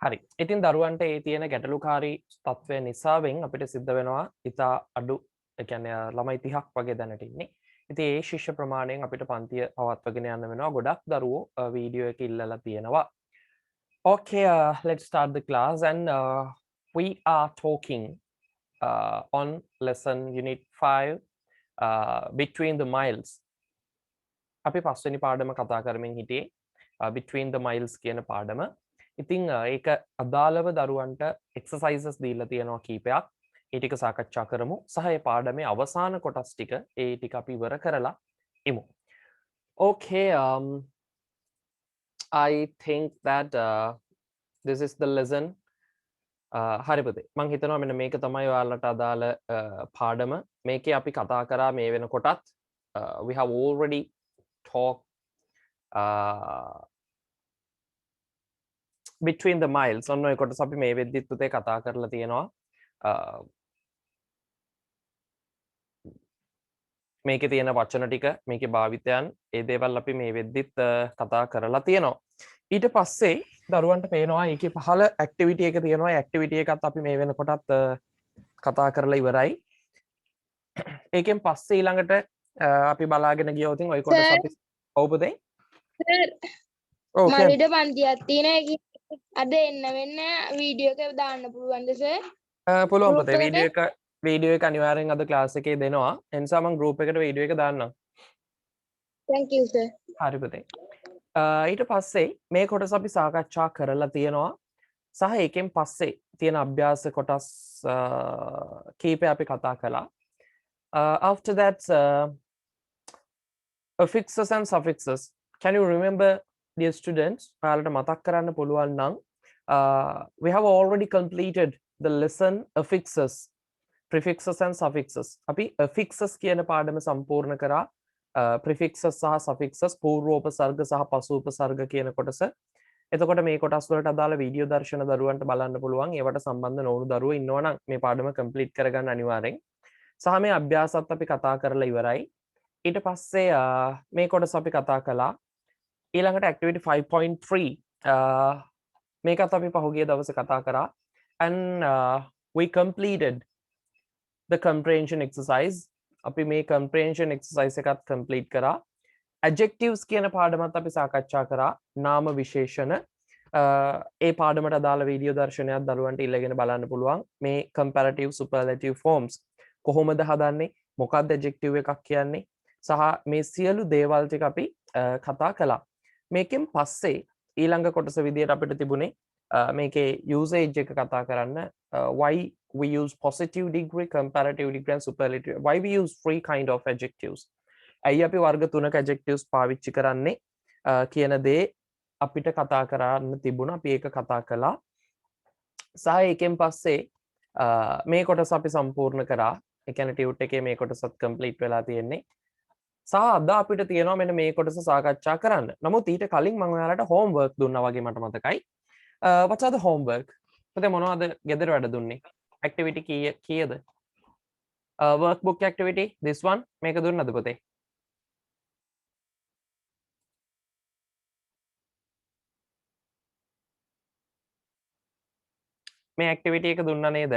හරි. ඉතින් දරුවන්ට ඒ තියෙන ගැටලුකාරී තත්ත්වය නිසාවෙන් අපිට සිද්ධ වෙනවා ඉතා අඩු ඒ කියන්නේ ළමයි 30ක් වගේ දැනට ඉන්නේ. ඉතින් ඒ ශිෂ්‍ය ප්‍රමාණයෙන් අපිට පන්තිය පවත්වාගෙන යන්න වෙනවා. ගොඩක් දරුවෝ වීඩියෝ එක ඉල්ලලා තියෙනවා. Okay, let's start the class and we are talking on lesson unit 5 between the miles. අපි පස්වෙනි පාඩම කතා කරමින් හිටියේ between the miles කියන පාඩම. ඉතින් ඒක අදාළව දරුවන්ට එක්සර්සයිසස් දීලා තියෙනවා කීපයක්. ඒ ටික සාකච්ඡා කරමු. සහ ඒ පාඩමේ අවසාන කොටස් ටික ඒ ටික අපි ඉවර කරලා ඉමු. Okay, I think that this is the lesson. හරි පුතේ. මම හිතනවා මෙන්න මේක තමයි ඔයාලට අදාළ පාඩම. මේකේ අපි කතා කරා මේ වෙනකොටත් we have already talked between the miles ඔන්න ඔය කොටස අපි මේ වෙද්දිත් පුතේ කතා කරලා තියෙනවා. මේකේ තියෙන වචන ටික මේකේ භාවිතයන් ඒ දේවල් අපි මේ වෙද්දිත් කතා කරලා තියෙනවා. ඊට පස්සේ දරුවන්ට පේනවා ඒකේ පහළ ඇක්ටිවිටි එක තියෙනවා. ඒ ඇක්ටිවිටි එකත් අපි මේ වෙනකොටත් කතා කරලා ඉවරයි. ඒකෙන් පස්සේ ඊළඟට අපි බලාගෙන ගියොත් ඔය කොටස අපි ඔව් පුතේ. මලිට පන්තියක් තියෙන එක අද එන්න වෙන්න වීඩියෝ එක දාන්න පුළුවන්ද සර්? පුළුවන් පුතේ. වීඩියෝ එක අනිවාර්යෙන් අද ක්ලාස් එකේ දෙනවා. ඒ නිසා මම ගෲප් එකට වීඩියෝ එක දාන්නම්. Thank you sir. හරි පුතේ. ඊට පස්සේ මේ කොටස අපි සාකච්ඡා කරලා තියෙනවා. සහ ඒකෙන් පස්සේ තියෙන අභ්‍යාස කොටස් කීපය අපි කතා කළා. After that affixes and suffixes. Can you remember, dear students? ඔයාලට මතක් කරන්න පුළුවන් නම් we have already completed the lesson affixes, prefixes and suffixes. අපි affixes කියන පාඩම සම්පූර්ණ කරා. prefixes සහ suffixes පූර්වෝපසර්ග සහ පසුඋපසර්ග කියන කොටස. එතකොට මේ කොටස් වලට අදාළ වීඩියෝ දර්ශන දරුවන්ට බලන්න පුළුවන්. ඒවට සම්බන්ධ නොවුණු දරුවෝ ඉන්නවා නම් මේ පාඩම කම්ප්ලීට් කරගන්න අනිවාර්යෙන්. සහ මේ අභ්‍යාසත් අපි කතා කරලා ඉවරයි. ඊට පස්සේ මේ කොටස අපි කතා කළා. ඊළඟට activity 5.3 මේකත් අපි පහුගිය දවසේ කතා කරා. And we completed the comprehension exercise. අපි මේ comprehension exercise එකත් complete කරා. adjectives කියන පාඩමත් අපි සාකච්ඡා කරා. නාම විශේෂණ ඒ පාඩමට අදාළ වීඩියෝ දර්ශනයක් දරුවන්ට ඉල්ලගෙන බලන්න පුළුවන්. මේ comparative superlative forms කොහොමද හදන්නේ? මොකක්ද adjective එකක් කියන්නේ? සහ මේ සියලු දේවල් ටික අපි කතා කළා. මේකෙන් පස්සේ ඊළඟ කොටස විදියට අපිට තිබුණේ මේකේ usage එක කතා කරන්න. Why we use positive degree, comparative degree and superlative. Why we use three kind of adjectives. ඇයි අපි වර්ග තුනක adjectives පාවිච්චි කරන්නේ කියන දේ අපිට කතා කරන්න තිබුණා. අපි ඒක කතා කළා. සහ ඒකෙන් පස්සේ මේ කොටස අපි සම්පූර්ණ කරා. ඒ කියන්නේ ටියුට් එකේ මේ කොටසත් complete වෙලා තියෙන්නේ. සහ අද අපිට තියෙනවා මෙන්න මේ කොටස සාකච්ඡා කරන්න. නමුත් ඊට කලින් මම ඔයාලට homework දුන්නා වගේ මට මතකයි. What's the homework? පුතේ මොනවද ගෙදර වැඩ දුන්නේ? activity කීයද? workbook activity this one මේක දුන්නද පුතේ? මේ activity එක දුන්නා නේද?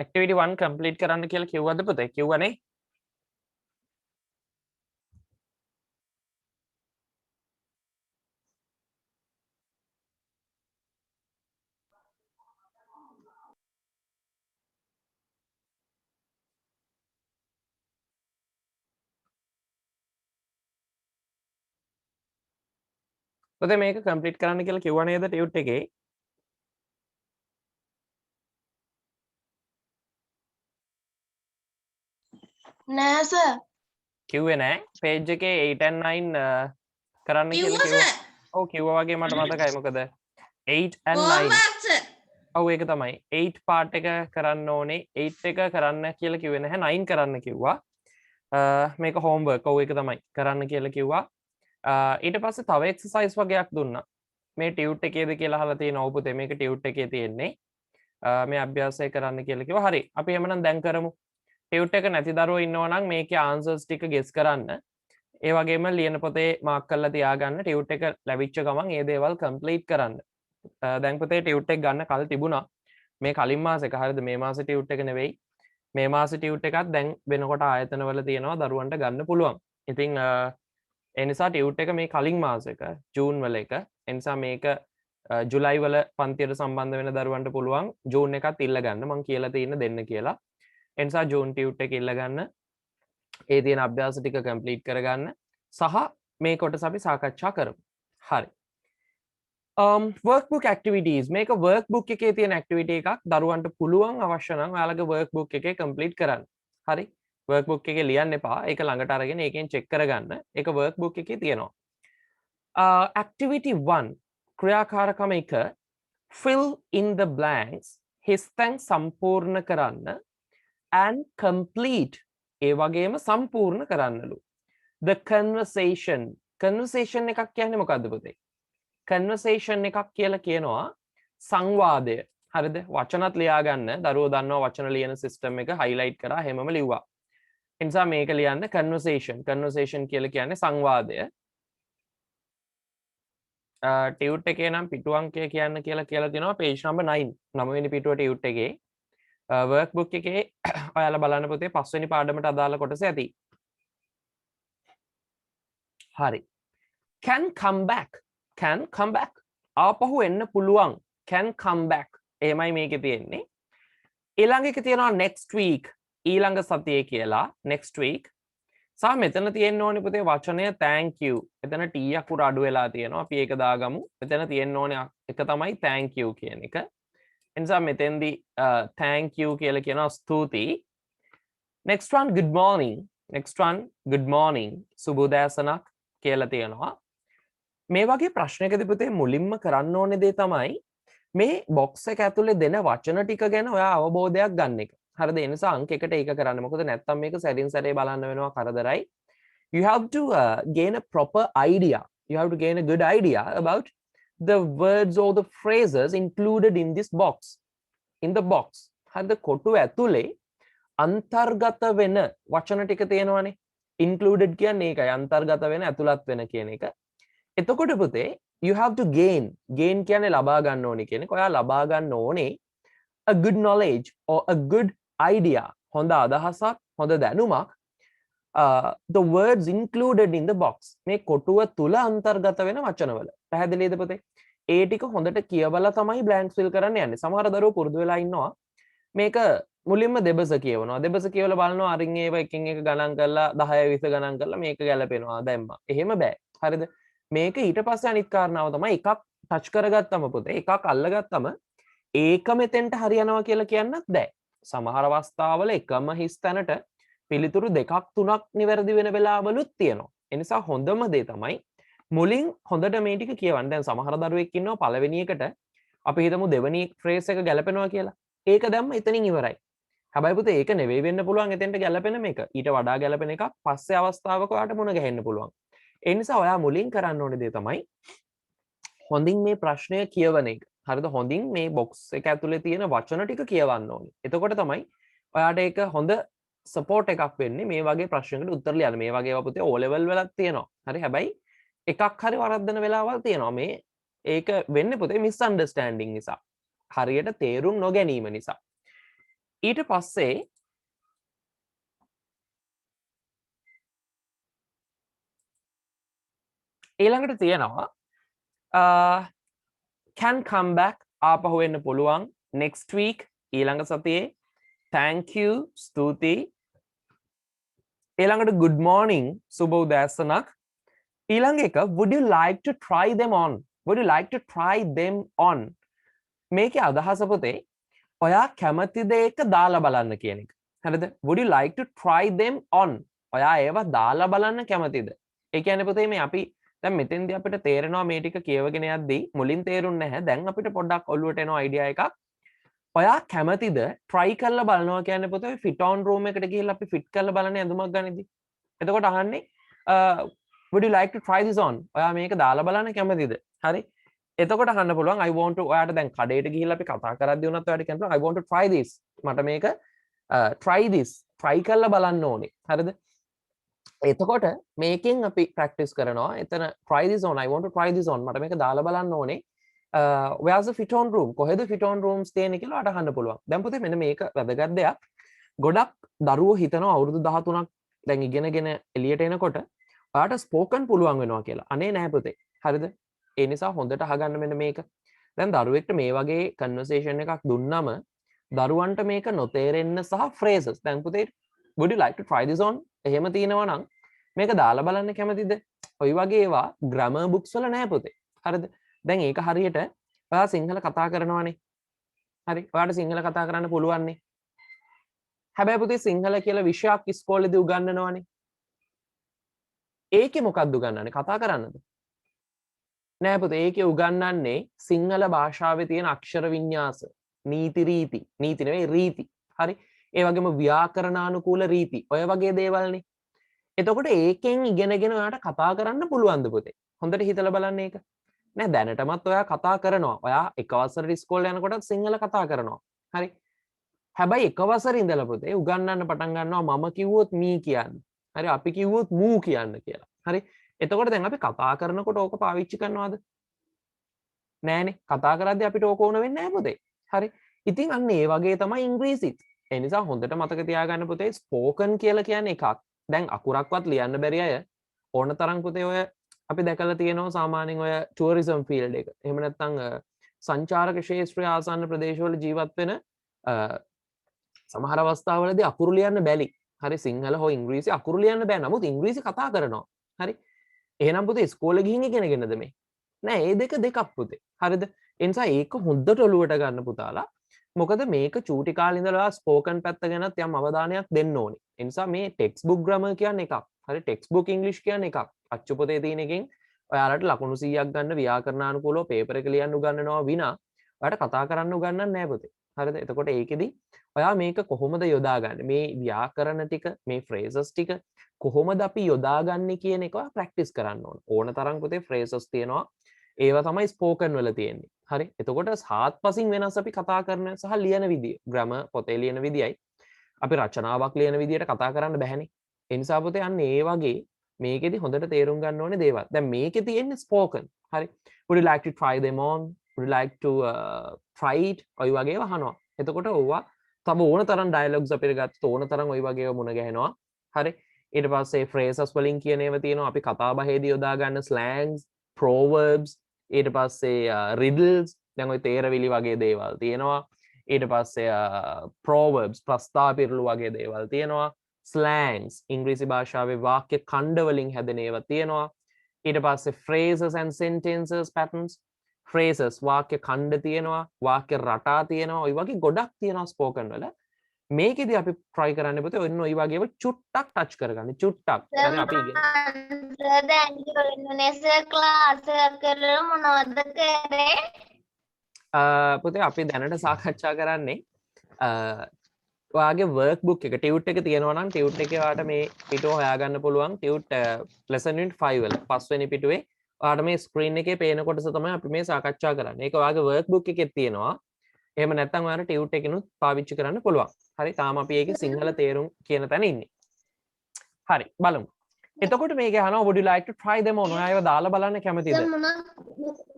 activity 1 complete කරන්න කියලා කිව්වද පුතේ? කිව්වනේ. පුතේ මේක complete කරන්න කියලා කිව්වා නේද ටියුට් එකේ? නෑ සර්. කිව්වේ නෑ. page එකේ 8 and 9 කරන්න කියලා කිව්වා. ඔව් කිව්වා වගේ මට මතකයි. මොකද 8 and 9 ඔව් ඒක තමයි 8 part එක කරන්න ඕනේ 8 එක කරන්න කියලා කිව්වේ නැහැ 9 කරන්න කිව්වා. මේක homework ඔව් ඒක තමයි කරන්න කියලා කිව්වා. ඊට පස්සේ තව exercise වගේක් දුන්නා. මේ ටියුට් එකේද කියලා අහලා තියෙනවා. ඔව් පුතේ මේක ටියුට් එකේ තියෙන්නේ. මේ අභ්‍යාසය කරන්න කියලා කිව්වා. හරි අපි එහෙමනම් දැන් කරමු. ටියුට් එක නැති දරුවෝ ඉන්නවා නම් මේකේ ආන්සර්ස් ටික ගෙස් කරන්න. ඒ වගේම ලියන පොතේ මාක් කරලා තියාගන්න ටියුට් එක ලැබිච්ච ගමන් ඒ දේවල් කම්ප්ලීට් කරන්න. දැන් පුතේ ටියුට් එක ගන්න කල් තිබුණා. මේ කලින් මාසෙක හරියද මේ මාසේ ටියුට් එක නෙවෙයි. මේ මාසේ ටියුට් එකත් දැන් වෙනකොට ආයතනවල තියෙනවා දරුවන්ට ගන්න පුළුවන්. ඉතින් ඒ නිසා ටියුට් එක මේ කලින් මාසෙක ජූන් වල එක. ඒ නිසා මේක ජුලයි වල පන්තියට සම්බන්ධ වෙන දරුවන්ට පුළුවන් ජූන් එකත් ඉල්ල ගන්න. මම කියලා තියෙන දෙන්න කියලා. ඒ නිසා ජූන් ටියුට් එක ඉල්ල ගන්න. ඒ තියෙන අභ්‍යාස ටික කම්ප්ලීට් කරගන්න සහ මේ කොටස අපි සාකච්ඡා කරමු. හරි. workbook activities මේක workbook එකේ තියෙන activity එකක් දරුවන්ට පුළුවන් අවශ්‍ය නම් ඔයාලගේ workbook එකේ complete කරන්න. හරි. workbook එකේ ලියන්න එපා. ඒක ළඟට අරගෙන ඒකෙන් check කරගන්න. ඒක workbook එකේ තියෙනවා. activity 1 ක්‍රියාකාරකම 1 fill in the blanks හිස්තැන් සම්පූර්ණ කරන්න and complete ඒ වගේම සම්පූර්ණ කරන්නලු. The conversation එකක් කියන්නේ මොකද්ද පුතේ? conversation එකක් කියලා කියනවා සංවාදය. හරිද? වචනත් ලියා ගන්න. දරුවෝ දන්නවා වචන ලියන system එක highlight කරා හැමම ලිව්වා. ඒ නිසා මේක ලියන්න conversation කියලා කියන්නේ සංවාදය. ටියුට් එකේ නම් පිටු අංකය කියන්න කියලා තියෙනවා page number 9. 9 වෙනි පිටුව ටියුට් එකේ workbook එකේ ඔයාලා බලන්න පුතේ 5 වෙනි පාඩමට අදාළ කොටස ඇති. හරි. can come back ආපහු එන්න පුළුවන්. can come back එහෙමයි මේකේ තියෙන්නේ. ඊළඟ එක තියෙනවා next week ඊළඟ සතියේ කියලා next week. සහ මෙතන තියෙන්න ඕනේ පුතේ වචනය thank you. එතන t අකුර අඩු වෙලා තියෙනවා. අපි ඒක දාගමු. මෙතන තියෙන්න ඕනේ එක තමයි thank you කියන එක. එනිසා මෙතෙන්දී thank you කියලා කියනවා ස්තුතියි. next one good morning සුබ උදෑසනක් කියලා තියෙනවා. මේ වගේ ප්‍රශ්නයකදී පුතේ මුලින්ම කරන්න ඕනේ දේ තමයි මේ box එක ඇතුලේ දෙන වචන ටික ගැන ඔයා අවබෝධයක් ගන්න එක. හරිද? ඒ නිසා අංක එකට ඒක කරන්න. මොකද නැත්තම් මේක සැරින් සැරේ බලන්න වෙනවා කරදරයි. You have to gain a proper idea. You have to gain a good idea about the words or the phrases included in this box. In the box. හරිද? කොටුව ඇතුලේ අන්තර්ගත වෙන වචන ටික තියෙනවානේ. included කියන්නේ ඒකයි. අන්තර්ගත වෙන ඇතුළත් වෙන කියන එක. එතකොට පුතේ you have to gain කියන්නේ ලබා ගන්න ඕනේ කියන එක. ඔයා ලබා ගන්න ඕනේ a good knowledge or a good idea. හොඳ අදහසක්, හොඳ දැනුමක් the words included in the box. මේ කොටුව තුල අන්තර්ගත වෙන වචනවල. පැහැදිලිද පුතේ? ඒ ටික හොඳට කියවලා තමයි blanks fill කරන්න යන්නේ. සමහර දරුවෝ පුරුදු වෙලා ඉන්නවා මේක මුලින්ම දෙබස කියවනවා. දෙබස කියවලා බලනවා අරින් ඒව එකින් එක ගණන් කරලා 10 20 ගණන් කරලා මේක ගැලපෙනවා දැම්මා. එහෙම බෑ. හරිද? මේක ඊට පස්සේ අනිත් කාරණාව තමයි එකක් ටච් කරගත්තම පුතේ එකක් අල්ලගත්තම ඒක මෙතෙන්ට හරියනවා කියලා කියන්නත් බෑ. සමහර අවස්ථාවල එකම හිස් තැනට පිළිතුරු දෙකක් තුනක් නිවැරදි වෙන වෙලාවලුත් තියෙනවා. ඒ නිසා හොඳම දේ තමයි මුලින් හොඳට මේ ටික කියවන්න. දැන් සමහර දරුවෙක් ඉන්නවා පළවෙනි එකට අපි හිතමු දෙවෙනි ෆ්‍රේස් එක ගැලපෙනවා කියලා. ඒක දැම්ම එතනින් ඉවරයි. හැබැයි පුතේ ඒක නෙවෙයි වෙන්න පුළුවන් එතෙන්ට ගැලපෙන මේක. ඊට වඩා ගැලපෙන එකක් පස්සේ අවස්ථාවක ඔයාට මුණ ගැහෙන්න පුළුවන්. ඒ නිසා ඔයා මුලින් කරන්න ඕනේ දේ තමයි හොඳින් මේ ප්‍රශ්නය කියවන එක. හරිද? හොඳින් මේ box එක ඇතුලේ තියෙන වචන ටික කියවන්න ඕනේ. එතකොට තමයි ඔයාට ඒක හොඳ support එකක් වෙන්නේ මේ වගේ ප්‍රශ්නයකට උත්තර ලියන්න. මේ වගේ ඒවා පුතේ O level වලත් තියෙනවා. හරි? හැබැයි එකක් හරි වරද්දන වෙලාවල් තියෙනවා. මේ ඒක වෙන්නේ පුතේ misunderstanding නිසා. හරියට තේරුම් නොගැනීම නිසා. ඊට පස්සේ ඊළඟට තියෙනවා can come back ආපහු එන්න පුළුවන් next week ඊළඟ සතියේ thank you ස්තුතියි ඊළඟට good morning සුබ උදෑසනක් ඊළඟ එක would you like to try them on මේකේ අදහස පුතේ ඔයා කැමතිද ඒක දාලා බලන්න කියන එක. හරිද? would you like to try them on? ඔයා ඒවා දාලා බලන්න කැමතිද? ඒ කියන්නේ පුතේ මේ අපි දැන් මෙතෙන්දී අපිට තේරෙනවා මේ ටික කියවගෙන යද්දී මුලින් තේරුන්නේ නැහැ. දැන් අපිට පොඩ්ඩක් ඔළුවට එනවා අයිඩියා එකක්. ඔයා කැමතිද try කරලා බලනවා කියන්නේ පුතේ fit on room එකට ගිහිල්ලා අපි fit කරලා බලන ඇඳුමක් ගනිද්දී. එතකොට අහන්නේ would you like to try this on? ඔයා මේක දාලා බලන්න කැමතිද? හරි? එතකොට අහන්න පුළුවන් I want to ඔයාට දැන් කඩේට ගිහිල්ලා අපි කතා කරද්දී උනත් ඔයාට කියන්න පුළුවන් I want to try this. මට මේක try this try කරලා බලන්න ඕනේ. හරිද? එතකොට මේකෙන් අපි practice කරනවා. එතන try this on, I want to try this on. මට මේක දාලා බලන්න ඕනේ. where's the fit on room? කොහෙද fit on rooms තියෙන්නේ කියලා ඔයාලට අහන්න පුළුවන්. දැන් පුතේ මෙන්න මේක වැදගත් දෙයක්. ගොඩක් දරුවෝ හිතනවා අවුරුදු 13ක් දැන් ඉගෙනගෙන එළියට එනකොට ඔයාට ස්පෝකන් පුළුවන් වෙනවා කියලා. අනේ නෑ පුතේ. හරිද? ඒ නිසා හොඳට අහගන්න මෙන්න මේක. දැන් දරුවෙක්ට මේ වගේ කන්වර්සේෂන් එකක් දුන්නම දරුවන්ට මේක නොතේරෙන්න සහ phrases. දැන් පුතේ would you like to try this on? එහෙම තියෙනවා නම් මේක දාලා බලන්න කැමතිද? ඔය වගේ ඒවා grammar books වල නෑ පුතේ. හරිද? දැන් ඒක හරියට ඔයා සිංහල කතා කරනවානේ. හරි. ඔයාට සිංහල කතා කරන්න පුළුවන්නේ. හැබැයි පුතේ සිංහල කියලා විෂයක් ඉස්කෝලේදී උගන්වනවානේ. ඒකේ මොකක්ද උගන්වන්නේ? කතා කරන්නද? නෑ පුතේ ඒකේ උගන්වන්නේ සිංහල භාෂාවේ තියෙන අක්ෂර වින්‍යාස, නීති රීති. නීති නෙවෙයි රීති. හරි. ඒ වගේම ව්‍යාකරණානුකූල රීති. ඔය වගේ දේවල්නේ. එතකොට ඒකෙන් ඉගෙනගෙන ඔයාට කතා කරන්න පුළුවන්ද පුතේ? හොඳට හිතලා බලන්න ඒක. නෑ දැනටමත් ඔයා කතා කරනවා. ඔයා එක වසරේ ඉස්කෝලේ යනකොටත් සිංහල කතා කරනවා. හරි. හැබැයි එක වසරේ ඉඳලා පුතේ උගන්වන්න පටන් ගන්නවා මම කිව්වොත් මී කියන්න. හරි අපි කිව්වොත් මූ කියන්න කියලා. හරි. එතකොට දැන් අපි කතා කරනකොට ඕක පාවිච්චි කරනවද? නෑනේ. කතා කරද්දී අපිට ඕක ඕන වෙන්නේ නෑ පුතේ. හරි. ඉතින් අන්න ඒ වගේ තමයි ඉංග්‍රීසිත්. ඒ නිසා හොඳට මතක තියාගන්න පුතේ ස්පෝකන් කියලා කියන්නේ එකක්. දැන් අකුරක්වත් ලියන්න බැරි අය ඕන තරම් පුතේ ඔය අපි දැකලා තියෙනවා සාමාන්‍යයෙන් ඔය ටුවරිසම් ෆීල්ඩ් එක. එහෙම නැත්නම් සංචාරක ක්ෂේත්‍රය ආසන්න ප්‍රදේශවල ජීවත් වෙන සමහර අවස්ථාවලදී අකුරු ලියන්න බැරි. හරි සිංහල හෝ ඉංග්‍රීසි අකුරු ලියන්න බෑ. නමුත් ඉංග්‍රීසි කතා කරනවා. හරි. එහෙනම් පුතේ ඉස්කෝලේ ගිහින් ඉගෙනගෙනද මේ? නෑ ඒ දෙකක් පුතේ. හරිද? ඒ නිසා ඒක හොඳට ඔලුවට ගන්න පුතාලා. මොකද මේක චූටි කාලේ ඉඳලා ස්පෝකන් පැත්ත ගැනත් යම් අවධානයක් දෙන්න ඕනේ. ඒ නිසා මේ ටෙක්ස්ට් බුක් ග්‍රැමර් කියන්නේ එකක්. හරි ටෙක්ස්ට් බුක් ඉංග්‍රීසි කියන්නේ එකක්. අච්චු පොතේ තියෙන එකෙන් ඔයාලට ලකුණු 100ක් ගන්න ව්‍යාකරණානුකූලව පේපර් එක ලියන්න උගන්වනවා විනා ඔයාලට කතා කරන්න උගන්වන්නේ නැහැ පුතේ. හරිද? එතකොට ඒකෙදි ඔයා මේක කොහොමද යොදාගන්නේ? මේ ව්‍යාකරණ ටික, මේ phrases ටික කොහොමද අපි යොදාගන්නේ කියන එක ඔයා ප්‍රැක්ටිස් කරන්න ඕන. ඕන තරම් පුතේ phrases තියෙනවා. ඒවා තමයි ස්පෝකන් වල තියෙන්නේ. හරි. එතකොට හාත්පසින් වෙනස් අපි කතා කරන සහ ලියන විදිය. ග්‍රැමර් පොතේ ලියන විදියයි අපි රචනාවක් ලියන විදියට කතා කරන්න බැහැනේ. ඒ නිසා පුතේ අන්න ඒ වගේ මේකෙදි හොඳට තේරුම් ගන්න ඕනේ දේවල්. දැන් මේකේ තියෙන්නේ ස්පෝකන්. හරි. would you like to try them on? would you like to try it? ඔය වගේ ඒවා අහනවා. එතකොට ඕවා තව ඕන තරම් ඩයලොග්ස් අපිට ගත්තොත් ඕන තරම් ඔය වගේ ඒවා මුණ ගැහෙනවා. හරි. ඊට පස්සේ phrases වලින් කියන ඒවා තියෙනවා. අපි කතා බහේදී යොදා ගන්න slangs, proverbs, ඊට පස්සේ riddles, දැන් ඔය තේරවිලි වගේ දේවල් තියෙනවා. ඊට පස්සේ proverbs, ප්‍රස්තාව පිරළු වගේ දේවල් තියෙනවා. slangs, ඉංග්‍රීසි භාෂාවේ වාක්‍ය ඛණ්ඩ වලින් හැදෙන ඒවා තියෙනවා. ඊට පස්සේ phrases and sentences patterns, phrases වාක්‍ය ඛණ්ඩ තියෙනවා, වාක්‍ය රටා තියෙනවා. ඔය වගේ ගොඩක් තියෙනවා ස්පෝකන් වල. මේකෙදි අපි try කරන්න පුතේ ඔන්න ඔය වගේව චුට්ටක් touch කරගන්න. චුට්ටක්. يعني අපි දැන් ඉන්නේ ක්ලාස් එක කරලා මොනවද කරේ? පුතේ අපි දැනට සාකච්ඡා කරන්නේ ඔයාගේ work book එක ටියුට් එක තියෙනවා නම් ටියුට් එකේ ඔයාලට මේ පිටුව හොයාගන්න පුළුවන්. ටියුට් lesson unit 5 වල පස්වෙනි පිටුවේ ඔයාලට මේ screen එකේ පේන කොටස තමයි අපි මේ සාකච්ඡා කරන්නේ. ඒක ඔයාගේ work book එකේ තියෙනවා. එහෙම නැත්නම් ඔයාලට ටියුට් එකෙනුත් පාවිච්චි කරන්න පුළුවන්. හරි. තාම අපි ඒකේ සිංහල තේරුම් කියන තැන ඉන්නේ. හරි. බලමු. එතකොට මේක අහනවා would you like to try them on? ඔයා ඒව දාලා බලන්න කැමතිද?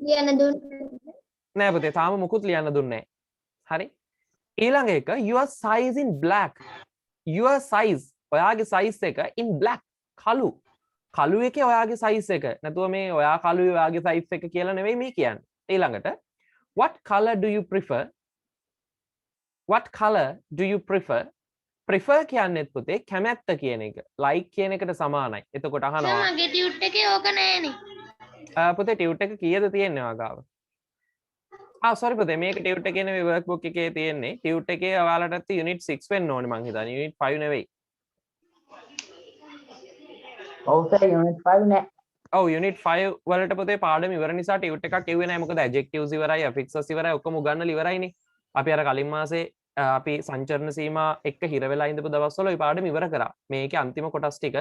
ලියන්න දුන්නේ නෑ පුතේ තාම මුකුත් ලියන්න දුන්නේ නෑ. හරි. ඊළඟ එක your size in black. your size ඔයාගේ size එක in black කළු. කළු එකේ ඔයාගේ size එක. නැතුව මේ ඔයා කළුයි ඔයාගේ size එක කියලා නෙවෙයි මේ කියන්නේ. ඊළඟට what color do you prefer? what color do you prefer? prefer කියන්නේ පුතේ කැමැත්ත කියන එක. like කියන එකට සමානයි. එතකොට අහනවා මගේ ටියුට් එකේ ඕක නෑනේ. පුතේ ටියුට් එක කීයද තියෙන්නේ ඔයාගාව? sorry පුතේ මේක ටියුට් එකේ නෙවෙයි work book එකේ තියෙන්නේ. ටියුට් එකේ ඔයාලට unit 6 වෙන්න ඕනේ මං හිතන්නේ. unit 5 නෙවෙයි. ඔව් සර් unit 5 නෑ. ඔව් unit 5 වලට පුතේ පාඩම ඉවර නිසා ටියුට් එකක් එව්වේ නැහැ. මොකද adjectives ඉවරයි, affixes ඉවරයි, ඔක්කොම උගන්වලා ඉවරයිනේ. අපි අර කලින් මාසේ අපි සංචරණ සීමා එක්ක හිර වෙලා ඉඳපු දවස්වල ওই පාඩම ඉවර කරා. මේකේ අන්තිම කොටස් ටික.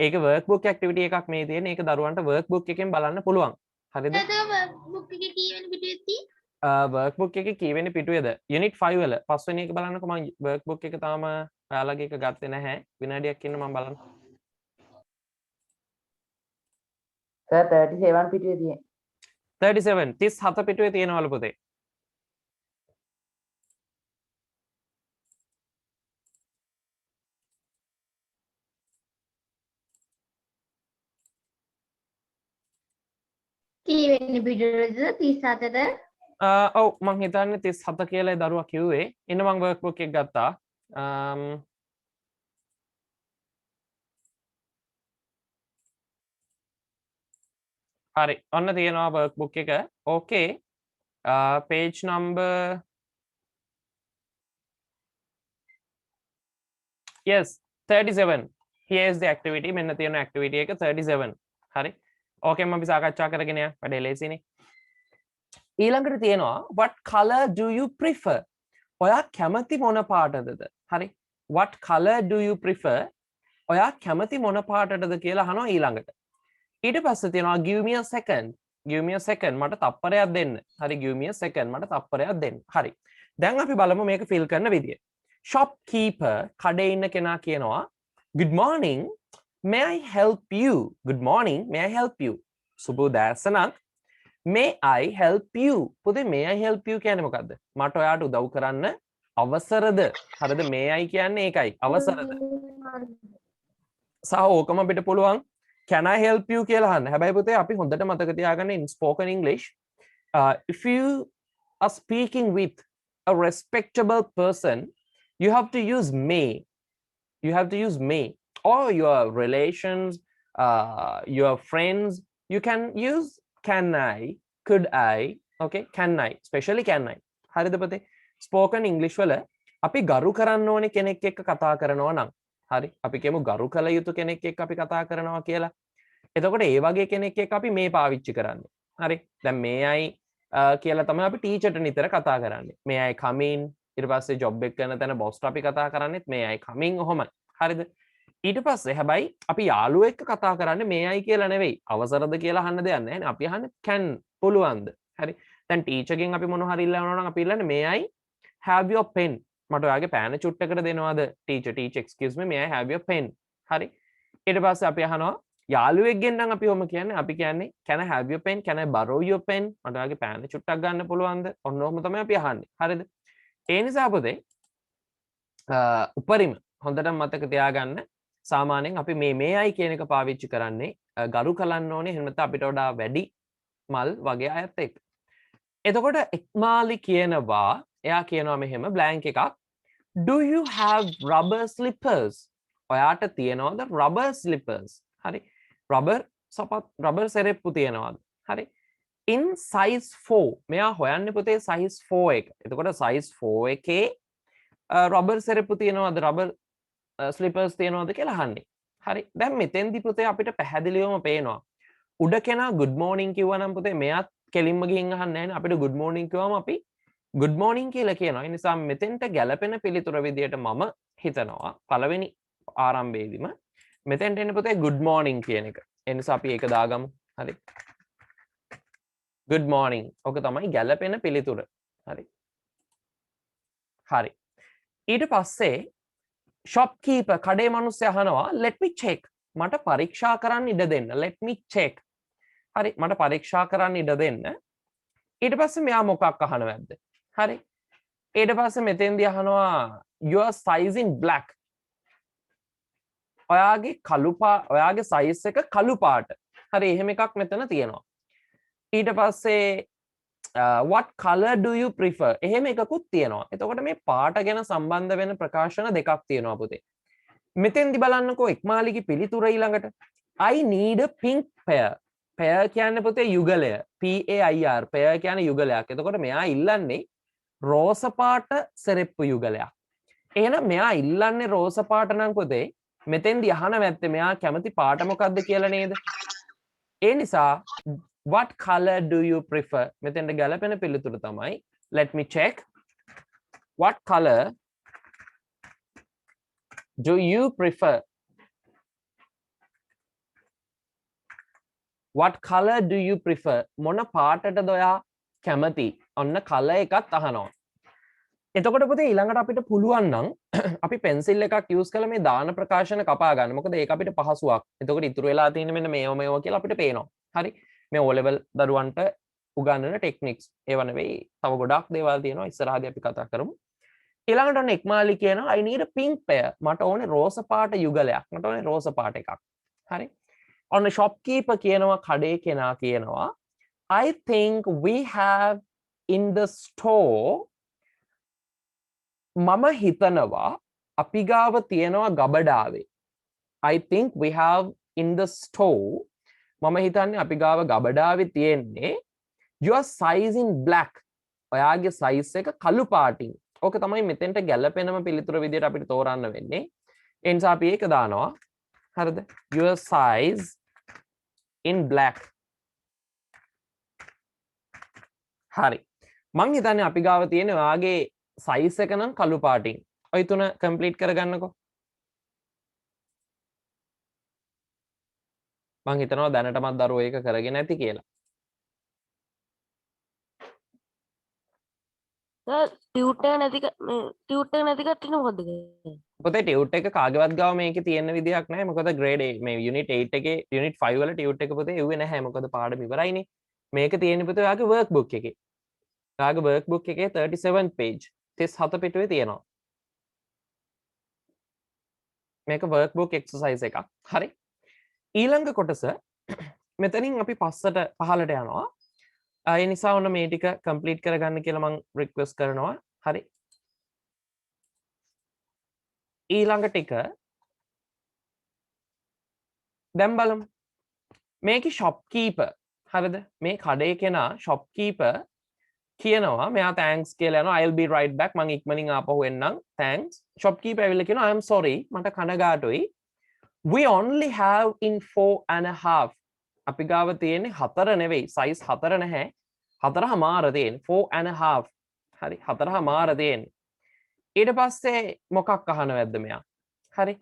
ඒක work book activity එකක් මේ තියෙන. ඒක දරුවන්ට work book එකෙන් බලන්න පුළුවන්. හරිද? එතකොට බුක් එකේ කී වෙනි පිටුවේ තියෙන්නේ? workbook එකේ කීවෙනි පිටුවේද unit 5 වල පස්වෙනි එක බලන්නකෝ මම workbook එක තාම ඔයාලගේ එක ගත්තේ නැහැ විනාඩියක් ඉන්න මම බලන්න සර් 37 පිටුවේ තියෙන 37 37 පිටුවේ තියෙනවලු පුතේ කීවෙනි පිටුවේද 37ද ඔව් මං හිතන්නේ 37 කියලා දරුවා කිව්වේ ඉන්න මං workbook එක ගත්තා හරි ඔන්න තියෙනවා workbook එක okay page number yes 37 here is the activity මෙන්න තියෙන activity එක 37 හරි okay මම අපි සාකච්ඡා කරගෙන යන්න වැඩේ ලේසිනේ ඊළඟට තියෙනවා what color do you prefer ඔයා කැමති මොන පාටද හරි what color do you prefer ඔයා කැමති මොන පාටටද කියලා අහනවා ඊළඟට ඊට පස්සේ තියෙනවා give me a second මට තප්පරයක් දෙන්න හරි give me a second මට තප්පරයක් දෙන්න හරි දැන් අපි බලමු මේක ෆිල් කරන විදිය shopkeeper කඩේ ඉන්න කෙනා කියනවා good morning may I help you good morning may I help you සුබෝදෑසනක් may I help you පුතේ may I help you කියන්නේ මොකද්ද මට ඔයාට උදව් කරන්න අවසරද හරිද may I කියන්නේ ඒකයි අවසරද සහ ඕකම අපිට පුළුවන් can I help you කියලා අහන්න හැබැයි පුතේ අපි හොඳට මතක තියාගන්න in spoken English if you are speaking with a respectable person you have to use may or your relations your friends you can use can I could I okay can I especially can I හරිද පුතේ spoken English වල අපි ගරු කරන්න ඕනේ කෙනෙක් එක්ක කතා කරනවා නම් හරි අපි කියමු ගරු කළ යුතු කෙනෙක් එක්ක අපි කතා කරනවා කියලා එතකොට ඒ වගේ කෙනෙක් එක්ක අපි මේ පාවිච්චි කරන්නේ හරි දැන් may I කියලා තමයි අපි ටීචර්ට නිතර කතා කරන්නේ may I come in ඊට පස්සේ ජොබ් එක කරන තැන බොස්ට අපි කතා කරන්නේත් may I come in ඔහොමයි හරිද ඊට පස්සේ හැබැයි අපි යාළුවෙක් එක්ක කතා කරන්නේ may I කියලා නෙවෙයි අවසරද කියලා අහන්න දෙයක් නැහැ නේ අපි අහන්නේ can පුළුවන්ද හරි දැන් ටීචර්ගෙන් අපි මොන හරි ඉල්ලනවා නම් අපි ඉල්ලන්නේ may I have your pen මට ඔයාගේ පෑන චුට්ටකට දෙනවද teacher excuse me may I have your pen හරි ඊට පස්සේ අපි අහනවා යාළුවෙක්ගෙන් නම් අපි ඔහොම කියන්නේ අපි කියන්නේ can I have your pen can I borrow your pen මට ඔයාගේ පෑන චුට්ටක් ගන්න පුළුවන්ද ඔන්න ඔහොම තමයි අපි අහන්නේ හරිද ඒ නිසා පුතේ උපරිම හොඳට මතක තියාගන්න සාමාන්‍යයෙන් අපි මේ may I කියන එක පාවිච්චි කරන්නේ ගරු කරන්න ඕනේ එහෙම නැත්නම් අපිට වඩා වැඩි මල් වගේ අයත් එක්ක එතකොට එක්මාලි කියනවා එයා කියනවා මෙහෙම blank එකක් do you have rubber slippers ඔයාට තියෙනවද rubber slippers හරි rubber සෙරෙප්පු තියෙනවද හරි in size 4 මෙයා හොයන්නේ පුතේ size 4 එක එතකොට size 4 එකේ rubber සෙරෙප්පු තියෙනවද rubber slippers තියෙනවද කියලා අහන්නේ හරි දැන් මෙතෙන්දි පුතේ අපිට පැහැදිලිවම පේනවා උඩ කෙනා good morning කිව්වනම් පුතේ මෙයාත් කෙලින්ම ගිහින් අහන්නේ නැහැ නේ අපිට good morning කිව්වම අපි good morning කියලා කියනවා. ඒ නිසා මෙතෙන්ට ගැලපෙන පිළිතුර විදියට මම හිතනවා පළවෙනි ආරම්භයේදීම මෙතෙන්ට එන්නේ පුතේ good morning කියන එක. ඒ නිසා අපි ඒක දාගමු. හරි. good morning. ඔක තමයි ගැලපෙන පිළිතුර. හරි. හරි. ඊට පස්සේ shopkeeper කඩේ මිනිස්සයා අහනවා let me check. මට පරීක්ෂා කරන්න ඉඩ දෙන්න. let me check. හරි මට පරීක්ෂා කරන්න ඉඩ දෙන්න. ඊට පස්සේ මෙයා මොකක් අහනවද? හරි ඊට පස්සේ මෙතෙන්දී අහනවා your size in black ඔයාගේ size එක කළු පාට හරි එහෙම එකක් මෙතන තියෙනවා ඊට පස්සේ what color do you prefer එහෙම එකකුත් තියෙනවා එතකොට මේ පාට ගැන සම්බන්ධ වෙන ප්‍රකාශන දෙකක් තියෙනවා පුතේ මෙතෙන්දී බලන්නකෝ එක්මාලිගේ පිළිතුර ඊළඟට I need a pink pair pair කියන්නේ පුතේ යුගලය PAIR pair කියන්නේ යුගලයක් එතකොට මෙයා ඉල්ලන්නේ රෝස පාට සෙරෙප්පු යුගලයක්. එහෙනම් මෙයා ඉල්ලන්නේ රෝස පාට නම් පුතේ මෙතෙන්දී අහන මැත්තේ මෙයා කැමති පාට මොකක්ද කියලා නේද? ඒ නිසා what color do you prefer? මෙතෙන්ට ගැලපෙන පිළිතුර තමයි let me check. What color do you prefer? What color do you prefer? මොන පාටටද ඔයා කැමති? ඔන්න කලර් එකත් අහනවා. එතකොට පුතේ ඊළඟට අපිට පුළුවන් නම් අපි පෙන්සිල් එකක් යූස් කරලා මේ දාන ප්‍රකාශන කපා ගන්න. මොකද ඒක අපිට පහසුවක්. එතකොට ඉතුරු වෙලා තියෙන්නේ මෙන්න මේව කියලා අපිට පේනවා. හරි. මේ O level දරුවන්ට උගන්වන ටෙක්නික්ස්. ඒව නෙවෙයි තව ගොඩක් දේවල් තියෙනවා. ඉස්සරහදී අපි කතා කරමු. ඊළඟට ඔන්න එක්මාලි කියනවා I need a pink pair. මට ඕනේ රෝස පාට යුගලයක්. මට ඕනේ රෝස පාට එකක්. හරි. ඔන්න shopkeeper කියනවා කඩේ කෙනා කියනවා I think we have in the store මම හිතනවා අපි ගාව තියෙනවා ගබඩාවේ. I think we have in the store මම හිතන්නේ අපි ගාව ගබඩාවේ තියෙන්නේ your size in black. ඔයාගේ size එක කළු පාටින්. ඕක තමයි මෙතෙන්ට ගැලපෙනම පිළිතුර විදියට අපිට තෝරන්න වෙන්නේ. ඒ නිසා අපි ඒක දානවා. හරිද? Your size in black. හරි. මං හිතන්නේ අපි ගාව තියෙන්නේ ඔයාගේ size එක නම් කළු පාටින්. ඔය තුන complete කරගන්නකෝ. මං හිතනවා දැනටමත් දරුවෝ ඒක කරගෙන ඇති කියලා. ටියුටර් නැති කට්ටිය මොකද කරන්නේ? පොතේ ටියුට් එක කාගේවත් ගාව මේකේ තියෙන විදියක් නැහැ. මොකද grade 8 මේ unit 8 එකේ unit 5 වල ටියුට් එක පොතේ එව්වේ නැහැ. මොකද පාඩම ඉවරයිනේ. මේක තියෙන්නේ පොතේ ඔයාගේ workbook එකේ. ඔයාගේ workbook එකේ 37 page 37 පිටුවේ තියෙනවා. මේක workbook exercise එකක්. හරි. ඊළඟ කොටස මෙතනින් අපි පහලට යනවා. ඒ නිසා ඔන්න මේ ටික කම්ප්ලීට් කරගන්න කියලා මම රික්වෙස්ට් කරනවා. හරි. ඊළඟ ටික දැන් බලමු. මේකේ shopkeeper හරිද? මේ කඩේ කෙනා shopkeeper කියනවා මෙයා thanks කියලා යනවා I'll be right back මම ඉක්මනින් ආපහු එන්නම් thanks. shopkeeper ඇවිල්ලා කියනවා I am sorry මට කනගාටුයි. We only have in 4.5. අපි ගාව තියෙන්නේ 4 නෙවෙයි size 4 නැහැ 4.5 තියෙන්නේ 4.5. හරි 4.5 තියෙන්නේ. ඊට පස්සේ මොකක් අහනවද මෙයා? හරි.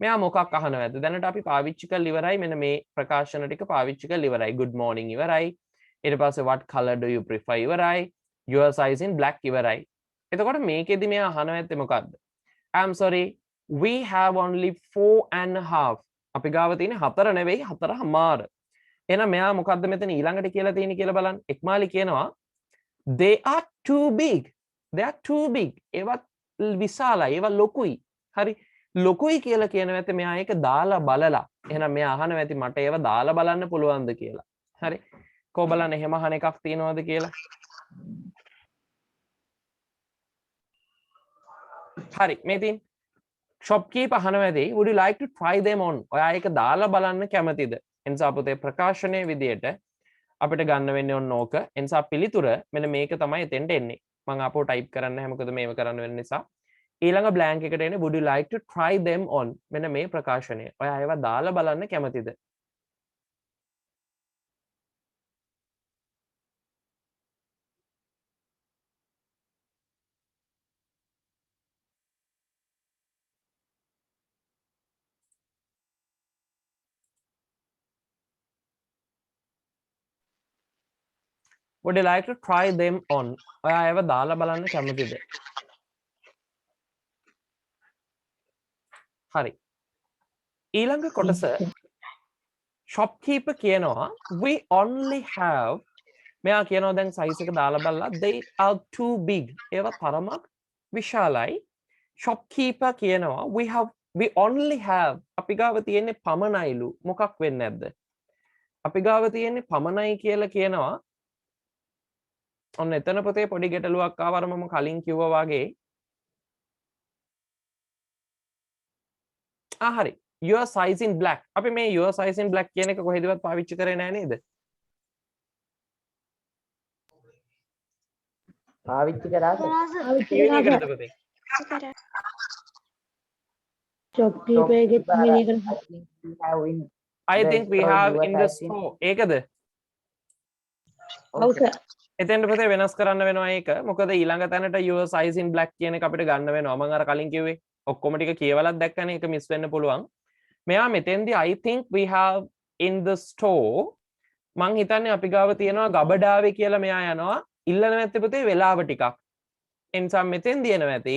මෙයා මොකක් අහනවද? දැනට අපි පාවිච්චි කරලා ඉවරයි. මෙන්න මේ ප්‍රකාශන ටික පාවිච්චි කරලා ඉවරයි. good morning ඉවරයි. ඊට පස්සේ what color do you prefer ඉවරයි. your size in black ඉවරයි. එතකොට මේකෙදි මෙයා අහනවද මොකද්ද? I am sorry we have only 4.5. අපි ගාව තියෙන්නේ 4 නෙවෙයි 4.5. එහෙනම් මෙයා මොකද්ද මෙතන ඊළඟට කියලා තියෙන්නේ කියලා බලන්න. එක්මාලි කියනවා they are too big. they are too big. ඒවත් විශාලයි. ඒවා ලොකුයි. හරි. ලොකුයි කියලා කියනවා ඇත්ත මෙයා ඒක දාලා බලලා. එහෙනම් මෙයා අහනවා ඇති මට ඒවා දාලා බලන්න පුළුවන්ද කියලා. හරි. කො බලන්න එහෙම අහන එකක් තියනවද කියලා. හරි. මේ තින් shopkeeper අහනවා ඇති would you like to try them on? ඔයා ඒක දාලා බලන්න කැමතිද? එනිසා පුතේ ප්‍රකාශනයේ විදියට අපිට ගන්න වෙන්නේ ඔන්න ඕක. එනිසා පිළිතුර මෙන්න මේක තමයි එතෙන්ට එන්නේ. මම ආපහු ටයිප් කරන්න නැහැ මොකද මේව කරන්න වෙන නිසා. ඊළඟ blank එකට එන්නේ would you like to try them on? මෙන්න මේ ප්‍රකාශනය. ඔයා ඒවා දාලා බලන්න කැමතිද? Would you like to try them on? ඔයා ඒව දාලා බලන්න කැමතිද? හරි. ඊළඟ කොටස shopkeeper කියනවා we only have මෙයා කියනවා දැන් size එක දාලා බලලා they are too big. ඒවා තරමක් විශාලයි. shopkeeper කියනවා we only have අපි ගාව තියෙන්නේ පමණයිලු. මොකක් වෙන්නේ නැද්ද? අපි ගාව තියෙන්නේ පමණයි කියලා කියනවා ඔන්න එතන පොතේ පොඩි ගැටලුවක් ආවර මම කලින් කිව්වා වගේ හරි your size in black අපි මේ your size in black කියන එක කොහෙදවත් පාවිච්චි කරේ නැහැ නේද? පාවිච්චි කරා කියන එකද පොතේ? shopkeeper I think we have in the store ඒකද? ඔව් සර්. එතෙන්ට පොතේ වෙනස් කරන්න වෙනවා ඒක. මොකද ඊළඟ තැනට your size in black කියන එක අපිට ගන්න වෙනවා. මම අර කලින් කිව්වේ ඔක්කොම ටික කියවලත් දැක්කනේ ඒක මිස් වෙන්න පුළුවන්. මෙයා මෙතෙන්දී I think we have in the store මං හිතන්නේ අපි ගාව තියෙනවා ගබඩාවේ කියලා මෙයා යනවා ඉල්ලනවා ඇත්තේ පුතේ වෙලාව ටිකක්. ඒ නිසා මෙතෙන් දිනනවා ඇති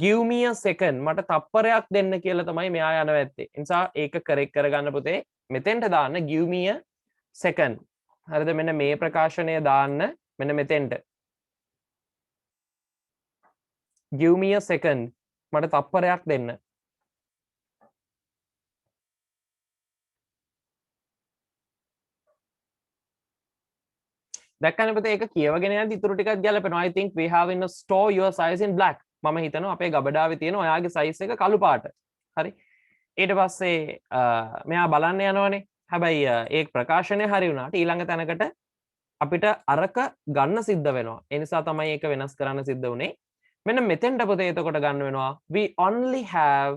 give me a second මට තප්පරයක් දෙන්න කියලා තමයි මෙයා යනවා ඇත්තේ. ඒ නිසා ඒක correct කරගන්න පුතේ මෙතෙන්ට දාන්න give me a second. හරිද? මෙන්න මේ ප්‍රකාශනය දාන්න මෙන්න මෙතෙන්ට. give me a second මට තප්පරයක් දෙන්න. දැක්කනේ පුතේ ඒක කියවගෙන යද්දි ඉතුරු ටිකක් ගැලපෙනවා. I think we have in a store your size in black. මම හිතනවා අපේ ගබඩාවේ තියෙන ඔයාගේ size එක කළු පාට. හරි. ඊට පස්සේ මෙයා බලන්න යනවනේ. හැබැයි ඒ ප්‍රකාශනය හරි වුණාට ඊළඟ තැනකට අපිට අරක ගන්න සිද්ධ වෙනවා. ඒ නිසා තමයි ඒක වෙනස් කරන්න සිද්ධ වුනේ. මෙන්න මෙතෙන්ට පුතේ එතකොට ගන්න වෙනවා we only have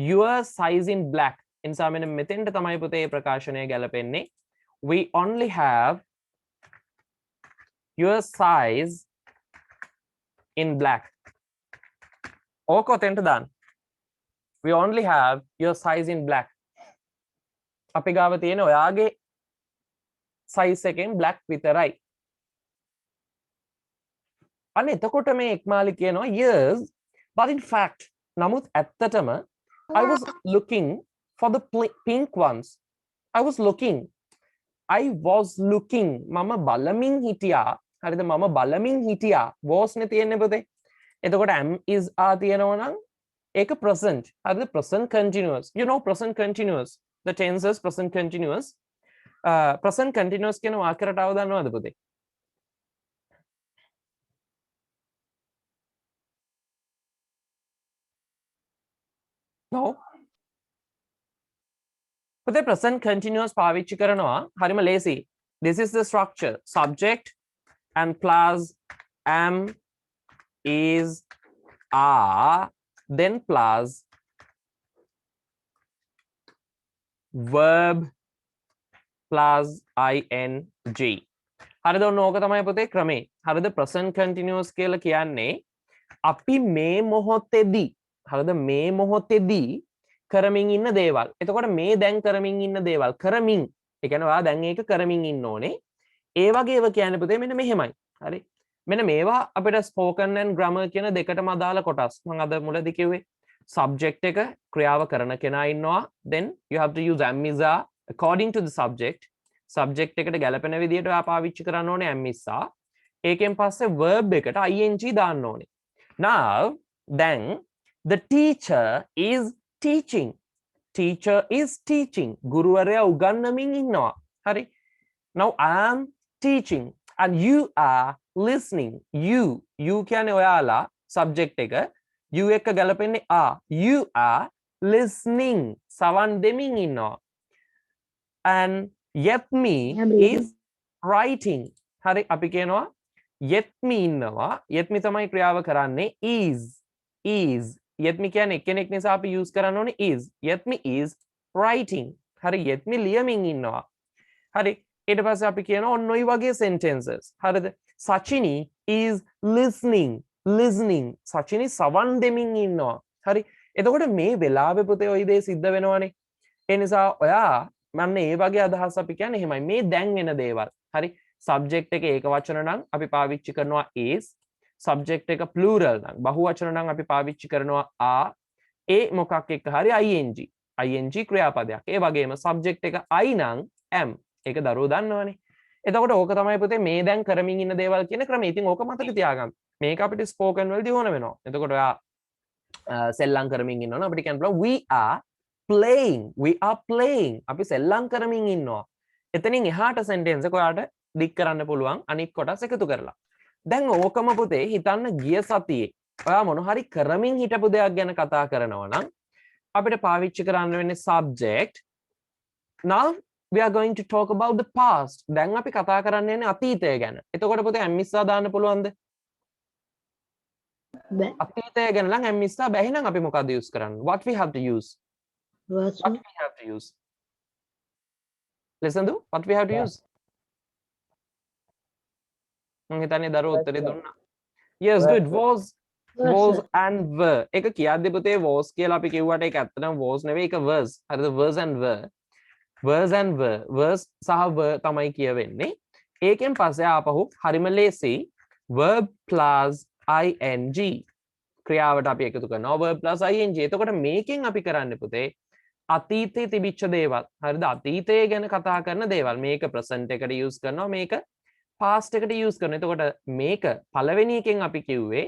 your size in black. ඒ නිසා මෙන්න මෙතෙන්ට තමයි පුතේ ප්‍රකාශනය ගැලපෙන්නේ. We only have your size in black. ඕක ඔතෙන්ට දාන්න. We only have your size in black. අපි ගාව තියෙන ඔයාගේ size එකෙන් black විතරයි. අන්න එතකොට මේ එක්මාලි කියනවා yes but in fact නමුත් ඇත්තටම I was looking for the pink ones. I was looking මම බලමින් හිටියා. හරිද? මම බලමින් හිටියා. was නේ තියෙන්නේ පුතේ. එතකොට am is are තියෙනවා නම් ඒක present. හරිද? present continuous. You know present continuous. The tenses present continuous. present continuous කියන වාක්‍යරටාව දන්නවද පුතේ? No. පුතේ present continuous පාවිච්චි කරනවා හරිම ලේසි. This is the structure. Subject and plus am is are then plus verb plus ing. හරිද? ඔන්න ඕක තමයි පුතේ ක්‍රමේ. හරිද? present continuous කියලා කියන්නේ අපි මේ මොහොතේදී හරිද මේ මොහොතේදී කරමින් ඉන්න දේවල්. එතකොට මේ දැන් කරමින් ඉන්න දේවල් කරමින් ඒ කියන්නේ ඔයා දැන් ඒක කරමින් ඉන්න ඕනේ. ඒ වගේව කියන්නේ පුතේ මෙන්න මෙහෙමයි. හරි? මෙන්න මේවා අපිට spoken and grammar කියන දෙකටම අදාළ කොටස්. මම අද මුලදී කිව්වේ subject එක ක්‍රියාව කරන කෙනා ඉන්නවා. then you have to use am is are according to the subject. subject එකට ගැලපෙන විදිහට ඔයා පාවිච්චි කරන්න ඕනේ am is are. ඒකෙන් පස්සේ verb එකට ing දාන්න ඕනේ. now then the teacher is teaching. Teacher is teaching. ගුරුවරයා උගන්වමින් ඉන්නවා. හරි? Now I am teaching and you are listening. You කියන්නේ ඔයාලා subject එක you එක ගලපෙන්නේ are. You are listening. සවන් දෙමින් ඉන්නවා. And Yetmi is writing. හරි අපි කියනවා Yetmi ඉන්නවා. Yetmi තමයි ක්‍රියාව කරන්නේ is. Yetmi කියන්නේ කෙනෙක් නිසා අපි use කරන්න ඕනේ is. Yetmi is writing. හරි Yetmi ලියමින් ඉන්නවා. හරි ඊට පස්සේ අපි කියනවා ඔන්න ඔය වගේ sentences. හරිද? Sachini is listening. Sachini සවන් දෙමින් ඉන්නවා. හරි එතකොට මේ වෙලාවේ පුතේ ඔය දේ සිද්ධ වෙනවනේ. ඒ නිසා ඔයා මන්න ඒ වගේ අදහස් අපි කියන්නේ එහෙමයි. මේ දැන් වෙන දේවල්. හරි subject එක ඒක වචන නම් අපි පාවිච්චි කරනවා is. subject එක plural නම් බහු වචන නම් අපි පාවිච්චි කරනවා are. ඒ මොකක් එක්ක හරි ing ක්‍රියාපදයක්. ඒ වගේම subject එක I නම් am. ඒක දරුවෝ දන්නවනේ. එතකොට ඕක තමයි පුතේ මේ දැන් කරමින් ඉන්න දේවල් කියන ක්‍රමය. ඉතින් ඕක මතක තියාගන්න. මේක අපිට spoken වලදී ඕන වෙනවා. එතකොට ඔයා සෙල්ලම් කරමින් ඉන්නවනේ අපිට කියන්න පුළුවන් we are playing. අපි සෙල්ලම් කරමින් ඉන්නවා. එතනින් එහාට sentence එක ඔයාට දික් කරන්න පුළුවන් අනිත් කොටස් එකතු කරලා. දැන් ඕකම පුතේ හිතන්න ගිය සතියේ ඔයා මොන හරි කරමින් හිටපු දෙයක් ගැන කතා කරනවා නම් අපිට පාවිච්චි කරන්න වෙන්නේ subject. Now we are going to talk about the past. දැන් අපි කතා කරන්න යන්නේ අතීතය ගැන. එතකොට පුතේ am is are දාන්න පුළුවන්ද? අතීතය ගැන නම් am is are බැහැ නම් අපි මොකද use කරන්නේ? What we have to use? Listen to what we have to use. මම හිතන්නේ දරුවෝ උත්තරේ දුන්නා. Yes good. was and were. ඒක කියද්දි පුතේ was කියලා අපි කිව්වට ඒක ඇත්තටම was නෙවෙයි ඒක was. හරිද? was and were. was සහ were තමයි කියවෙන්නේ. ඒකෙන් පස්සේ ආපහු හරිම ලේසි verb plus ing ක්‍රියාවට අපි එකතු කරනවා verb plus ing. එතකොට මේකෙන් අපි කරන්නේ පුතේ අතීතයේ තිබිච්ච දේවල්. හරිද? අතීතය ගැන කතා කරන දේවල්. මේක present එකට use කරනවා මේක past එකට use කරනවා. එතකොට මේක පළවෙනි එකෙන් අපි කිව්වේ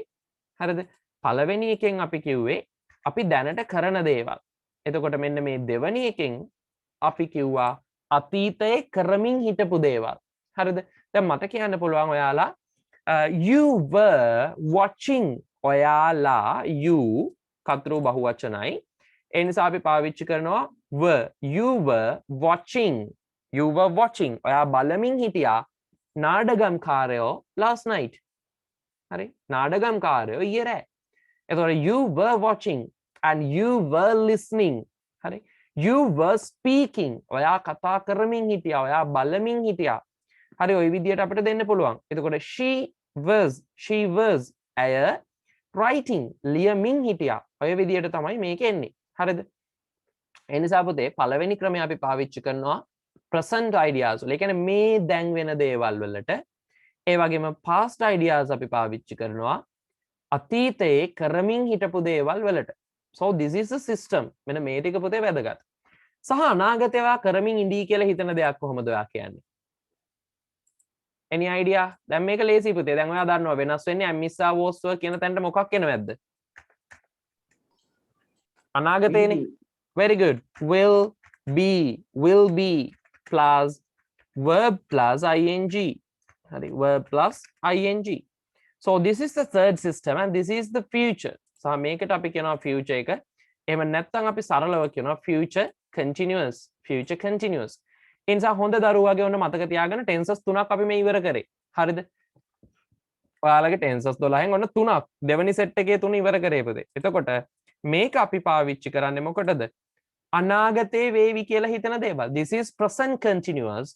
හරිද? පළවෙනි එකෙන් අපි කිව්වේ අපි දැනට කරන දේවල්. එතකොට මෙන්න මේ දෙවෙනි එකෙන් අපි කිව්වා අතීතයේ කරමින් හිටපු දේවල්. හරිද? දැන් මට කියන්න පුළුවන් ඔයාලා you were watching ඔයාලා you කතරු බහුවචනයි. ඒ නිසා අපි පාවිච්චි කරනවා were. You were watching. You were watching. ඔයා බලමින් හිටියා නාඩගම්කාරයෝ last night. හරි? නාඩගම්කාරයෝ ඊයේ රෑ. එතකොට you were watching and you were listening. හරි? You were speaking. ඔයා කතා කරමින් හිටියා. ඔයා බලමින් හිටියා. හරි ඔය විදියට අපිට දෙන්න පුළුවන්. එතකොට she was ඇය writing ලියමින් හිටියා. ඔය විදියට තමයි මේක එන්නේ. හරිද? ඒ නිසා පුතේ පළවෙනි ක්‍රමය අපි පාවිච්චි කරනවා present ideas වල. ඒ කියන්නේ මේ දැන් වෙන දේවල් වලට. ඒ වගේම past ideas අපි පාවිච්චි කරනවා අතීතයේ කරමින් හිටපු දේවල් වලට. So this is a system. මෙන්න මේ ටික පුතේ වැදගත්. සහ අනාගතේ ඔයා කරමින් ඉඳී කියලා හිතන දෙයක් කොහොමද ඔයා කියන්නේ? Any idea? දැන් මේක ලේසි පුතේ. දැන් ඔයා දන්නවා වෙනස් වෙන්නේ am miss was were කියන තැනට මොකක් එනවද? අනාගතේනේ. Very good. Will be plus verb plus ing. හරි verb plus ing. So this is the third system and this is the future. සහ මේකට අපි කියනවා future එක. එහෙම නැත්නම් අපි සරලව කියනවා future continuous. Future continuous. ඒ නිසා හොඳ දරුවාගේ ඔන්න මතක තියාගන්න ටෙන්සස් තුනක් අපි මේ ඉවර කරේ. හරිද? ඔයාලගේ ටෙන්සස් 12න් ඔන්න තුනක් දෙවෙනි සෙට් එකේ තුන ඉවර කරේ පුතේ. එතකොට මේක අපි පාවිච්චි කරන්නේ මොකටද? අනාගතේ වේවි කියලා හිතන දේවල්. This is present continuous.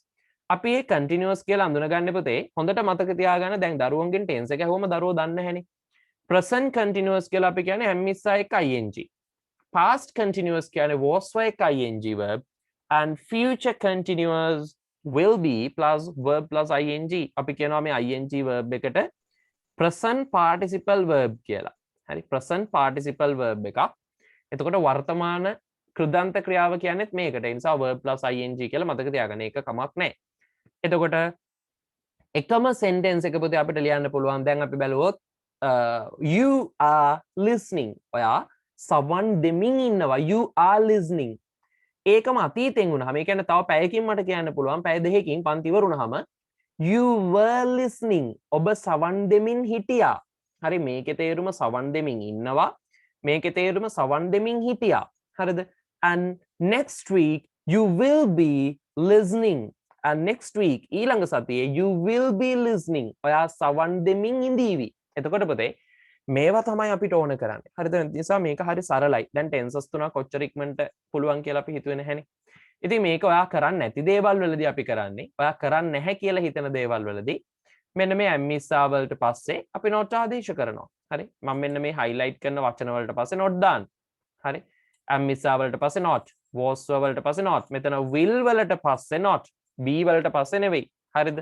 අපි මේ continuous කියලා අඳුනගන්න පුතේ හොඳට මතක තියාගන්න. දැන් දරුවන්ගෙන් ටෙන්ස් එක ඇහුවම දරුවෝ දන්නේ නැහැනේ. present continuous කියලා අපි කියන්නේ am is එක ing. past continuous කියන්නේ was එක ing verb and future continuous will be plus verb plus ing. අපි කියනවා මේ ing verb එකට present participle verb කියලා. හරි present participle verb එකක්. එතකොට වර්තමාන කෘදන්ත ක්‍රියාව කියන්නේත් මේකට. ඒ නිසා verb plus ing කියලා මතක තියාගන්න. ඒක කමක් නැහැ. එතකොට එකම sentence එක පුතේ අපිට ලියන්න පුළුවන්. දැන් අපි බැලුවොත් you are listening. ඔයා සවන් දෙමින් ඉන්නවා. You are listening. ඒකම අතීතෙන් වුණාම ඒ කියන්නේ තව පැයකින් මට කියන්න පුළුවන්. පැය දෙකකින් පන්ති ඉවර වුණාම you were listening. ඔබ සවන් දෙමින් හිටියා. හරි මේකේ තේරුම සවන් දෙමින් ඉන්නවා. මේකේ තේරුම සවන් දෙමින් හිටියා. හරිද? And next week you will be listening. And next week ඊළඟ සතියේ you will be listening. ඔයා සවන් දෙමින් ඉඳීවි. එතකොට පුතේ මේවා තමයි අපිට ඕන කරන්නේ. හරිද? නිසා මේක හරි සරලයි. දැන් ටෙන්සස් තුනක් කොච්චර ඉක්මනට පුළුවන් කියලා අපි හිතුවේ නැහැනේ. ඉතින් මේක ඔයා කරන්නේ නැති දේවල් වලදී අපි කරන්නේ. ඔයා කරන්නේ නැහැ කියලා හිතන දේවල් වලදී මෙන්න මේ am is වලට පස්සේ අපි not ආදේශ කරනවා. හරි? මම මෙන්න මේ highlight කරන වචන වලට පස්සේ not දාන්න. හරි? am is වලට පස්සේ not, was වලට පස්සේ not. මෙතන will වලට පස්සේ not, be වලට පස්සේ නෙවෙයි. හරිද?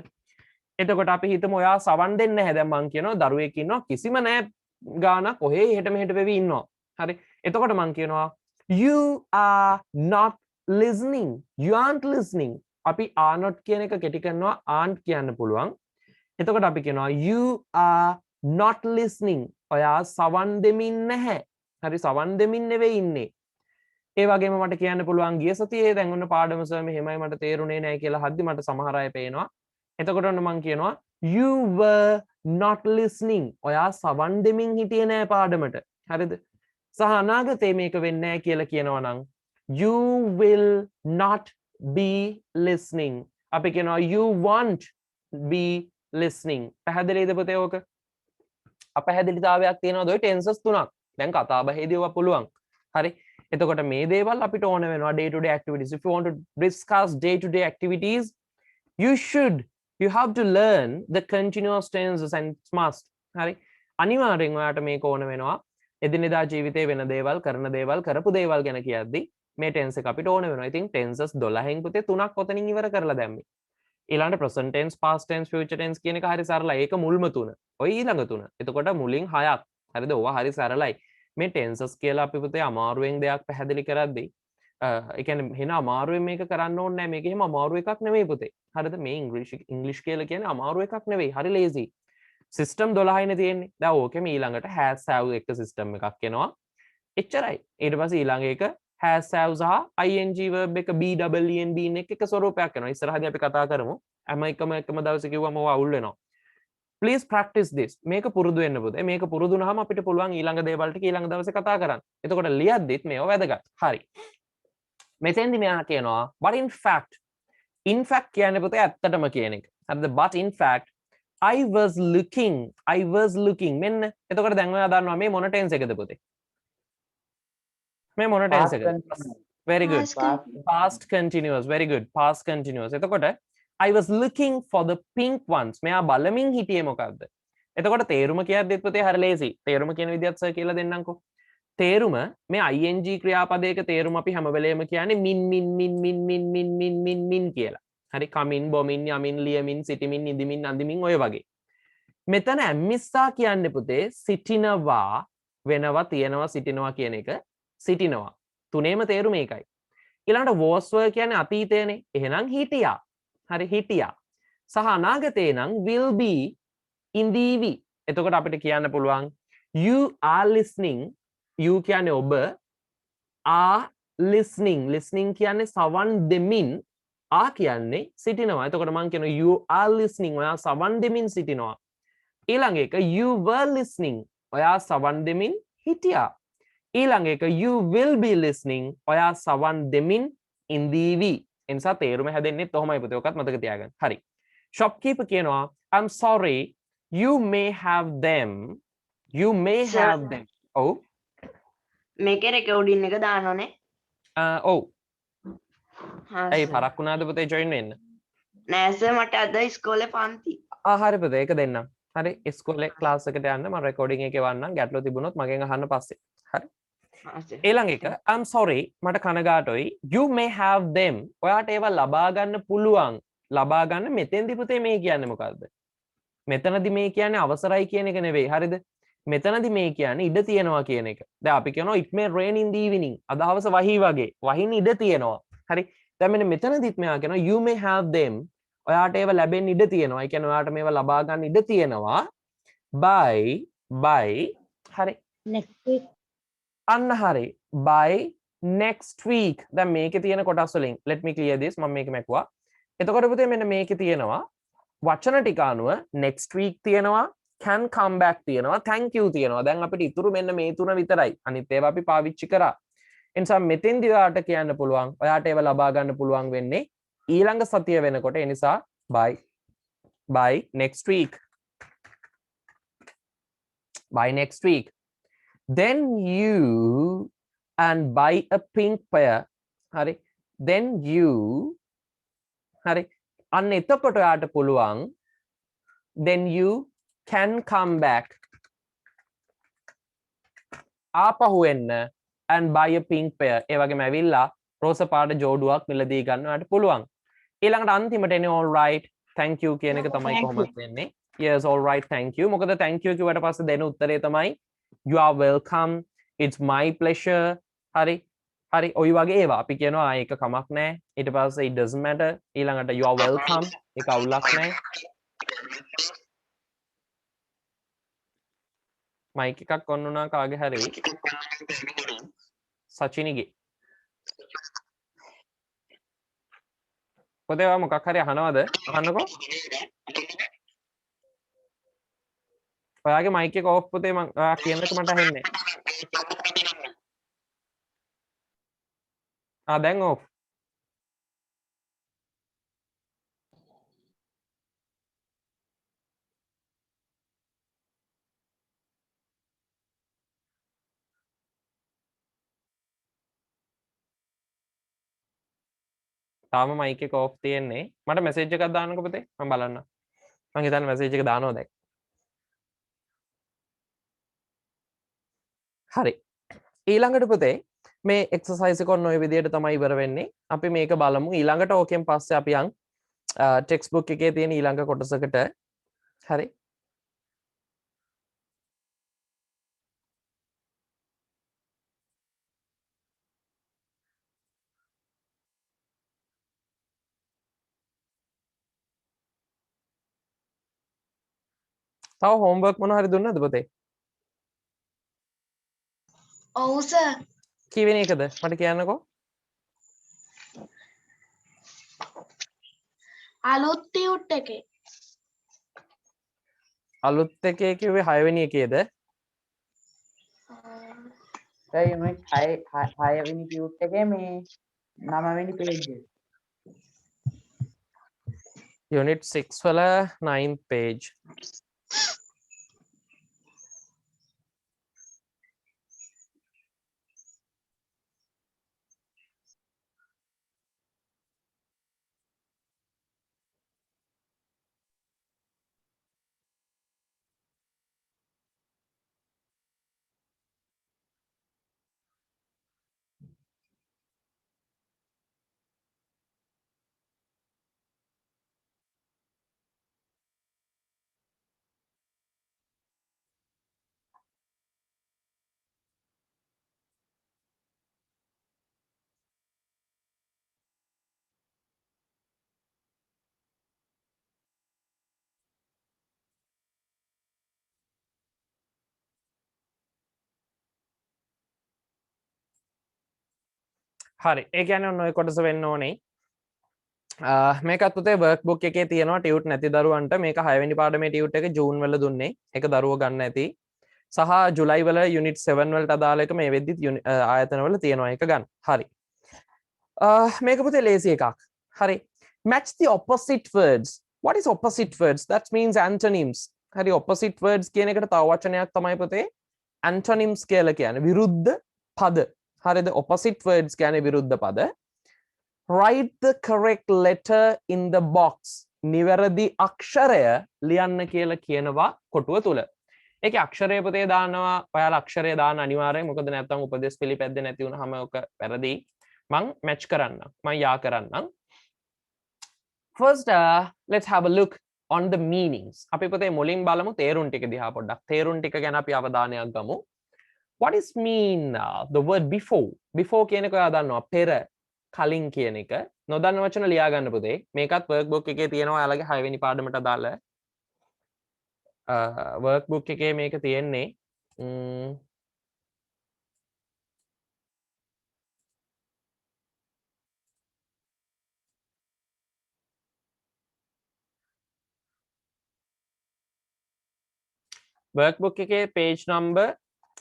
එතකොට අපි හිතමු ඔයා සවන් දෙන්නේ නැහැ. දැන් මං කියනවා දරුවෙක් ඉන්නවා කිසිම නැහැ ගානක් ඔහේ එහෙට මෙහෙට වෙවි ඉන්නවා. හරි? එතකොට මං කියනවා you are not listening. You aren't listening. අපි are not කියන එක කෙටි කරනවා aren't කියන්න පුළුවන්. එතකොට අපි කියනවා you are not listening. ඔයා සවන් දෙමින් නැහැ. හරි සවන් දෙමින් නෙවෙයි ඉන්නේ. ඒ වගේම මට කියන්න පුළුවන් ගිය සතියේ දැන් ඔන්න පාඩම සර් මෙහෙමයි මට තේරුනේ නැහැ කියලා හද්දි මට සමහර අය පේනවා. එතකොට ඔන්න මං කියනවා you were not listening. ඔයා සවන් දෙමින් හිටියේ නෑ පාඩමට. හරිද? සහ අනාගතේ මේක වෙන්නේ නැහැ කියලා කියනවා නම් you will not be listening. අපි කියනවා you won't be listening. පැහැදිලිද පුතේ ඕක? අපැහැදිලිතාවයක් තියෙනවද ඔය ටෙන්සස් තුනක්? දැන් කතා බහේදී ඔවා පුළුවන්. හරි? එතකොට මේ දේවල් අපිට ඕන වෙනවා day to day activities. If you want to discuss day to day activities, you have to learn the continuous tenses and must. හරි? අනිවාර්යෙන් ඔයාට මේක ඕන වෙනවා. එදිනෙදා ජීවිතේ වෙන දේවල්, කරන දේවල්, කරපු දේවල් ගැන කියද්දි මේ ටෙන්ස් එක අපිට ඕන වෙනවා. ඉතින් ටෙන්සස් 12න් පුතේ 3ක් ඔතනින් ඉවර කරලා දැම්මේ. ඊළඟට present tense past tense future tense කියන එක හරි සරලයි. ඒක මුල්ම තුන. ඔය ඊළඟ තුන. එතකොට මුලින් 6ක්. හරිද? ඕවා හරි සරලයි. මේ tenses කියලා අපි පුතේ අමාරුවෙන් දෙයක් පැහැදිලි කරද්දී ඒ කියන්නේ එහෙනම් අමාරුවෙන් මේක කරන්න ඕනේ නැහැ. මේක එහෙම අමාරු එකක් නෙමෙයි පුතේ. හරිද? මේ ඉංග්‍රීසි කියලා කියන්නේ අමාරු එකක් නෙවෙයි. හරි lazy. සිස්ටම් 12යිනේ තියෙන්නේ. දැන් ඕකෙම ඊළඟට has have එක සිස්ටම් එකක් එනවා. එච්චරයි. ඊට පස්සේ ඊළඟ එක has have සහ ing verb එක BEEN been එක ස්වරූපයක් එනවා. ඉස්සරහදී අපි කතා කරමු. හැම එකම දවසේ කිව්වම ඕවා අවුල් වෙනවා. please practice this. මේක පුරුදු වෙන්න පුතේ. මේක පුරුදු වුණාම අපිට පුළුවන් ඊළඟ දේවල් ටික ඊළඟ දවසේ කතා කරන්න. එතකොට ලියද්දිත් මේව වැදගත්. හරි. මෙතෙන්දි මෙයා කියනවා but in fact කියන්නේ පුතේ ඇත්තටම කියන එක. හරිද? but in fact I was looking මෙන්න. එතකොට දැන් ඔයා දන්නවා මේ මොන ටෙන්ස් එකද පුතේ? මේ මොන ටෙන්ස් එකද? very good. past continuous. very good. past continuous. එතකොට I was looking for the pink ones. මෙයා බලමින් හිටියේ මොකද්ද? එතකොට තේරුම කියද්දිත් පුතේ හරි ලේසි. තේරුම කියන විදිහත් සර් කියලා දෙන්නම්කෝ. තේරුම මේ ing ක්‍රියාපදයක තේරුම අපි හැම වෙලේම කියන්නේ මින් කියලා. හරි කමින් බොමින් යමින් ලියමින් සිටිමින් ඉඳිමින් අඳිමින් ඔය වගේ. මෙතන ඇම්මිස්සා කියන්නේ පුතේ සිටිනවා වෙනවා තියනවා සිටිනවා කියන එක සිටිනවා. තුනේම තේරුම ඒකයි. ඊළඟට was were කියන්නේ අතීතයනේ. එහෙනම් හිටියා. හරි හිටියා. සහ අනාගතේ නම් will be ඉඳීවි. එතකොට අපිට කියන්න පුළුවන් you are listening. you කියන්නේ ඔබ are listening කියන්නේ සවන් දෙමින් කියන්නේ සිටිනවා. එතකොට මම කියනවා you are listening. ඔයා සවන් දෙමින් සිටිනවා. ඊළඟ එක you were listening. ඔයා සවන් දෙමින් හිටියා. ඊළඟ එක you will be listening. ඔයා සවන් දෙමින් ඉඳීවි. එනිසා තේරුම හැදෙන්නෙත් ඔහොමයි පුතේ. ඔකත් මතක තියාගන්න. හරි. shopkeeper කියනවා I'm sorry you may have them. ඔව්. මේකේ රෙකෝඩින් එක දානෝනේ. ඔව්. ඇයි පරක් වුණාද පුතේ join වෙන්න? නෑ සර් මට අද ඉස්කෝලේ පන්ති. හරි පුතේ ඒක දෙන්නම්. හරි ඉස්කෝලේ ක්ලාස් එකට යන්න මම රෙකෝඩින් එකේ වන්නම්. ගැටලු තිබුණොත් මගෙන් අහන්න පස්සේ. හරි. ඊළඟ එක I'm sorry මට කනගාටුයි you may have them. ඔයාට ඒවා ලබා ගන්න පුළුවන්. ලබා ගන්න මෙතෙන්දි පුතේ මේ කියන්නේ මොකද්ද? මෙතනදි මේ කියන්නේ අවසරයි කියන එක නෙවෙයි. හරිද? මෙතනදි මේ කියන්නේ ඉඩ තියෙනවා කියන එක. දැන් අපි කියනවා it may rain in the evening. අද හවස වහී වගේ. වහින්න ඉඩ තියෙනවා. හරි. දැන් මෙන්න මෙතනදිත් මෙයා කියනවා you may have them. ඔයාට ඒව ලැබෙන්න ඉඩ තියෙනවා. ඒ කියන්නේ ඔයාට මේවා ලබා ගන්න ඉඩ තියෙනවා. by හරි. next week අන්න හරි. by next week. දැන් මේකේ තියෙන කොටස් වලින් let me clear this. මම මේක මැකුවා. එතකොට පුතේ මෙන්න මේකේ තියෙනවා වචන ටික අනුව next week තියෙනවා can come back තියෙනවා thank you තියෙනවා. දැන් අපිට ඉතුරු මෙන්න මේ තුන විතරයි. අනිත් ඒවා අපි පාවිච්චි කරා. එනිසා මෙතෙන්දි ඔයාට කියන්න පුළුවන් ඔයාට ඒව ලබා ගන්න පුළුවන් වෙන්නේ ඊළඟ සතිය වෙනකොට. ඒ නිසා by next week. by next week. then you and buy a pink pair. හරි. then you හරි. අන්න එතකොට ඔයාට පුළුවන් then you can come back. ආපහු එන්න and buy a pink pair. ඒ වගේම ඇවිල්ලා රෝස පාට ජෝඩුවක් මිලදී ගන්න ඔයාලට පුළුවන්. ඊළඟට අන්තිමට එන්නේ all right thank you කියන එක තමයි කොහොමද වෙන්නේ. yes all right thank you. මොකද thank you කිව්වට පස්සේ දෙන උත්තරේ තමයි you are welcome it's my pleasure. හරි ඔය වගේ ඒවා අපි කියනවා ඒක කමක් නැහැ. ඊට පස්සේ it doesn't matter. ඊළඟට you are welcome ඒක අවුලක් නැහැ. මයික් එකක් ඔන් වුණා කාගේ හරි සචිනිගේ. පොතේ ඔයා මොකක් හරි අහනවද? අහන්නකෝ. ඔයාගේ මයික් එක ඔෆ් පුතේ. මම ඔයා කියන එක මට ඇහෙන්නේ නැහැ. දැන් ඔෆ්. තාම මයික් එක ඔෆ් තියෙන්නේ. මට මෙසේජ් එකක් දාන්නකෝ පුතේ. මම බලන්න. මම හිතන්නේ මෙසේජ් එක දානවා දැන්. හරි. ඊළඟට පුතේ මේ එක්සර්සයිස් එක ඔන්න ඔය විදිහට තමයි ඉවර වෙන්නේ. අපි මේක බලමු. ඊළඟට ඕකෙන් පස්සේ අපි යන් textbook එකේ තියෙන ඊළඟ කොටසකට. හරි. තව homework මොනවා හරි දුන්නද පුතේ? ඔව් සර්. කීවෙනි එකද? මට කියන්නකෝ. අලුත් ටියුට් එකේ. අලුත් එකේ කිව්වේ 6 වෙනි එකේද? සර් යුනිට් 6 වෙනි ටියුට් එකේ මේ 9 වෙනි පේජ් එක. unit 6 වල 9th page. හරි. ඒ කියන්නේ ඔන්න ඔය කොටස වෙන්න ඕනේ. මේකත් පුතේ workbook එකේ තියෙනවා ටියුට් නැති දරුවන්ට. මේක 6 වෙනි පාඩමේ ටියුට් එක ජූන් වල දුන්නේ. ඒක දරුවෝ ගන්න ඇති. සහ ජුලයි වල unit 7 වලට අදාළ එක මේ වෙද්දි ආයතන වල තියෙනවා ඒක ගන්න. හරි. මේක පුතේ ලේසි එකක්. හරි. Match the opposite words. What is opposite words? That means antonyms. හරි opposite words කියන එකට තව වචනයක් තමයි පුතේ antonyms කියලා කියන්නේ. විරුද්ධ පද. හරිද? opposite words කියන්නේ විරුද්ධ පද. Write the correct letter in the box. නිවැරදි අක්ෂරය ලියන්න කියලා කියනවා කොටුව තුල. ඒකේ අක්ෂරය පුතේ දානවා. ඔයාලා අක්ෂරය දාන්න අනිවාර්යයෙන්. මොකද නැත්නම් උපදේශ පිළිපැද්දේ නැති වුනහම ඔක වැරදි. මං match කරන්නම්. මං යා කරන්නම්. First, let's have a look on the meanings. අපි පුතේ මුලින් බලමු තේරුම් ටික දිහා පොඩ්ඩක්. තේරුම් ටික ගැන අපි අවධානයක් ගමු. What is mean the word before? Before කියන එක ඔයා දන්නවා පෙර කලින් කියන එක. නොදන්න වචන ලියා ගන්න පුතේ. මේකත් workbook එකේ තියෙනවා ඔයාලගේ 6 වෙනි පාඩමට අදාළ workbook එකේ මේක තියෙන්නේ. workbook එකේ page number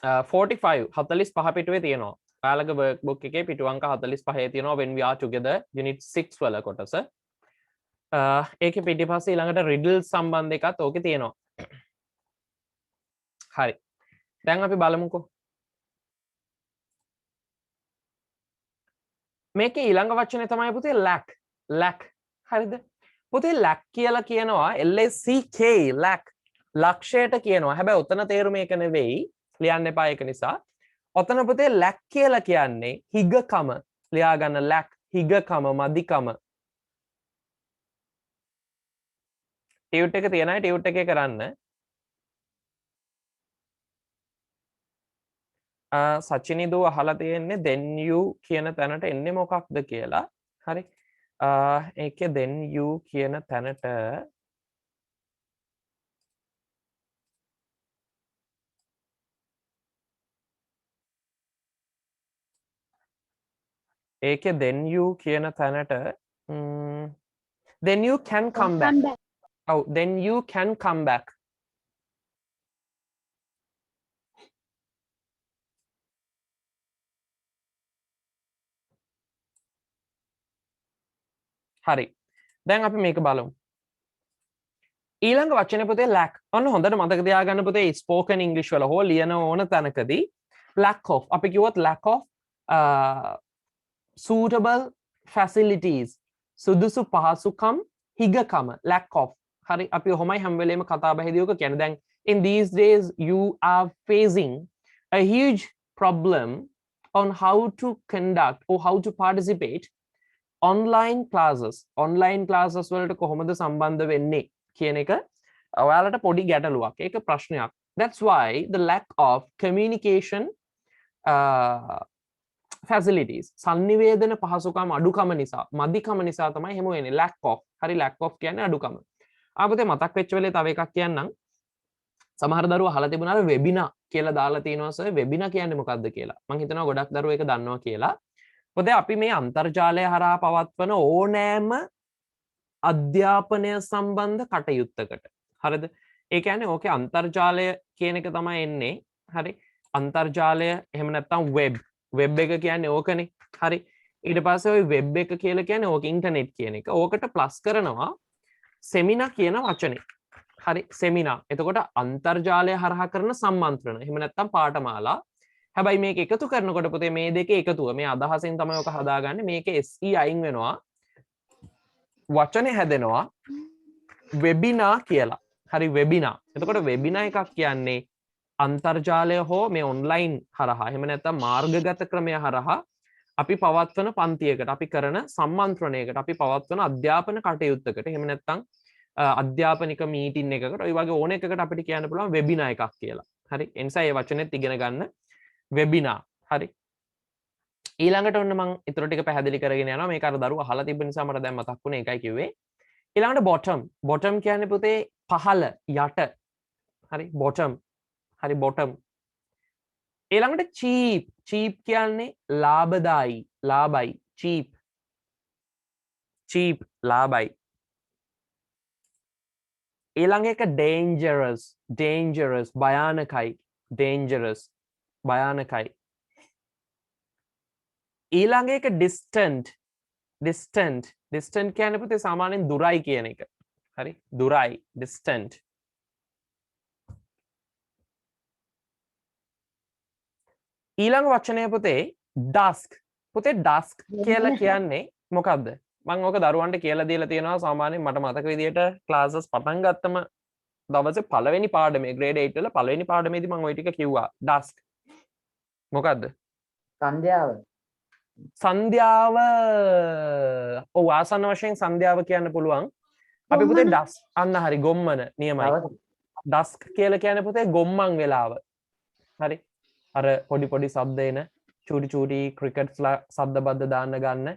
45 45 පිටුවේ තියෙනවා. ඔයාලගේ workbook එකේ පිටු අංක 45 තියෙනවා when we are together unit 6 වල කොටස. ඒකේ පිටිපස්සේ ඊළඟට riddles සම්බන්ධ එකත් ඕකේ තියෙනවා. හරි. දැන් අපි බලමුකෝ. මේකේ ඊළඟ වචනේ තමයි පුතේ lack. lack. හරිද? පුතේ lack කියලා කියනවා LACK lack. ලක්ෂයට කියනවා. හැබැයි උතන තේරුම ඒක නෙවෙයි. ලියන්න එපා ඒක නිසා. ඔතන පුතේ lack කියලා කියන්නේ හිගකම. ලියා ගන්න lack හිගකම මදිකම. ටියුට් එක තියන අය ටියුට් එකේ කරන්න. සචිනි දෝ අහලා තියෙන්නේ then you කියන තැනට එන්නේ මොකක්ද කියලා. හරි. ඒකේ then you කියන තැනට ඒකේ then you කියන තැනට then you can come back. Oh, then you can come back. හරි. දැන් අපි මේක බලමු. ඊළඟ වචනේ පුතේ lack. ඔන්න හොඳට මතක තියාගන්න පුතේ spoken english වල හෝ ලියන ඕන තැනකදී lack of අපි කිව්වොත් lack of suitable facilities සුදුසු පහසුකම් හිගකම lack of. හරි අපි ඔහොමයි හැම වෙලේම කතා බහේදී ඔක කියන්නේ. දැන් in these days you are facing a huge problem on how to conduct or how to participate online classes වලට කොහොමද සම්බන්ධ වෙන්නේ කියන එක ඔයාලට පොඩි ගැටලුවක්. ඒක ප්‍රශ්නයක්. That's why the lack of communication facilities sannivedana පහසුකම් අඩුකම නිසා මදිකම නිසා තමයි එහෙම වෙන්නේ. lack of හරි lack of කියන්නේ අඩුකම. ආපතේ මතක් වෙච්ච වෙලේ තව එකක් කියන්නම්. සමහර දරුවෝ අහලා තිබුණාද වෙබිනා කියලා දාලා තියෙනවා සර්. වෙබිනා කියන්නේ මොකක්ද කියලා. මම හිතනවා ගොඩක් දරුවෝ ඒක දන්නවා කියලා. පොතේ අපි මේ අන්තර්ජාලය හරහා පවත්වන ඕනෑම අධ්‍යාපනය සම්බන්ධ කටයුත්තකට. හරිද? ඒ කියන්නේ ඕකේ අන්තර්ජාලය කියන එක තමයි එන්නේ. හරි? අන්තර්ජාලය එහෙම නැත්නම් වෙබ් එක කියන්නේ ඕකනේ. හරි? ඊට පස්සේ ওই වෙබ් එක කියලා කියන්නේ ඕක ඉන්ටර්නෙට් කියන එක. ඕකට ප්ලස් කරනවා සෙමිනා කියන වචනේ. හරි? සෙමිනා. එතකොට අන්තර්ජාලය හරහා කරන සම්මන්ත්‍රණ. එහෙම නැත්නම් පාඨමාලා. හැබැයි මේක එකතු කරනකොට පුතේ මේ දෙක එකතුව මේ අදහසෙන් තමයි ඔක හදාගන්නේ. මේකේ SE අයින් වෙනවා. වචනේ හැදෙනවා වෙබිනා කියලා. හරි වෙබිනා. එතකොට වෙබිනා එකක් කියන්නේ අන්තර්ජාලය හෝ මේ ඔන්ලයින් හරහා එහෙම නැත්නම් මාර්ගගත ක්‍රමය හරහා අපි පවත්වන පන්තියකට අපි කරන සම්මන්ත්‍රණයකට අපි පවත්වන අධ්‍යාපන කටයුත්තකට එහෙම නැත්නම් අධ්‍යාපනික මීටින් එකකට ඔය වගේ ඕන එකකට අපිට කියන්න පුළුවන් වෙබිනා එකක් කියලා. හරි? ඒ නිසා මේ වචනේත් ඉගෙන ගන්න වෙබිනා. හරි? ඊළඟට ඔන්න මම ඊටර ටික පැහැදිලි කරගෙන යනවා. මේක අර දරුවා අහලා තිබ්බ නිසා මට දැන් මතක් වුණේ ඒකයි කිව්වේ. ඊළඟට bottom කියන්නේ පුතේ පහළ යට. හරි? bottom. හරි bottom. ඊළඟට cheap කියන්නේ ලාභයි cheap ලාභයි. ඊළඟ එක dangerous භයානකයි. ඊළඟ එක distant කියන්නේ පුතේ සාමාන්‍යයෙන් දුරයි කියන එක. හරි? දුරයි distant. ඊළඟ වචනය පුතේ dusk. පුතේ dusk කියලා කියන්නේ මොකක්ද? මම ඕක දරුවන්ට කියලා දීලා තියෙනවා සාමාන්‍යයෙන් මට මතක විදියට ක්ලාසස් පටන් ගත්තම දවසේ පළවෙනි පාඩමේ grade 8 වල පළවෙනි පාඩමේදී මම ওই ටික කිව්වා. dusk මොකද්ද? සන්ධ්‍යාව. ඔව් ආසන්න වශයෙන් සන්ධ්‍යාව කියන්න පුළුවන්. අපි පුතේ dusk අන්න හරි ගොම්මන නියමයි. dusk කියලා කියන්නේ පුතේ ගොම්මන් වෙලාව. හරි? අර පොඩි ශබ්ද එන චූටි ක්‍රිකට් ශබ්ද බද්ද දාන්න ගන්න.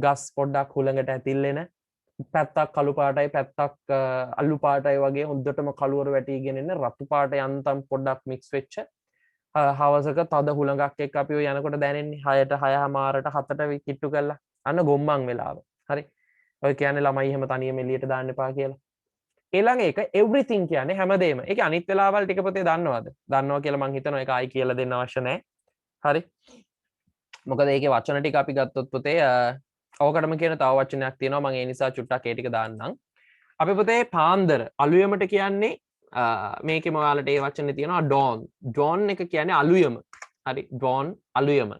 ගස් පොඩ්ඩක් හුළඟට ඇතිල්ලෙන පැත්තක් කළු පාටයි පැත්තක් අලු පාටයි වගේ හොඳටම කළුවර වැටිගෙන එන රතු පාට යන්තම් පොඩ්ඩක් මික්ස් වෙච්ච හවසක තද හුළඟක් එක්ක අපි ඔය යනකොට දැනෙන්නේ 6ට 6:00මාරට 7ට කිට්ටු කරලා අන්න ගොම්මන් වෙලාව. හරි? ඔය කියන්නේ ළමයි එහෙම තනියම එළියට දාන්න එපා කියලා. ඊළඟ එක everything කියන්නේ හැමදේම. ඒකේ අනිත් වෙලාවල් ටික පොතේ දන්නවද? දන්නවා කියලා මං හිතනවා ඒක ආයි කියලා දෙන්න අවශ්‍ය නැහැ. හරි? මොකද ඒකේ වචන ටික අපි ගත්තොත් පොතේ ඕකටම කියන තව වචනයක් තියෙනවා. මම ඒ නිසා චුට්ටක් ඒ ටික දාන්නම්. අපි පුතේ පාන්දර අලුයමට කියන්නේ මේකෙම ඔයාලට ඒ වචනේ තියෙනවා dawn එක කියන්නේ අලුයම. හරි? dawn අලුයම.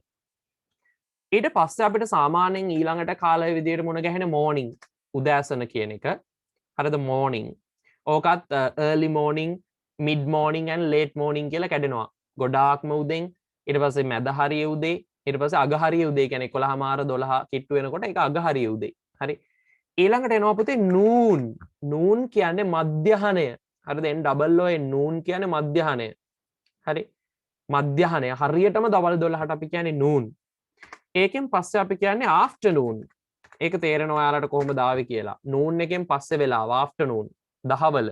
ඊට පස්සේ අපිට සාමාන්‍යයෙන් ඊළඟට කාලය විදියට මුණ ගැහෙන morning උදෑසන කියන එක. හරිද? morning. ඕකත් early morning, mid morning and late morning කියලා කැඩෙනවා. ගොඩාක්ම උදෙන් ඊට පස්සේ මැද හරිය උදේ ඊට පස්සේ අග හරිය උදේ කියන්නේ 11:00 12 කිට්ටු වෙනකොට ඒක අග හරිය උදේ. හරි? ඊළඟට එනවා පුතේ noon කියන්නේ මධ්‍යහනය. හරිද? noon කියන්නේ මධ්‍යහනය. හරි? මධ්‍යහනය හරියටම දවල් 12ට අපි කියන්නේ noon. ඒකෙන් පස්සේ අපි කියන්නේ afternoon. ඒක තේරෙනවා ඔයාලට කොහොමද ආවේ කියලා. noon එකෙන් පස්සේ වෙලාව afternoon දහවල.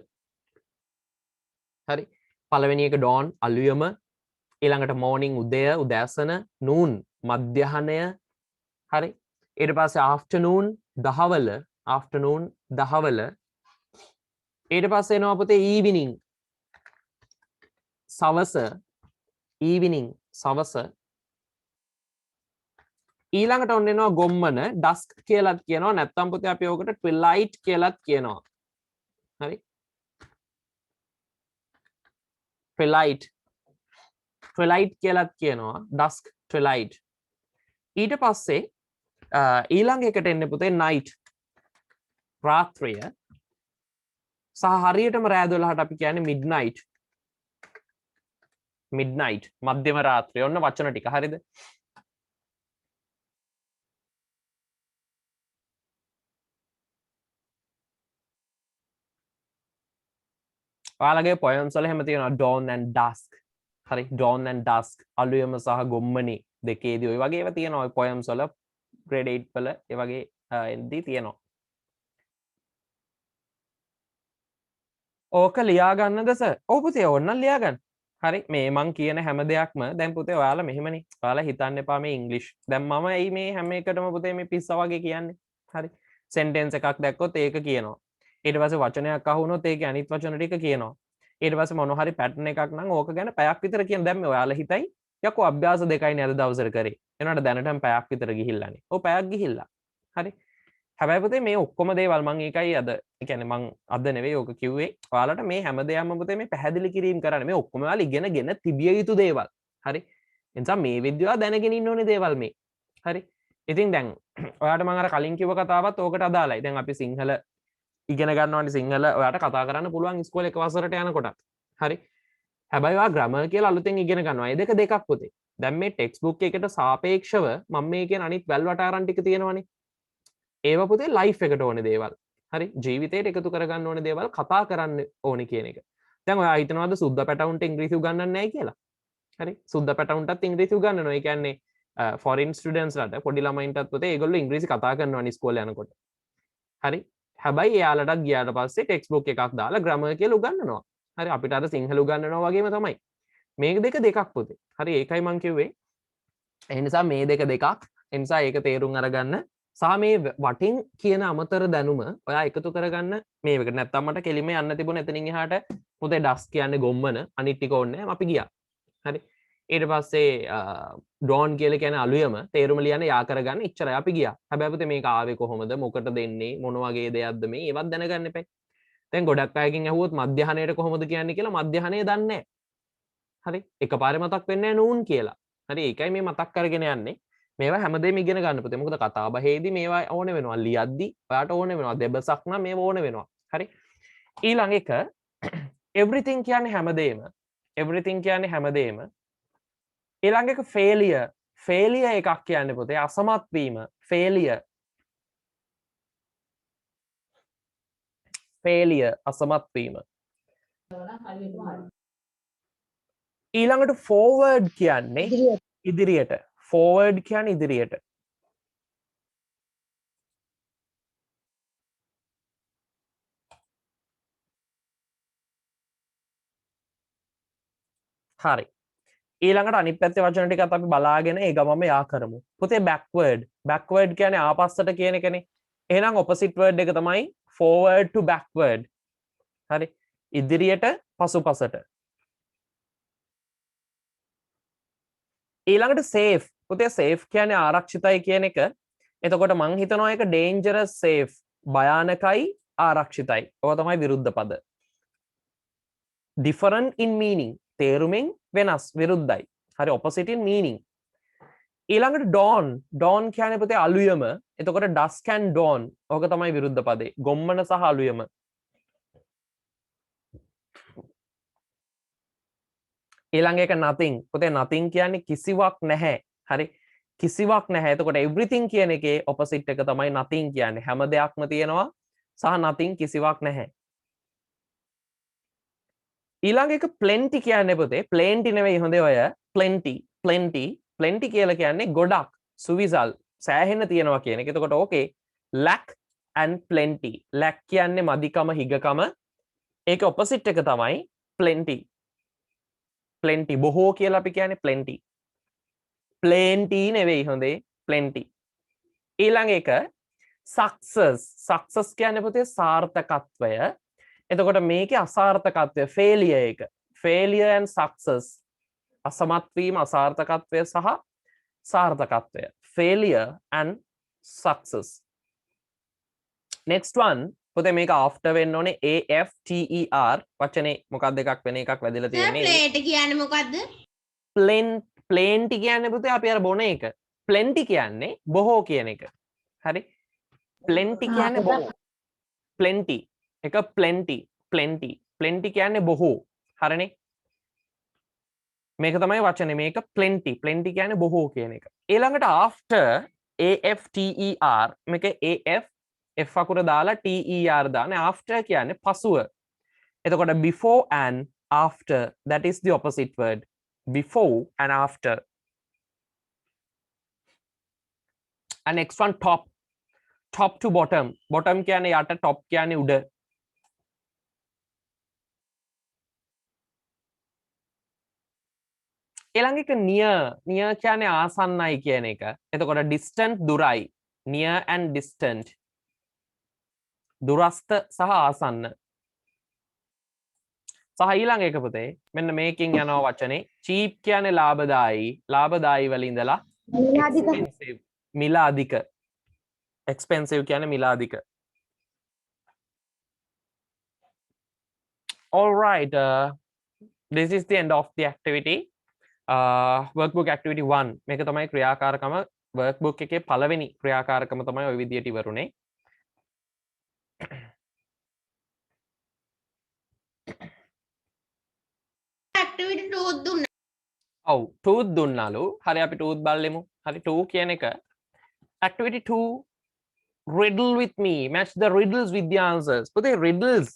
හරි? පළවෙනි එක dawn අලුයම, ඊළඟට morning උදය උදෑසන, noon මධ්‍යහනය. හරි? ඊට පස්සේ afternoon දහවල ඊට පස්සේ එනවා පුතේ evening සවස ඊළඟට ඔන්න එනවා ගොම්මන dusk කියලාත් කියනවා. නැත්නම් පුතේ අපි ඔකට twilight කියලාත් කියනවා. හරි? twilight කියලාත් කියනවා. dusk twilight. ඊට පස්සේ ඊළඟ එකට එන්නේ පුතේ night රාත්‍රිය. සහ හරියටම රෑ 12ට අපි කියන්නේ midnight මධ්‍යම රාත්‍රිය. ඔන්න වචන ටික. හරිද? ඔයාලගේ poems වල එහෙම තියෙනවා dawn and dusk. හරි dawn and dusk අලුයම සහ ගොම්මනි දෙකේදී ඔය වගේ ඒවා තියෙනවා ඔය poems වල grade 8 වල ඒ වගේ එද්දී තියෙනවා. ඕක ලියා ගන්නද සර්? ඔව් පුතේ ඕන්නම් ලියා ගන්න. හරි මේ මං කියන හැම දෙයක්ම දැන් පුතේ ඔයාලා මෙහෙමනේ. ඔයාලා හිතන්න එපා මේ ඉංග්‍රීසි. දැන් මම ඇයි මේ හැම එකටම පුතේ මේ පිස්සා වගේ කියන්නේ? හරි. sentence එකක් දැක්කොත් ඒක කියනවා. ඊට පස්සේ වචනයක් අහුනොත් ඒකේ අනිත් වචන ටික කියනවා. ඊට පස්සේ මොන හරි pattern එකක් නම් ඕක ගැන පැයක් විතර කියන දැන් මේ ඔයාලා හිතයි යකෝ අභ්‍යාස දෙකයිනේ අද දවසට කරේ. එනවාට දැනටම පැයක් විතර ගිහිල්ලානේ. ඔව් පැයක් ගිහිල්ලා. හරි. හැබැයි පුතේ මේ ඔක්කොම දේවල් මම ඒකයි අද කියන්නේ මම අද නෙවෙයි ඕක කිව්වේ ඔයාලට මේ හැම දෙයක්ම පුතේ මේ පැහැදිලි කිරීම කරන්න මේ ඔක්කොම ඔයාලා ඉගෙනගෙන තිබිය යුතු දේවල් හරි ඒ නිසා මේ විද්‍යාව දැනගෙන ඉන්න ඕනේ දේවල් මේ හරි ඉතින් දැන් ඔයාලට මම අර කලින් කිව්ව කතාවත් ඕකට අදාළයි දැන් අපි සිංහල ඉගෙන ගන්නවානේ සිංහල ඔයාලට කතා කරන්න පුළුවන් ඉස්කෝලේ එක වසරට යනකොට හරි හැබැයි ඔයා ග්‍රැමර් කියලා අලුතෙන් ඉගෙන ගන්නවා ඒ දෙක දෙකක් පුතේ දැන් මේ ටෙක්ස්ට් බුක් එකකට සාපේක්ෂව මම මේ කියන අනිත් වැල් වටාරන් ටික තියෙනවනේ ඒව පුතේ ලයිෆ් එකට ඕනේ දේවල්. හරි ජීවිතේට එකතු කරගන්න ඕනේ දේවල් කතා කරන්න ඕනේ කියන එක. දැන් ඔයා හිතනවාද සුද්දා පැටවුන්ට ඉංග්‍රීසි උගන්වන්නේ නැහැ කියලා? හරි සුද්දා පැටවුන්ටත් ඉංග්‍රීසි උගන්වනවා. ඒ කියන්නේ ෆොරින් ස්ටුඩන්ට්ස් ලට පොඩි ළමයින්ටත් පුතේ ඒගොල්ලෝ ඉංග්‍රීසි කතා කරනවා ඉස්කෝලේ යනකොට. හරි හැබැයි එයාලටත් ගියාට පස්සේ ටෙක්ස්ට් බුක් එකක් දාලා ග්‍රැමර් කියලා උගන්වනවා. හරි අපිට අර සිංහල උගන්වනවා වගේම තමයි. මේක දෙක දෙකක් පුතේ. හරි ඒකයි මම කිව්වේ. ඒ නිසා මේ දෙක දෙකක්. ඒ නිසා ඒක තේරුම් අරගන්න සහ මේ වටින් කියන අමතර දැනුම ඔයා එකතු කරගන්න මේකට නැත්තම් මට කෙලිම යන්න තිබුණා එතනින් එහාට පුතේ ඩස් කියන්නේ ගොම්මන අනිත් ටික ඕනේ අපි ගියා හරි ඊට පස්සේ ඩෝන් කියලා කියන්නේ අලුයම තේරුම ලියන්න යා කරගන්න ඉච්චරයි අපි ගියා හැබැයි පුතේ මේක ආවේ කොහොමද මොකට දෙන්නේ මොන වගේ දෙයක්ද මේ ඒවත් දැනගන්න එපා දැන් ගොඩක් අයකින් අහුවොත් මධ්‍යහනයට කොහොමද කියන්නේ කියලා මධ්‍යහනය දන්නේ නැහැ හරි එකපාරේ මතක් වෙන්නේ නැහැ නූන් කියලා හරි ඒකයි මේ මතක් කරගෙන යන්නේ මේවා හැමදේම ඉගෙන ගන්න පුතේ මොකද කතා බහේදී මේවා ඕනේ වෙනවා ලියද්දි ඔයාට ඕනේ වෙනවා දෙබසක් නම් මේව ඕනේ වෙනවා හරි ඊළඟ එක everything කියන්නේ හැමදේම ඊළඟ එක failure එකක් කියන්නේ පුතේ අසමත් වීම failure අසමත් වීම ඊළඟට forward කියන්නේ ඉදිරියට forward කියන්නේ ඉදිරියට හරි ඊළඟට අනිත් පැත්තේ වචන ටිකත් අපි බලාගෙන ඒ ගමම යා කරමු පුතේ backward කියන්නේ ආපස්සට කියන එකනේ එහෙනම් opposite word එක තමයි forward to backward හරි ඉදිරියට පසුපසට ඊළඟට safe පුතේ safe කියන්නේ ආරක්ෂිතයි කියන එක එතකොට මං හිතනවා ඒක dangerous safe භයානකයි ආරක්ෂිතයි ඔය තමයි විරුද්ධ පද different in meaning තේරුමෙන් වෙනස් විරුද්ධයි හරි opposite in meaning ඊළඟට dawn කියන්නේ පුතේ අලුයම එතකොට dusk and dawn ඕක තමයි විරුද්ධ පදේ ගොම්මන සහ අලුයම ඊළඟ එක nothing පුතේ nothing කියන්නේ කිසිවක් නැහැ හරි කිසිවක් නැහැ එතකොට everything කියන එකේ opposite එක තමයි nothing කියන්නේ හැම දෙයක්ම තියෙනවා සහ nothing කිසිවක් නැහැ ඊළඟ එක plenty කියන්නේ පුතේ plenty නෙවෙයි හොඳේ ඔය plenty කියලා කියන්නේ ගොඩක් සුවිසල් සෑහෙන්න තියෙනවා කියන එක එතකොට ඕකේ lack and plenty lack කියන්නේ මදිකම හිගකම ඒක opposite එක තමයි plenty බොහෝ කියලා අපි කියන්නේ plenty නෙවෙයි හොඳේ plenty ඊළඟ එක success කියන්නේ පුතේ සාර්ථකත්වය එතකොට මේකේ අසාර්ථකත්වය failure and success අසමත් වීම අසාර්ථකත්වය සහ සාර්ථකත්වය failure and success next one පුතේ මේක after වෙන්න ඕනේ after වචනේ මොකක්ද එකක් වෙන එකක් වැදලා තියෙන්නේ ප්ලේට් කියන්නේ මොකද්ද? plenty කියන්නේ පුතේ අපි අර බොන එක plenty කියන්නේ බොහෝ කියන එක හරි plenty කියන්නේ බොහෝ plenty එක plenty කියන්නේ බොහෝ හරිනේ මේක තමයි වචනේ මේක plenty කියන්නේ බොහෝ කියන එක ඊළඟට after මේක af f අකුර දාලා ter දාන්නේ after කියන්නේ පසුව එතකොට before and after, that is the opposite word. Before and after. And next one, top. Top to bottom. Bottom කියන්නේ යට, top කියන්නේ උඩ. ඊළඟ එක near. Near කියන්නේ ආසන්නයි කියන එක. එතකොට distant දුරයි. Near and distant. දුරස්ත සහ ආසන්න. සහ ඊළඟ එක පුතේ මෙන්න මේකෙන් යනවා වචනේ cheap කියන්නේ ලාභදායි. ලාභදායි වල ඉඳලා expensive. මිල අධික. Expensive කියන්නේ මිල අධික. All right, this is the end of the activity. Workbook activity 1 මේක තමයි ක්‍රියාකාරකම. workbook එකේ පළවෙනි ක්‍රියාකාරකම තමයි ওই විදියට ඉවරුනේ. activity 2 දුන්නා. ඔව් 2 දුන්නාලු. හරි අපි 2 බලමු. හරි 2 කියන එක activity 2 riddle with me, match the riddles with the answers. පුතේ riddles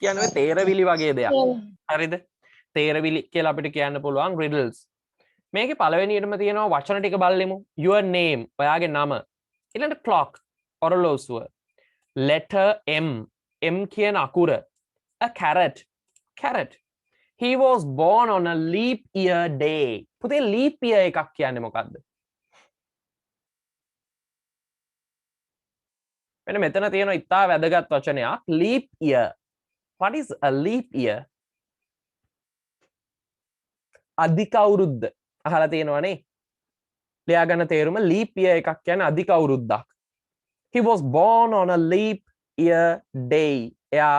කියන්නේ තේරවිලි වගේ දෙයක්. හරිද? තේරවිලි කියලා අපිට කියන්න පුළුවන් riddles. මේකේ පළවෙනියටම තියෙනවා වචන ටික බලමු. your name ඔයාගේ නම. ඊළඟට clock ඔරලෝසුව. letter M කියන අකුර. a carrot. He was born on a leap year day. පුතේ leap year එකක් කියන්නේ මොකක්ද? මෙන්න මෙතන තියෙන ඉතා වැදගත් වචනයක් leap year. What is a leap year? අධික අවුරුද්ද. අහලා තියෙනවනේ. ලියා ගන්න තේරුම leap year එකක් කියන්නේ අධික අවුරුද්දක්. He was born on a leap year day. එයා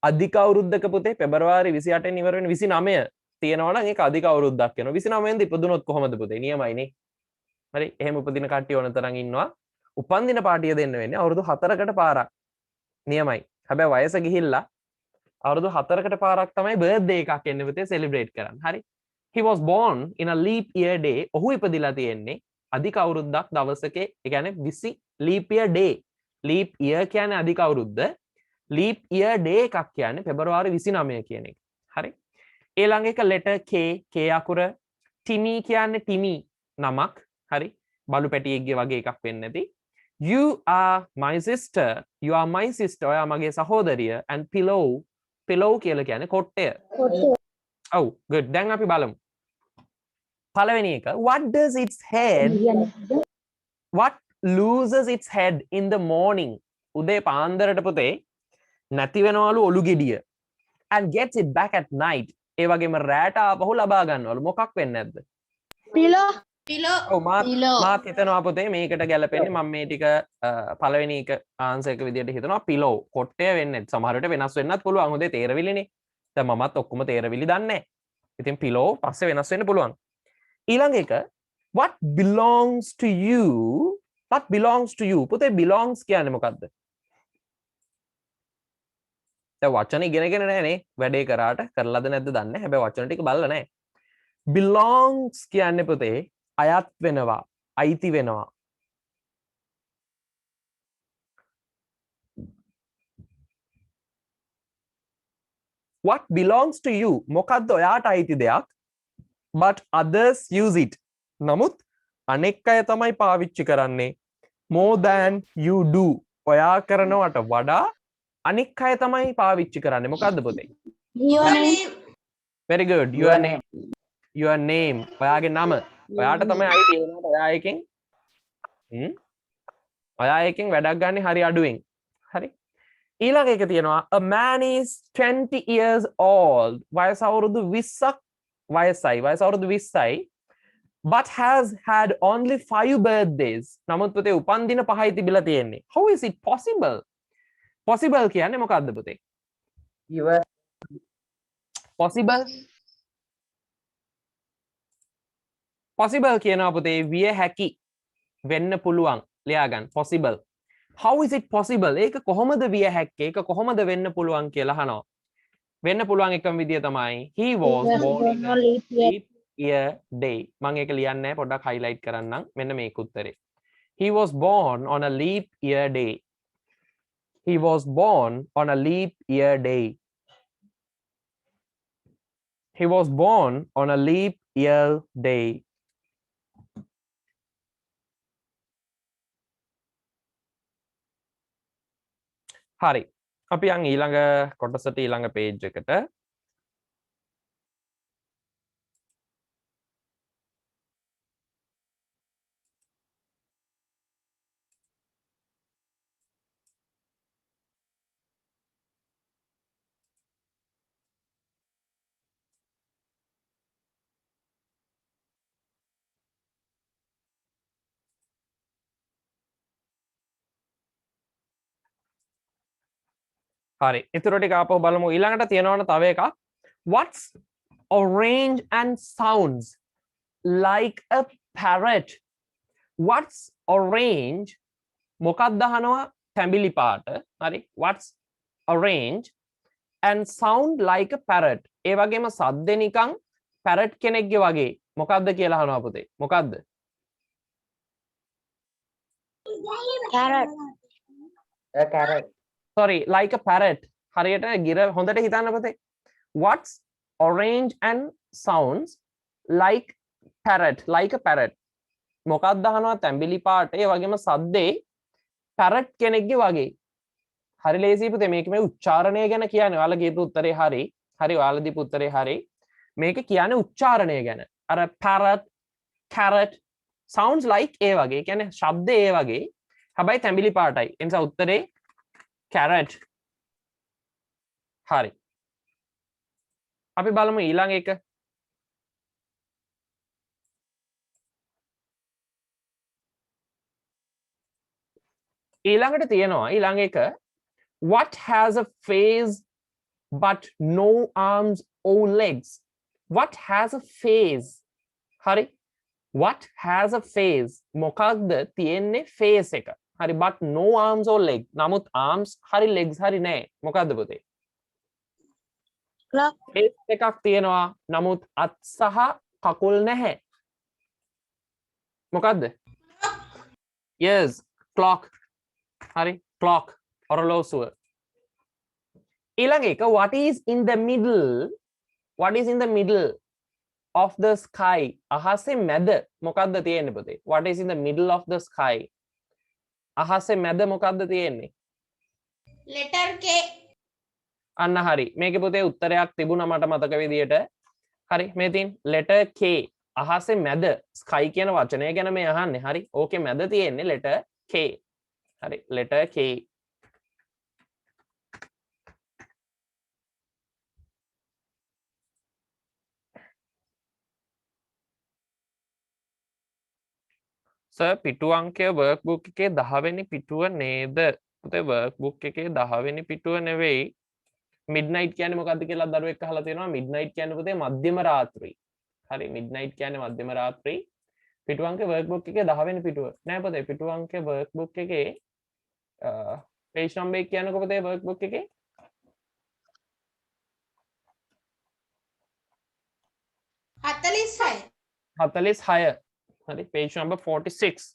අධික අවුරුද්දක පුතේ පෙබරවාරි 28 ඉවර වෙන 29 තියෙනවා නම් ඒක අධික අවුරුද්දක් වෙනවා. 29 ද ඉපදුනොත් කොහමද පුතේ? නියමයිනේ. හරි. එහෙම උපදින කට්ටිය ඕන තරම් ඉන්නවා. උපන්දින පාටිය දෙන්න වෙන්නේ අවුරුදු 4කට පාරක්. නියමයි. හැබැයි වයස ගිහිල්ලා අවුරුදු 4කට පාරක් තමයි බර්ත්ඩේ එකක් එන්නේ පුතේ සෙලිබ්‍රේට් කරන්න. හරි. He was born in a leap year day. ඔහු ඉපදිලා තියෙන්නේ අධික අවුරුද්දක් දවසක. ඒ කියන්නේ 20 leap year day. leap year කියන්නේ අධික අවුරුද්ද. leap year day එකක් කියන්නේ පෙබරවාරි 29 කියන එක. හරි. ඊළඟ එක letter K අකුර. Timmy කියන්නේ Timmy නමක්. හරි. බලු පැටියෙක්ගේ වගේ එකක් වෙන්නේ නැති. You are my sister. ඔයා මගේ සහෝදරිය. And pillow කියලා කියන්නේ කොට්ටය. ඔව් good. දැන් අපි බලමු. පළවෙනි එක what loses its head in the morning? උදේ පාන්දරට පුතේ නැති වෙනවලු ඔලු ගෙඩිය. And gets it back at night. ඒ වගේම රැට ආපහු ලබා ගන්නවලු. මොකක් වෙන්නේ නැද්ද? පිලෝ ඔව් මාත් හිතනවා පුතේ මේකට ගැලපෙන්නේ මම මේ ටික පළවෙනි එක ආන්සර් එක විදියට හිතනවා පිලෝ කොට්ටය වෙන්නේ. සමහර විට වෙනස් වෙන්නත් පුළුවන්. හොඳේ තේරවිලිනේ. දැන් මමත් ඔක්කොම තේරවිලි දන්නේ නැහැ. ඉතින් පිලෝ පස්සේ වෙනස් වෙන්න පුළුවන්. ඊළඟ එක what belongs to you? පුතේ belongs කියන්නේ මොකද්ද? දැන් වචන ඉගෙනගෙන නැහනේ. වැඩේ කරාට කරලාද නැද්ද දන්නේ නැහැ. හැබැයි වචන ටික බලලා නැහැ. belongs කියන්නේ පුතේ අයත් වෙනවා, අයිති වෙනවා. what belongs to you? මොකද්ද ඔයාට අයිති දෙයක්? but others use it. නමුත් අනෙක් අය තමයි පාවිච්චි කරන්නේ. more than you do. ඔයා කරනවට වඩා අනෙක් අය තමයි පාවිච්චි කරන්නේ. මොකද්ද පුතේ? very good. your name. ඔයාගේ නම. ඔයාට තමයි අයිති වෙනවට ඔයා එකෙන් වැඩක් ගන්න හරි අඩුවෙන්. හරි. ඊළඟ එක තියෙනවා a man is 20 years old. වයස අවුරුදු 20ක් වයසයි. වයස අවුරුදු 20යි. but has had only 5 birthdays. නමුත් පුතේ උපන්දින 5යි තිබිලා තියෙන්නේ. how is it possible? possible කියන්නේ මොකක්ද පුතේ? possible කියනවා පුතේ විය හැකි වෙන්න පුළුවන්. ලියා ගන්න possible. how is it possible? ඒක කොහොමද විය හැක්කේ? ඒක කොහොමද වෙන්න පුළුවන් කියලා අහනවා. වෙන්න පුළුවන් එකම විදිය තමයි he was born on a leap year day. මම ඒක ලියන්නේ නැහැ පොඩ්ඩක් highlight කරන්නම්. මෙන්න මේක උත්තරේ. he was born on a leap year day. he was born on a leap year day. He was born on a leap year day. හරි. අපි යන් ඊළඟ කොටසට ඊළඟ page එකට. හරි. ඊටු ටික ආපහු බලමු. ඊළඟට තියෙනවනේ තව එකක්. What's orange and sounds like a parrot? What's orange? මොකක්ද අහනවා? තැඹිලි පාට. හරි. What's orange and sound like a parrot? ඒ වගේම සද්ද නිකන් parrot කෙනෙක්ගේ වගේ. මොකක්ද කියලා අහනවා පුතේ. මොකක්ද? carrot a carrot. Sorry, like a parrot. හරියට ගිර හොඳට හිතන්න පුතේ. What's orange and sounds like parrot? Like a parrot. මොකක්ද අහනවා තැඹිලි පාට. ඒ වගේම සද්දේ parrot කෙනෙක්ගේ වගේ. හරි ලේසි පුතේ. මේක මේ උච්චාරණය ගැන කියන්නේ. ඔයාලා කියපු උත්තරේ හරි. හරි ඔයාලා දීපු උත්තරේ හරි. මේක කියන්නේ උච්චාරණය ගැන. අර parrot, carrot sounds like ඒ වගේ. කියන්නේ ශබ්ද ඒ වගේ. හැබැයි තැඹිලි පාටයි. ඒ නිසා උත්තරේ carrot. හරි. අපි බලමු ඊළඟ එක. ඊළඟට තියෙනවා ඊළඟ එක. What has a face but no arms or legs? What has a face? හරි. What has a face? මොකක්ද තියෙන්නේ face එක. හරි but no arms or legs. නමුත් arms හරි legs හරි නැහැ. මොකක්ද පුතේ? clock face එකක් තියෙනවා. නමුත් අත් සහ කකුල් නැහැ. මොකක්ද? Yes, clock. හරි clock ඔරලෝසුව. ඊළඟ එක what is in the middle? What is in the middle of the sky? අහසේ මැද මොකක්ද තියෙන්නේ පුතේ? What is in the middle of the sky? අහසේ මැද මොකක්ද තියෙන්නේ? letter K අන්න හරි. මේකේ පුතේ උත්තරයක් තිබුණා මට මතක විදියට. හරි මේ තියෙන letter K අහසේ මැද sky කියන වචනය ගැන මේ අහන්නේ. හරි. ඕකේ මැද තියෙන්නේ letter K. හරි letter K. සර් පිටු අංකය workbook එකේ 10 වෙනි පිටුව නේද? පුතේ workbook එකේ 10 වෙනි පිටුව නෙවෙයි. midnight කියන්නේ මොකද්ද කියලා දරුවෙක් අහලා තියෙනවා. midnight කියන්නේ පුතේ මධ්‍යම රාත්‍රී. හරි midnight කියන්නේ මධ්‍යම රාත්‍රී. පිටු අංකය workbook එකේ 10 වෙනි පිටුව. නෑ පුතේ පිටු අංකය workbook එකේ page number එක කියනකො පුතේ workbook එකේ 46 46. හරි page number 46.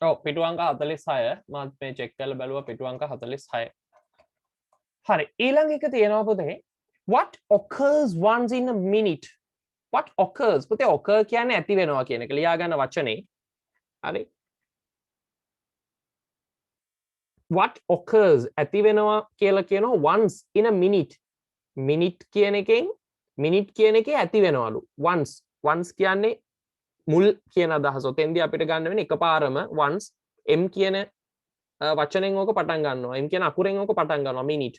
ඔව් පිටු අංක 46 මම මේ චෙක් කරලා බලුවා පිටු අංක 46. හරි ඊළඟ එක තියෙනවා පුතේ what occurs once in a minute? What occurs? පුතේ occur කියන්නේ ඇති වෙනවා කියන එක ලියා ගන්න වචනේ. හරි. What occurs ඇති වෙනවා කියලා කියනවා once in a minute. minute කියන එකෙන් minute කියන එකේ ඇති වෙනවලු. once කියන්නේ මුල් කියන අදහස. ඔතෙන්දී අපිට ගන්න වෙන්නේ එකපාරම once m කියන වචනෙන් ඕක පටන් ගන්නවා. m කියන අකුරෙන් ඕක පටන් ගන්නවා minute.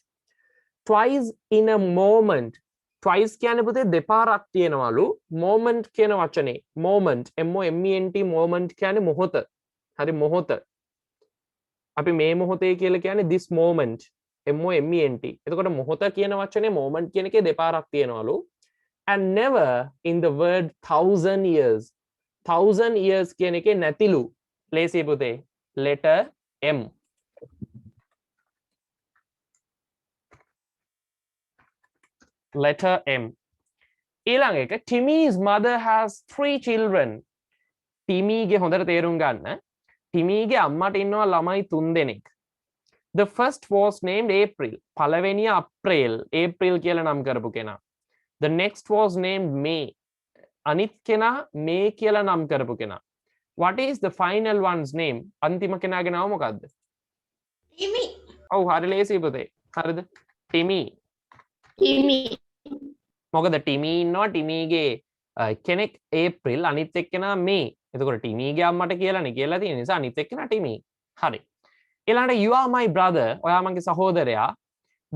twice in a moment. twice කියන්නේ පුතේ දෙපාරක් තියෙනවලු. moment කියන වචනේ. moment m o m e n t moment කියන්නේ මොහොත. හරි මොහොත. අපි මේ මොහොතේ කියලා කියන්නේ this moment m o m e n t. එතකොට මොහොත කියන වචනේ moment කියන එකේ දෙපාරක් තියෙනවලු. and never in the word 1000 years. 1000 years කියන එකේ නැතිලු. ලේසි පුතේ. letter m. letter M. ඊළඟ එක Timmy's mother has 3 children. Timmy ගේ හොඳට තේරුම් ගන්න. Timmy ගේ අම්මට ඉන්නවා ළමයි 3 දෙනෙක්. The first was named April. පළවෙනිය April. April කියලා නම් කරපු කෙනා. The next was named May. අනිත් කෙනා May කියලා නම් කරපු කෙනා. What is the final one's name? අන්තිම කෙනාගේ නම මොකද්ද? Timmy. ඔව් හරි ලේසි පුතේ. හරිද? Timmy. Timmy. මොකද Timmy ඉන්නවා Timmy ගේ කෙනෙක් April අනිත් එක්කෙනා May. එතකොට Timmy ගේ අම්මට කියලානේ කියලා තියෙන නිසා අනිත් එක්කෙනා Timmy. හරි. ඊළඟට you are my brother. ඔයා මගේ සහෝදරයා.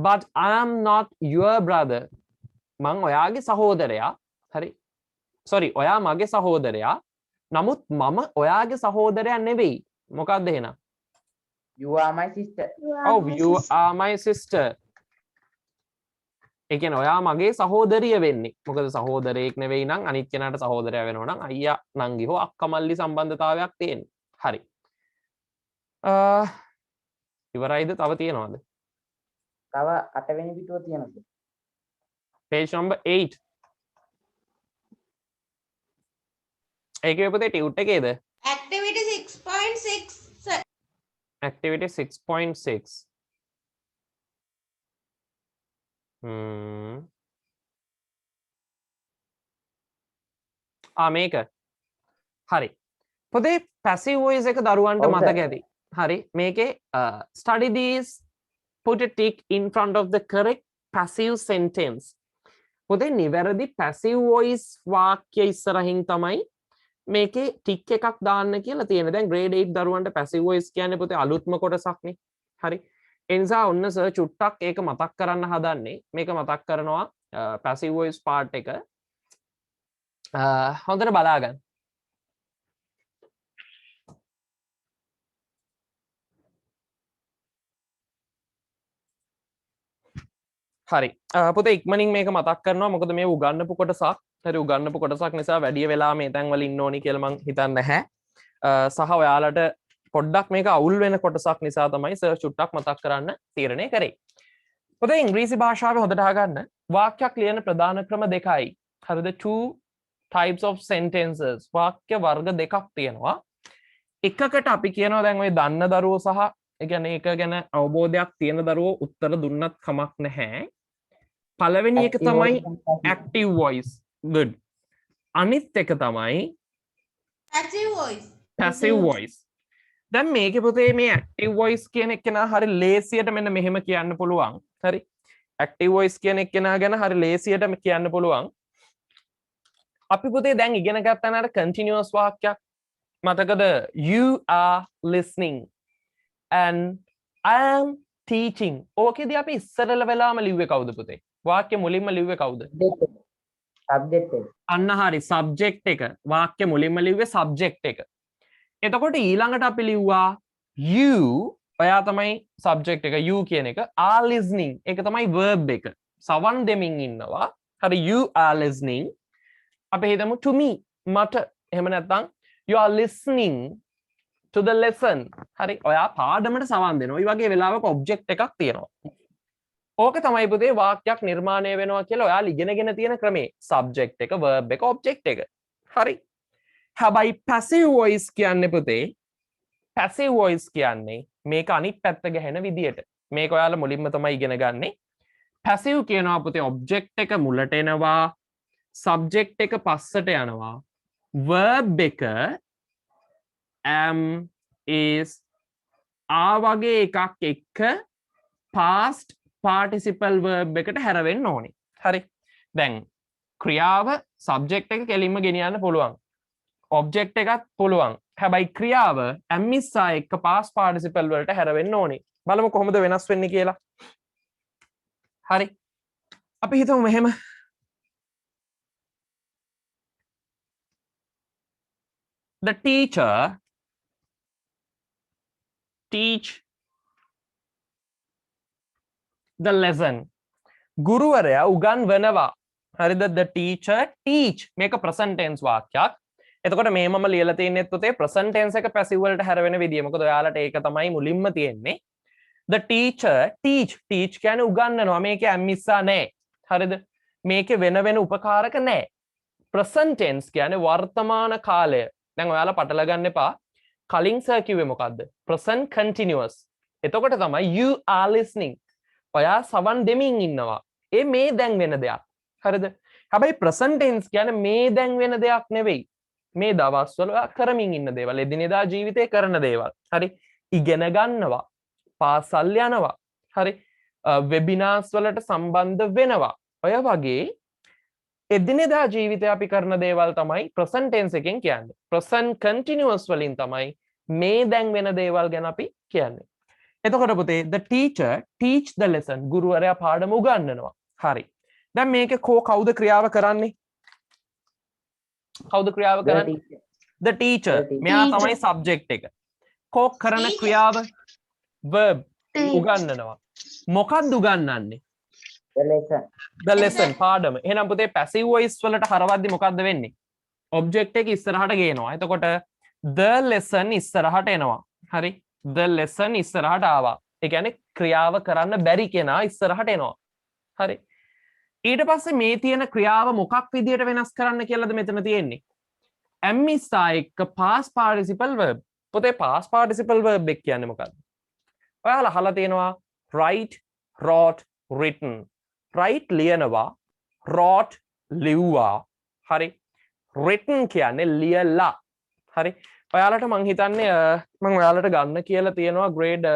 But I am not your brother. මං ඔයාගේ සහෝදරයා. හරි. Sorry, ඔයා මගේ සහෝදරයා. නමුත් මම ඔයාගේ සහෝදරයා නෙවෙයි. මොකක්ද එහෙනම්? You are my sister. Oh, you are my sister. ඒ කියන්නේ ඔයා මගේ සහෝදරිය වෙන්නේ. මොකද සහෝදරයෙක් නෙවෙයි නම් අනිත් කෙනාට සහෝදරයා වෙනවා නම් අයියා නංගි හෝ අක්කා මල්ලි සම්බන්ධතාවයක් තියෙන්නේ. හරි. ඉවරයිද තව තියෙනවද? තව 8 වෙනි පිටුව තියෙනවද? Page number 8. ඒකේ පුතේ ටියුට් එකේද? Activity 6.6. Activity 6.6. මේක. හරි. පුතේ passive voice එක දරුවන්ට මතක ඇති. හරි. මේකේ study these, put a tick in front of the correct passive sentence. පුතේ නිවැරදි passive voice වාක්‍ය ඉස්සරහින් තමයි මේකේ ටික් එකක් දාන්න කියලා තියෙන. දැන් grade 8 දරුවන්ට passive voice කියන්නේ පුතේ අලුත්ම කොටසක්නේ. හරි. ඒ නිසා ඔන්න සර් චුට්ටක් ඒක මතක් කරන්න හදන්නේ. මේක මතක් කරනවා passive voice part එක. හොඳට බලා ගන්න. හරි. පුතේ ඉක්මනින් මේක මතක් කරනවා. මොකද මේ උගන්නපු කොටසක්. හරි උගන්නපු කොටසක් නිසා වැඩි වෙලා මේ තැන් වල ඉන්න ඕනි කියලා මං හිතන්නේ නැහැ. සහ ඔයාලට පොඩ්ඩක් මේක අවුල් වෙන කොටසක් නිසා තමයි සර් චුට්ටක් මතක් කරන්න තීරණය කරේ. පුතේ ඉංග්‍රීසි භාෂාවේ හොඳට අහගන්න. වාක්‍යයක් ලියන ප්‍රධාන ක්‍රම දෙකයි. හරිද? two types of sentences. වාක්‍ය වර්ග දෙකක් තියෙනවා. එකකට අපි කියනවා දැන් ඔය දන්න දරුවෝ සහ ඒ කියන්නේ ඒක ගැන අවබෝධයක් තියෙන දරුවෝ උත්තර දුන්නත් කමක් නැහැ. පළවෙනි එක තමයි active voice. Good. අනිත් එක තමයි Passive voice. passive voice. දැන් මේකේ පුතේ මේ active voice කියන එක නා හරි ලේසියට මෙන්න මෙහෙම කියන්න පුළුවන්. හරි. active voice කියන එක නා ගැන හරි ලේසියට කියන්න පුළුවන්. අපි පුතේ දැන් ඉගෙන ගත්තා නේද continuous වාක්‍යයක්. මතකද? You are listening and I am teaching. ඕකේදී අපි ඉස්සරල වෙලාම ලිව්වේ කවුද පුතේ? වාක්‍ය මුලින්ම ලිව්වේ කවුද? subject එක. අන්න හරි subject එක. වාක්‍ය මුලින්ම ලිව්වේ subject එක. එතකොට ඊළඟට අපි ලිව්වා you, ඔයා තමයි subject එක, you කියන එක, are listening. ඒක තමයි verb එක. සවන් දෙමින් ඉන්නවා. හරි, you are listening. අපි හිතමු to me, මට. එහෙම නැත්නම් you are listening to the lesson. හරි, ඔයා පාඩමට සවන් දෙනවා. මේ වගේ වෙලාවක object එකක් තියෙනවා. ඕක තමයි පුතේ වාක්‍යයක් නිර්මාණය වෙනවා කියලා ඔයාලා ඉගෙනගෙන තියෙන ක්‍රමේ. subject එක, verb එක, object එක. හරි. හැබැයි passive voice කියන්නේ පුතේ passive voice කියන්නේ මේක අනිත් පැත්ත ගැහෙන විදියට. මේක ඔයාලා මුලින්ම තමයි ඉගෙන ගන්නෙ. passive කියනවා පුතේ object එක මුලට එනවා, subject එක පස්සට යනවා, verb එක am, is, ආ වගේ එකක් එක්ක past participle verb එකට හැරවෙන්න ඕනේ. හරි. දැන් ක්‍රියාව subject එක කෙලින්ම ගෙනියන්න පුළුවන්. object එකත් පුළුවන්. හැබැයි ක්‍රියාව am is එක්ක past participle වලට හැරවෙන්න ඕනේ. බලමු කොහොමද වෙනස් වෙන්නේ කියලා. හරි. අපි හිතමු මෙහෙම. The teacher teach the lesson. ගුරුවරයා උගන්වනවා. හරිද? The teacher teach. මේක present tense වාක්‍යයක්. එතකොට මේ මම ලියලා තියෙන්නේ පුතේ present tense එක passive වලට හැරවෙන විදිය. මොකද ඔයාලට ඒක තමයි මුලින්ම තියෙන්නේ. The teacher teach. teach කියන්නේ උගන්වනවා. මේකේ am ඉස්සා නැහැ. හරිද? මේකේ වෙන උපකාරක නැහැ. present tense කියන්නේ වර්තමාන කාලය. දැන් ඔයාලා පටල ගන්න එපා. කලින් සර් කිව්වේ මොකද්ද? present continuous. එතකොට තමයි you are listening. ඔයා සවන් දෙමින් ඉන්නවා. ඒ මේ දැන් වෙන දෙයක්. හරිද? හැබැයි present tense කියන්නේ මේ දැන් වෙන දෙයක් නෙවෙයි. මේ දවස්වල ඔයා කරමින් ඉන්න දේවල්, එදිනෙදා ජීවිතේ කරන දේවල්. හරි? ඉගෙන ගන්නවා. පාසල් යනවා. හරි? වෙබිනාර්ස් වලට සම්බන්ධ වෙනවා. ඔය වගේ එදිනෙදා ජීවිතේ අපි කරන දේවල් තමයි present tense එකෙන් කියන්නේ. present continuous වලින් තමයි මේ දැන් වෙන දේවල් ගැන අපි කියන්නේ. එතකොට පුතේ the teacher teach the lesson. ගුරුවරයා පාඩම උගන්වනවා. හරි. දැන් මේකේ කවුද ಕ್ರಿಯಾව කරන්නේ? කවුද ක්‍රියාව කරන්නේ? the teacher. මෙයා තමයි subject එක. කෝ කරන ක්‍රියාව verb උගන්වනවා. මොකක්ද උගන්වන්නේ? the lesson පාඩම. එහෙනම් පුතේ passive voice වලට හරවද්දි මොකද්ද වෙන්නේ? object එක ඉස්සරහට ගේනවා. එතකොට the lesson ඉස්සරහට එනවා. හරි? the lesson ඉස්සරහට ආවා. ඒ කියන්නේ ක්‍රියාව කරන්න බැරි කෙනා ඉස්සරහට එනවා. හරි? ඊට පස්සේ මේ තියෙන ක්‍රියාව මොකක් විදියට වෙනස් කරන්න කියලාද මෙතන තියෙන්නේ? am is එක්ක past participle verb. පුතේ past participle verb එක කියන්නේ මොකක්ද? ඔයාලා අහලා තියෙනවා write, wrote, written. write ලියනවා, wrote ලිව්වා. හරි? written කියන්නේ ලියලා. හරි? ඔයාලට මං හිතන්නේ මං ඔයාලට ගන්න කියලා තියෙනවා grade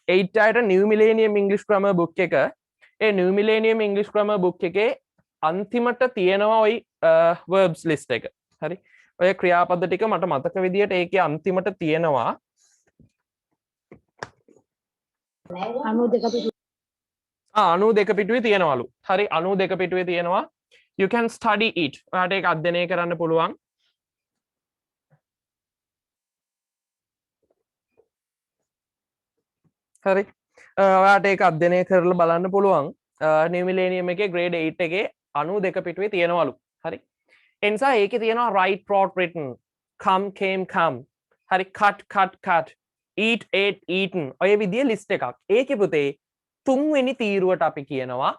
8 අයට New Millennium English Grammar book එක. ඒ New Millennium English Grammar book එකේ අන්තිමට තියෙනවා ওই verbs list එක. හරි? ඔය ක්‍රියාපද ටික මට මතක විදියට ඒකේ අන්තිමට තියෙනවා 92 පිටුවේ තියෙනවලු. හරි 92 පිටුවේ තියෙනවා. You can study it. ඔයාලට ඒක අධ්‍යයනය කරන්න පුළුවන්. හරි. ඔයාලට ඒක අධ්‍යයනය කරලා බලන්න පුළුවන්. New Millennium එකේ grade 8 එකේ 92 පිටුවේ තියෙනවලු. හරි. ඒ නිසා ඒකේ තියෙනවා write, wrote, written, come, came, come. හරි cut, cut, cut. eat, ate, eaten. ඔය විදිහේ list එකක්. ඒකේ පුතේ තුන්වෙනි තීරුවට අපි කියනවා.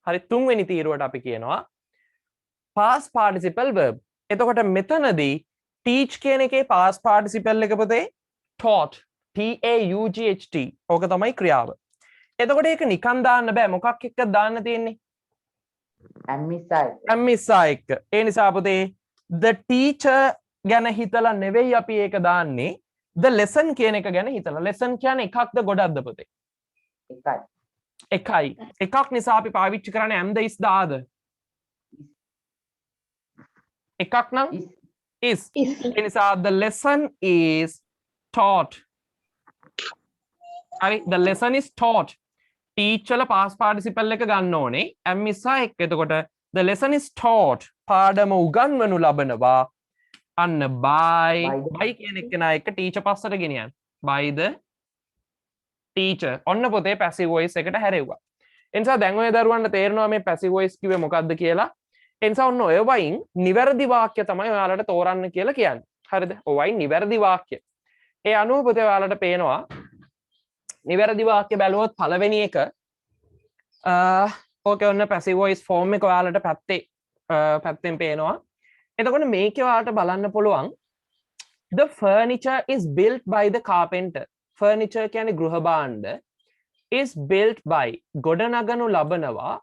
හරි තුන්වෙනි තීරුවට අපි කියනවා past participle verb. එතකොට මෙතනදී teach කියන එකේ past participle එක පුතේ taught. T-A-U-G-H-T. ඕක තමයි ක්‍රියාව. එතකොට ඒක නිකන් දාන්න බෑ. මොකක් එක්ක දාන්න තියෙන්නේ? am is එක්ක. ඒ නිසා පුතේ the teacher ගැන හිතලා නෙවෙයි අපි ඒක දාන්නේ. the lesson කියන එක ගැන හිතලා. lesson කියන්නේ එකක්ද ගොඩක්ද පුතේ? එකයි. එකක් නිසා අපි පාවිච්චි කරන්නේ am the is the other. එකක් නම් is. ඒ නිසා the lesson is taught. හරි the lesson is taught. teach වල past participle එක ගන්න ඕනේ am is එක්ක. එතකොට the lesson is taught. පාඩම උගන්වනු ලබනවා. අන්න by කියන එක නා එක teacher පස්සට ගෙනියන්න. by the teacher. ඔන්න පොතේ passive voice එකට හැරෙව්වා. ඒ නිසා දැන් ඔය දරුවන්ට තේරෙනවා මේ passive voice කිව්වේ මොකක්ද කියලා. ඒ නිසා ඔන්න ඔය වයින් නිවැරදි වාක්‍ය තමයි ඔයාලට තෝරන්න කියලා කියන්නේ. හරිද? ඔය වයින් නිවැරදි වාක්‍ය. ඒ අනුව පොතේ ඔයාලට පේනවා නිවැරදි වාක්‍ය බැලුවොත් පළවෙනි එක ඕකේ ඔන්න passive voice form එක ඔයාලට පැත්තෙන් පේනවා. එතකොට මේකේ ඔයාලට බලන්න පුළුවන් the furniture is built by the carpenter. furniture කියන්නේ ගෘහ භාණ්ඩ is built by ගොඩනගනු ලබනවා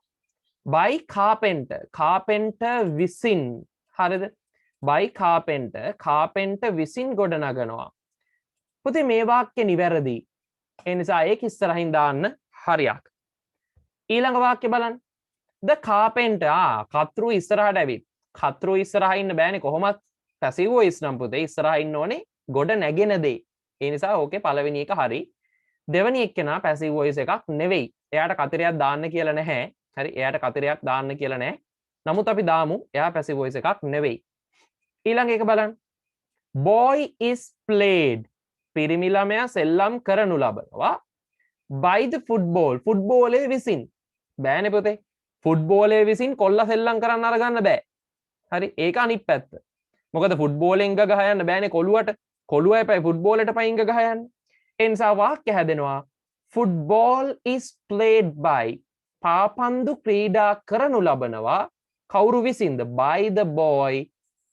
by carpenter. carpenter විසින්. හරිද? by carpenter විසින් ගොඩනගනවා. පුතේ මේ වාක්‍ය නිවැරදි. ඒ නිසා ඒක ඉස්සරහින් දාන්න හරියක්. ඊළඟ වාක්‍ය බලන්න. the carpenter කතෘ ඉස්සරහට ඇවිත්. කතෘ ඉස්සරහා ඉන්න බෑනේ කොහොමත්. passive voice නම් පුතේ ඉස්සරහා ඉන්න ඕනේ ගොඩ නැගෙන දේ. ඒ නිසා ඕකේ පළවෙනි එක හරි. දෙවෙනි එක්කෙනා passive voice එකක් නෙවෙයි. එයාට කතරයක් දාන්න කියලා නැහැ. හරි එයාට කතරයක් දාන්න කියලා නැහැ. නමුත් අපි දාමු එයා passive voice එකක් නෙවෙයි. ඊළඟ එක බලන්න. boy is played. පිරිමි ළමයා සෙල්ලම් කරනු ලබනවා by the football. ෆුට්බෝලේ විසින්. බෑනේ පුතේ. ෆුට්බෝලේ විසින් කොල්ලා සෙල්ලම් කරන්න අරගන්න බෑ. හරි ඒක අනිත් පැත්ත. මොකද ෆුට්බෝලෙන් ගහ යන්න බෑනේ කොළුවට. කොළුව එපයි ෆුට්බෝලෙට පයින් ගහ යන්න. ඒ නිසා වාක්‍ය හැදෙනවා football is played by පාපන්දු ක්‍රීඩා කරනු ලබනවා කවුරු විසින්ද by the boy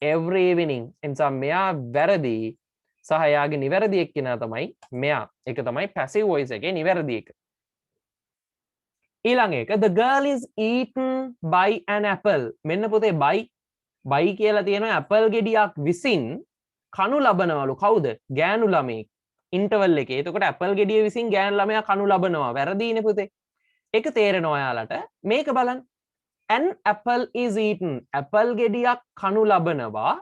every evening එනිසා මෙයා වැරදි සහ එයාගේ නිවැරදි එක්කෙනා තමයි මෙයා ඒක තමයි passive voice එකේ නිවැරදි එක ඊළඟ එක the girl is eaten by an apple මෙන්න පුතේ by කියලා තියෙනවා apple ගෙඩියක් විසින් කනු ලබනවලු කවුද ගෑනු ළමයෙක් ඉන්ටර්වල් එකේ එතකොට apple ගෙඩිය විසින් ගෑනු ළමයා කනු ලබනවා වැරදිනේ පුතේ ඒක තේරෙනවා ඔයාලට මේක බලන්න an apple is eaten apple ගෙඩියක් කනු ලබනවා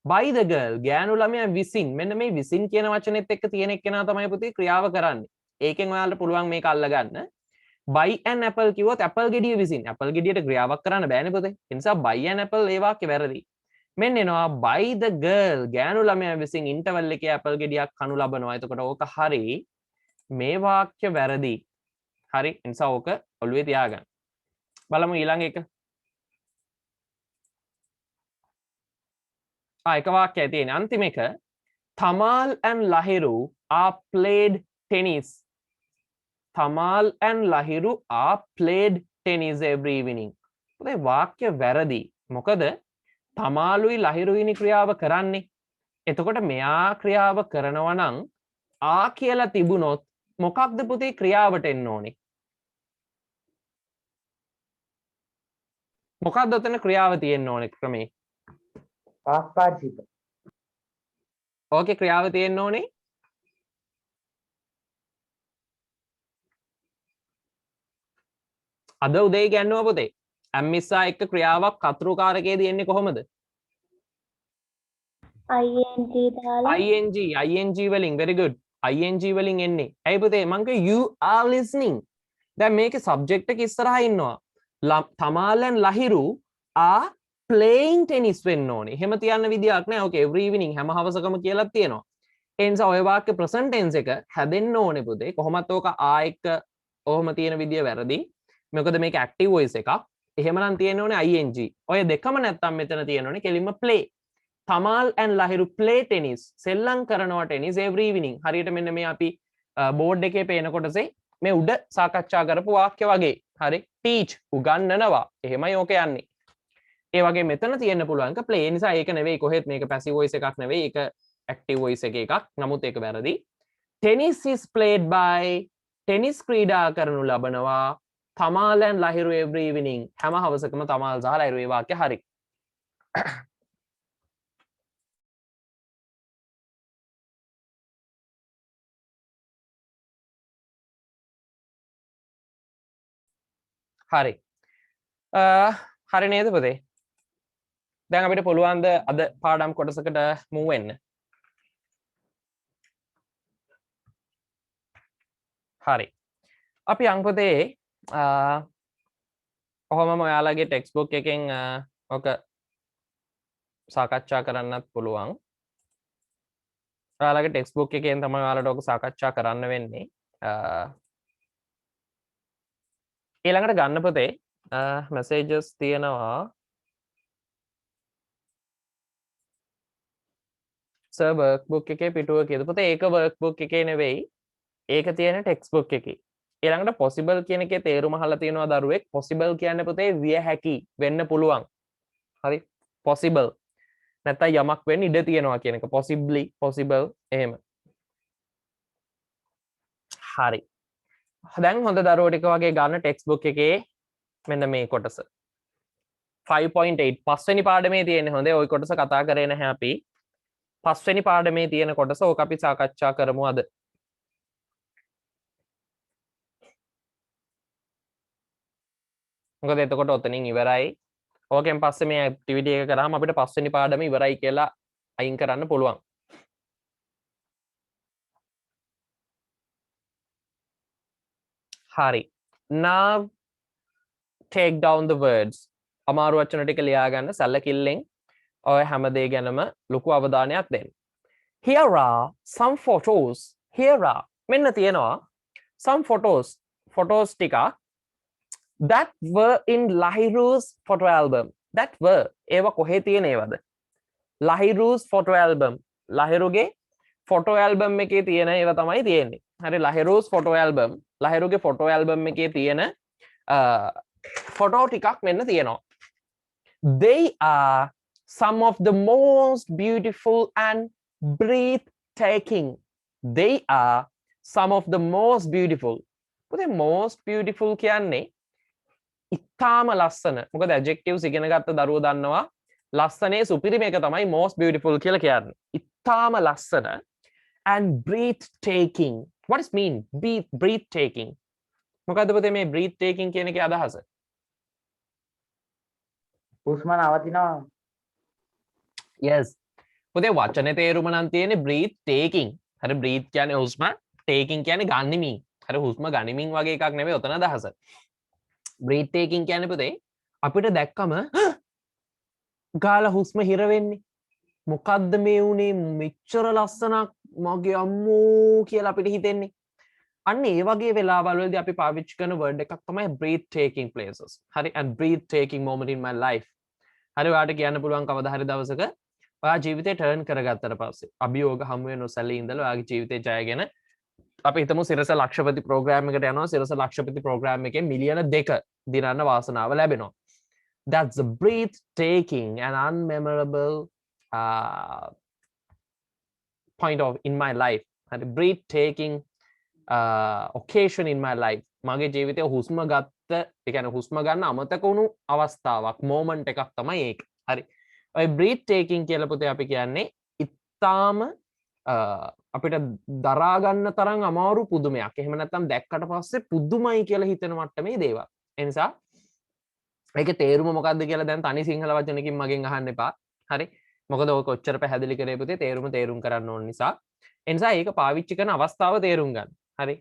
by the girl ගෑනු ළමයා විසින් මෙන්න මේ විසින් කියන වචනේත් එක්ක තියෙන එක්කෙනා තමයි පුතේ ක්‍රියාව කරන්නේ ඒකෙන් ඔයාලට පුළුවන් මේක අල්ලගන්න by an apple කිව්වොත් apple ගෙඩිය විසින් apple ගෙඩියට ක්‍රියාවක් කරන්න බෑනේ පුතේ ඒ නිසා by an apple ඒ වාක්‍ය වැරදි මෙන්න එනවා by the girl ගෑනු ළමයා විසින් ඉන්ටර්වල් එකේ apple ගෙඩියක් කනු ලබනවා එතකොට ඕක හරි මේ වාක්‍ය වැරදි හරි ඒ නිසා ඕක ඔළුවේ තියාගන්න බලමු ඊළඟ එක එක වාක්‍යය තියෙන අන්තිම එක Tamal and Lahiru are played tennis Tamal and Lahiru are played tennis every evening පුතේ වාක්‍ය වැරදි මොකද තමාලුයි ලහිරුයිනි ක්‍රියාව කරන්නේ එතකොට මෙයා ක්‍රියාව කරනවා නම් ආ කියලා තිබුණොත් මොකක්ද පුතේ ක්‍රියාවට එන්න ඕනේ මොකක්ද ඔතන ක්‍රියාව තියෙන්න ඕනේ ක්‍රමේ past participle ඕකේ ක්‍රියාව තියෙන්න ඕනේ අද උදේ කියන්නවා පුතේ ඇම්මිස්සා එක්ක ක්‍රියාවක් කතුරුකාරකයේ තියෙන්නේ කොහොමද ing වලින් very good ing වලින් එන්නේ ඇයි පුතේ මං කිය you are listening දැන් මේකේ subject එක ඉස්සරහා ඉන්නවා තමාලන් ලහිරු are playing tennis වෙන්න ඕනේ එහෙම තියන්න විදියක් නැහැ okay every evening හැම හවසකම කියලා තියෙනවා ඒ නිසා ඔය වාක්‍ය present tense එක හැදෙන්න ඕනේ පුතේ කොහොමත් ඕක ආ එක්ක ඔහොම තියෙන විදිය වැරදි මොකද මේක active voice එකක් එහෙමනම් තියෙන්න ඕනේ ing ඔය දෙකම නැත්තම් මෙතන තියෙන්න ඕනේ කෙලින්ම play Tamal and Lahiru play tennis සෙල්ලම් කරනවා tennis every evening හරියට මෙන්න මේ අපි බෝඩ් එකේ පේන කොටසේ මේ උඩ සාකච්ඡා කරපු වාක්‍ය වගේ හරි teach උගන්වනවා එහෙමයි ඕක යන්නේ ඒ වගේ මෙතන තියෙන්න පුළුවන්ක play නිසා ඒක නෙවෙයි කොහෙත් මේක passive voice එකක් නෙවෙයි ඒක active voice එකක් නමුත් ඒක වැරදි tennis is played by tennis ක්‍රීඩා කරනු ලබනවා Tamal and Lahiru every evening හැම හවසකම Tamal සහ Lahiru ඒ වාක්‍ය හරි හරි හරි නේද පුතේ දැන් අපිට පුළුවන් ද අද පාඩම් කොටසකට move වෙන්න හරි අපි අංපතේ ඔහොමම ඔයාලගේ ටෙක්ස්ට්බුක් එකෙන් ඔක සාකච්ඡා කරන්නත් පුළුවන් ඔයාලගේ ටෙක්ස්ට්බුක් එකෙන් තමයි ඔයාලට ඔක සාකච්ඡා කරන්න වෙන්නේ ඊළඟට ගන්න පුතේ messages තියෙනවා සර් workbook එකේ පිටුව කියද පුතේ ඒක workbook එකේ නෙවෙයි ඒක තියෙන ටෙක්ස්ට්බුක් එකේ ඊළඟට possible කියන එකේ තේරුම අහලා තියෙනවා දරුවෙක් possible කියන්නේ පුතේ විය හැකි වෙන්න පුළුවන් හරි possible නැත්නම් යමක් වෙන්න ඉඩ තියෙනවා කියන එක possibly possible එහෙම හරි දැන් හොඳ දරුවෝ ටික වගේ ගන්න ටෙක්ස්ට්බුක් එකේ මෙන්න මේ කොටස 5.8 පස්වෙනි පාඩමේ තියෙන හොඳේ ওই කොටස කතා කරේ නැහැ අපි පස්වෙනි පාඩමේ තියෙන කොටස ඕක අපි සාකච්ඡා කරමු අද මොකද එතකොට ඔතනින් ඉවරයි ඕකෙන් පස්සේ මේ ඇක්ටිවිටි එක කරාම අපිට පස්වෙනි පාඩම ඉවරයි කියලා අයින් කරන්න පුළුවන් හරි now take down the words අමාරු වචන ටික ලියා ගන්න සැලකිල්ලෙන් ඔය හැම දේ ගැනම ලොකු අවධානයක් දෙන්න here are some photos here are මෙන්න තියෙනවා some photos ටික that were in Lahiru's photo album that were ඒවා කොහේ තියෙන ඒවද Lahiru's photo album ලහිරුගේ photo album එකේ තියෙන ඒවා තමයි තියෙන්නේ හරි ලහිරුස් ෆොටෝ ඇල්බම් ලහිරුගේ ෆොටෝ ඇල්බම් එකේ තියෙන ෆොටෝ ටිකක් මෙන්න තියෙනවා. They are some of the most beautiful and breathtaking. They are some of the most beautiful. පුතේ most beautiful කියන්නේ ඉතාම ලස්සන. මොකද adjectives ඉගෙන ගත්ත දරුවෝ දන්නවා ලස්සනේ සුපිරිම එක තමයි most beautiful කියලා කියන්නේ. ඉතාම ලස්සන and breathtaking. What does mean breathtaking? මොකද්ද පුතේ මේ breathtaking කියන එකේ අදහස? හුස්ම නවතිනවා. Yes. පුතේ වචනේ තේරුම නම් තියෙන්නේ breathtaking. හරි breathe කියන්නේ හුස්ම, taking කියන්නේ ගනිමින්. හරි හුස්ම ගනිමින් වගේ එකක් නෙවෙයි ඔතන අදහස. breathtaking කියන්නේ පුතේ අපිට දැක්කම ගාලා හුස්ම හිර වෙන්නේ. මොකද්ද මේ උනේ මෙච්චර ලස්සනක් මගේ අම්මෝ කියලා අපිට හිතෙන්නේ. අන්න ඒ වගේ වෙලාවල් වලදී අපි පාවිච්චි කරන word එකක් තමයි breathtaking places. හරි and breathtaking moment in my life. හරි ඔයාලට කියන්න පුළුවන් කවදා හරි දවසක ඔයා ජීවිතේ ටර්න් කරගත්තට පස්සේ අභියෝග හමු වෙන නොසැලී ඉඳලා ඔයාගේ ජීවිතේ ජයගෙන අපි හිතමු සිරස ලක්ෂපති ප්‍රෝග්‍රෑම් එකට යනවා. සිරස ලක්ෂපති ප්‍රෝග්‍රෑම් එකේ මිලියන 2 දිනන්න වාසනාව ලැබෙනවා. That's a breathtaking and unmemorable point of in my life. හරි breathtaking occasion in my life. මගේ ජීවිතේ හුස්ම ගත්ත ඒ කියන්නේ හුස්ම ගන්න අමතක වුණු අවස්ථාවක් moment එකක් තමයි ඒක. හරි. ඔය breathtaking කියලා පුතේ අපි කියන්නේ ඉතාම අපිට දරා ගන්න තරම් අමාරු පුදුමයක්. එහෙම නැත්නම් දැක්කට පස්සේ පුදුමයි කියලා හිතෙන මට්ටමේ දේවල්. ඒ නිසා ඒකේ තේරුම මොකක්ද කියලා දැන් තනි සිංහල වචනකින් මගෙන් අහන්න එපා. හරි. මොකද ඔක කොච්චර පැහැදිලි කරේ පුතේ තේරුම් කරන්න ඕන නිසා. ඒ නිසා ඒක පාවිච්චි කරන අවස්ථාව තේරුම් ගන්න. හරි.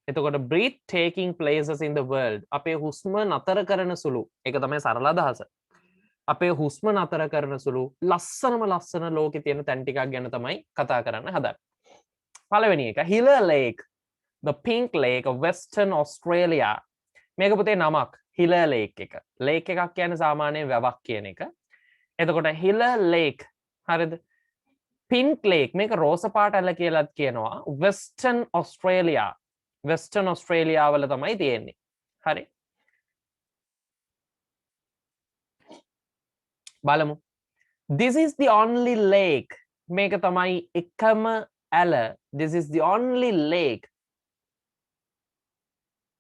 එතකොට breathtaking places in the world අපේ හුස්ම නතර කරන සුළු. ඒක තමයි සරල අදහස. අපේ හුස්ම නතර කරන සුළු ලස්සන ලෝකේ තියෙන තැන් ටිකක් ගැන තමයි කතා කරන්න හදන්නේ. පළවෙනි එක Hiller Lake, the pink lake of Western Australia. මේක පුතේ නමක් Hiller Lake එක. lake එකක් කියන්නේ සාමාන්‍යයෙන් වැවක් කියන එක. එතකොට Hiller Lake හරිද? pink lake මේක රෝස පාට ඇල කියලාත් කියනවා. Western Australia වල තමයි තියෙන්නේ. හරි. බලමු. This is the only lake. මේක තමයි එකම ඇල. This is the only lake.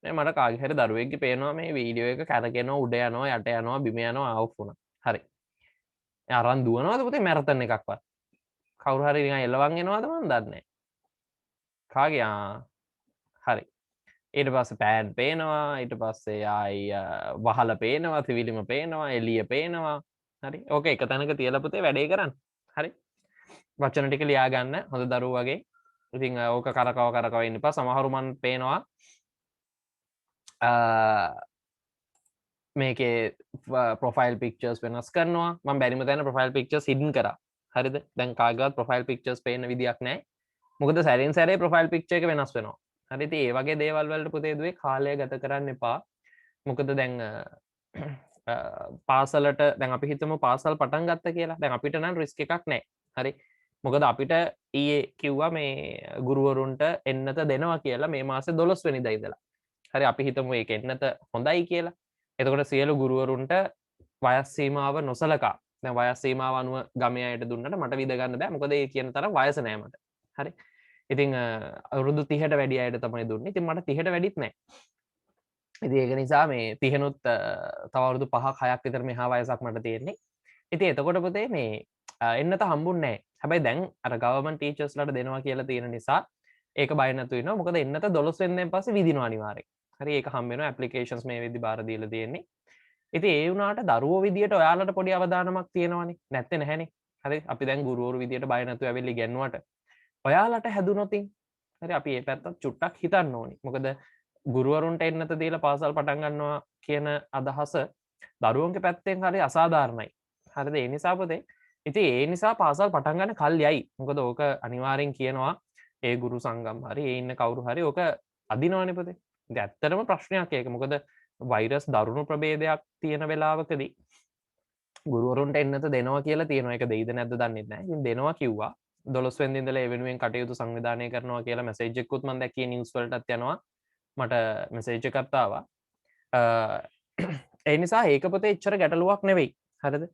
මට කාගේ හරි දරුවෙක්ගේ පේනවා මේ වීඩියෝ එක කරකිනවා උඩ යනවා යට යනවා බිම යනවා ආව් වුණා. හරි. එයා අරන් දුවනවාද පුතේ මැරතන් එකක්වත්? කවුරු හරි නිකන් එලවන් එනවාද මන් දන්නේ නැහැ. කාගේ හරි. ඊට පස්සේ පෑඩ් පේනවා ඊට පස්සේ ආයි වහල පේනවා තිවිලිම පේනවා එළිය පේනවා. හරි. ඕක එක තැනක තියලා පුතේ වැඩේ කරන්න. හරි. වචන ටික ලියා ගන්න හොඳ දරුවෝ වගේ. ඉතින් ඕක කරකව ඉන්න එපා. සමහරු මන් පේනවා මේකේ ප්‍රොෆයිල් පික්චර්ස් වෙනස් කරනවා. මම බැරිම තැන ප්‍රොෆයිල් පික්චර්ස් හිඩන් කරා. හරිද? දැන් කාගේවත් ප්‍රොෆයිල් පික්චර්ස් පේන්න විදියක් නැහැ. මොකද සැරෙන් සැරේ ප්‍රොෆයිල් පික්චර් එක වෙනස් වෙනවා. හරි. ඉතින් ඒ වගේ දේවල් වලට පුතේ දුවේ කාලය ගත කරන්න එපා. මොකද දැන් පාසලට දැන් අපි හිතමු පාසල් පටන් ගත්ත කියලා. දැන් අපිට නම් රිස්ක් එකක් නැහැ. හරි. මොකද අපිට ඊයේ කිව්වා මේ ගුරුවරුන්ට එන්නත දෙනවා කියලා මේ මාසේ 12 වෙනිදා ඉඳලා. හරි අපි හිතමු ඒක එන්නත හොඳයි කියලා. එතකොට සියලු ගුරුවරුන්ට වයස් සීමාව නොසලකා දැන් වයස් සීමාව අනුව ගමේ අයට දුන්නට මට විඳ ගන්න බෑ. මොකද ඒ කියන තරම් වයස නෑ මට. හරි. ඉතින් අවුරුදු 30ට වැඩි අයට තමයි දුන්නේ. ඉතින් මට 30ට වැඩිත් නෑ. ඉතින් ඒක නිසා මේ 30 නුත් තව අවුරුදු 5ක් 6ක් විතර මෙහා වයසක් මට තියෙන්නේ. ඉතින් එතකොට පුතේ මේ එන්නත හම්බුන්නේ නෑ. හැබැයි දැන් අර ගවර්න්මන්ට් ටීචර්ස්ලාට දෙනවා කියලා තියෙන නිසා ඒක බය නැතු වෙනවා. මොකද එන්නත 12 වෙනිදාන් පස්සේ විදිනවා අනිවාර්යෙන්. හරි ඒක හම්බ වෙනවා ඇප්ලිකේෂන්ස් මේ වෙද්දි බාර දීලා තියෙන්නේ. ඉතින් ඒ වුණාට දරුවෝ විදියට ඔයාලට පොඩි අවදානමක් තියෙනවනේ. නැත්තේ නැහැනේ. හරි අපි දැන් ගුරුවරු විදියට බය නැතුව ඇවිල්ලා ඉගෙනුවට ඔයාලට හැදුනොතින් හරි අපි මේ පැත්තත් චුට්ටක් හිතන්න ඕනි. මොකද ගුරුවරුන්ට එන්නත දීලා පාසල් පටන් ගන්නවා කියන අදහස දරුවන්ගේ පැත්තෙන් හරි අසාධාරණයි. හරිද? ඒ නිසා පුතේ ඉතින් ඒ නිසා පාසල් පටන් ගන්න කල් යයි. මොකද ඕක අනිවාර්යෙන් කියනවා ඒ ගුරු සංගම් හරි ඒ ඉන්න කවුරු හරි ඕක අදිනවනේ පුතේ. ඉතින් ඇත්තටම ප්‍රශ්නයක් ඒක. මොකද වෛරස් දරුණු ප්‍රභේදයක් තියෙන වෙලාවකදී ගුරුවරුන්ට එන්නත දෙනවා කියලා තියෙනවා. ඒක දෙයිද නැද්ද දන්නේ නැහැ. ඉතින් දෙනවා කිව්වා. 12 වෙනිදා ඉඳලා ඒ වෙනුවෙන් කටයුතු සංවිධානය කරනවා කියලා මැසේජ් එකකුත් මම දැක්කේ නිවුස් වලටත් යනවා මට මැසේජ් එකක් ආවා ඒ නිසා ඒක පොතේ එච්චර ගැටලුවක් නෙවෙයි හරිද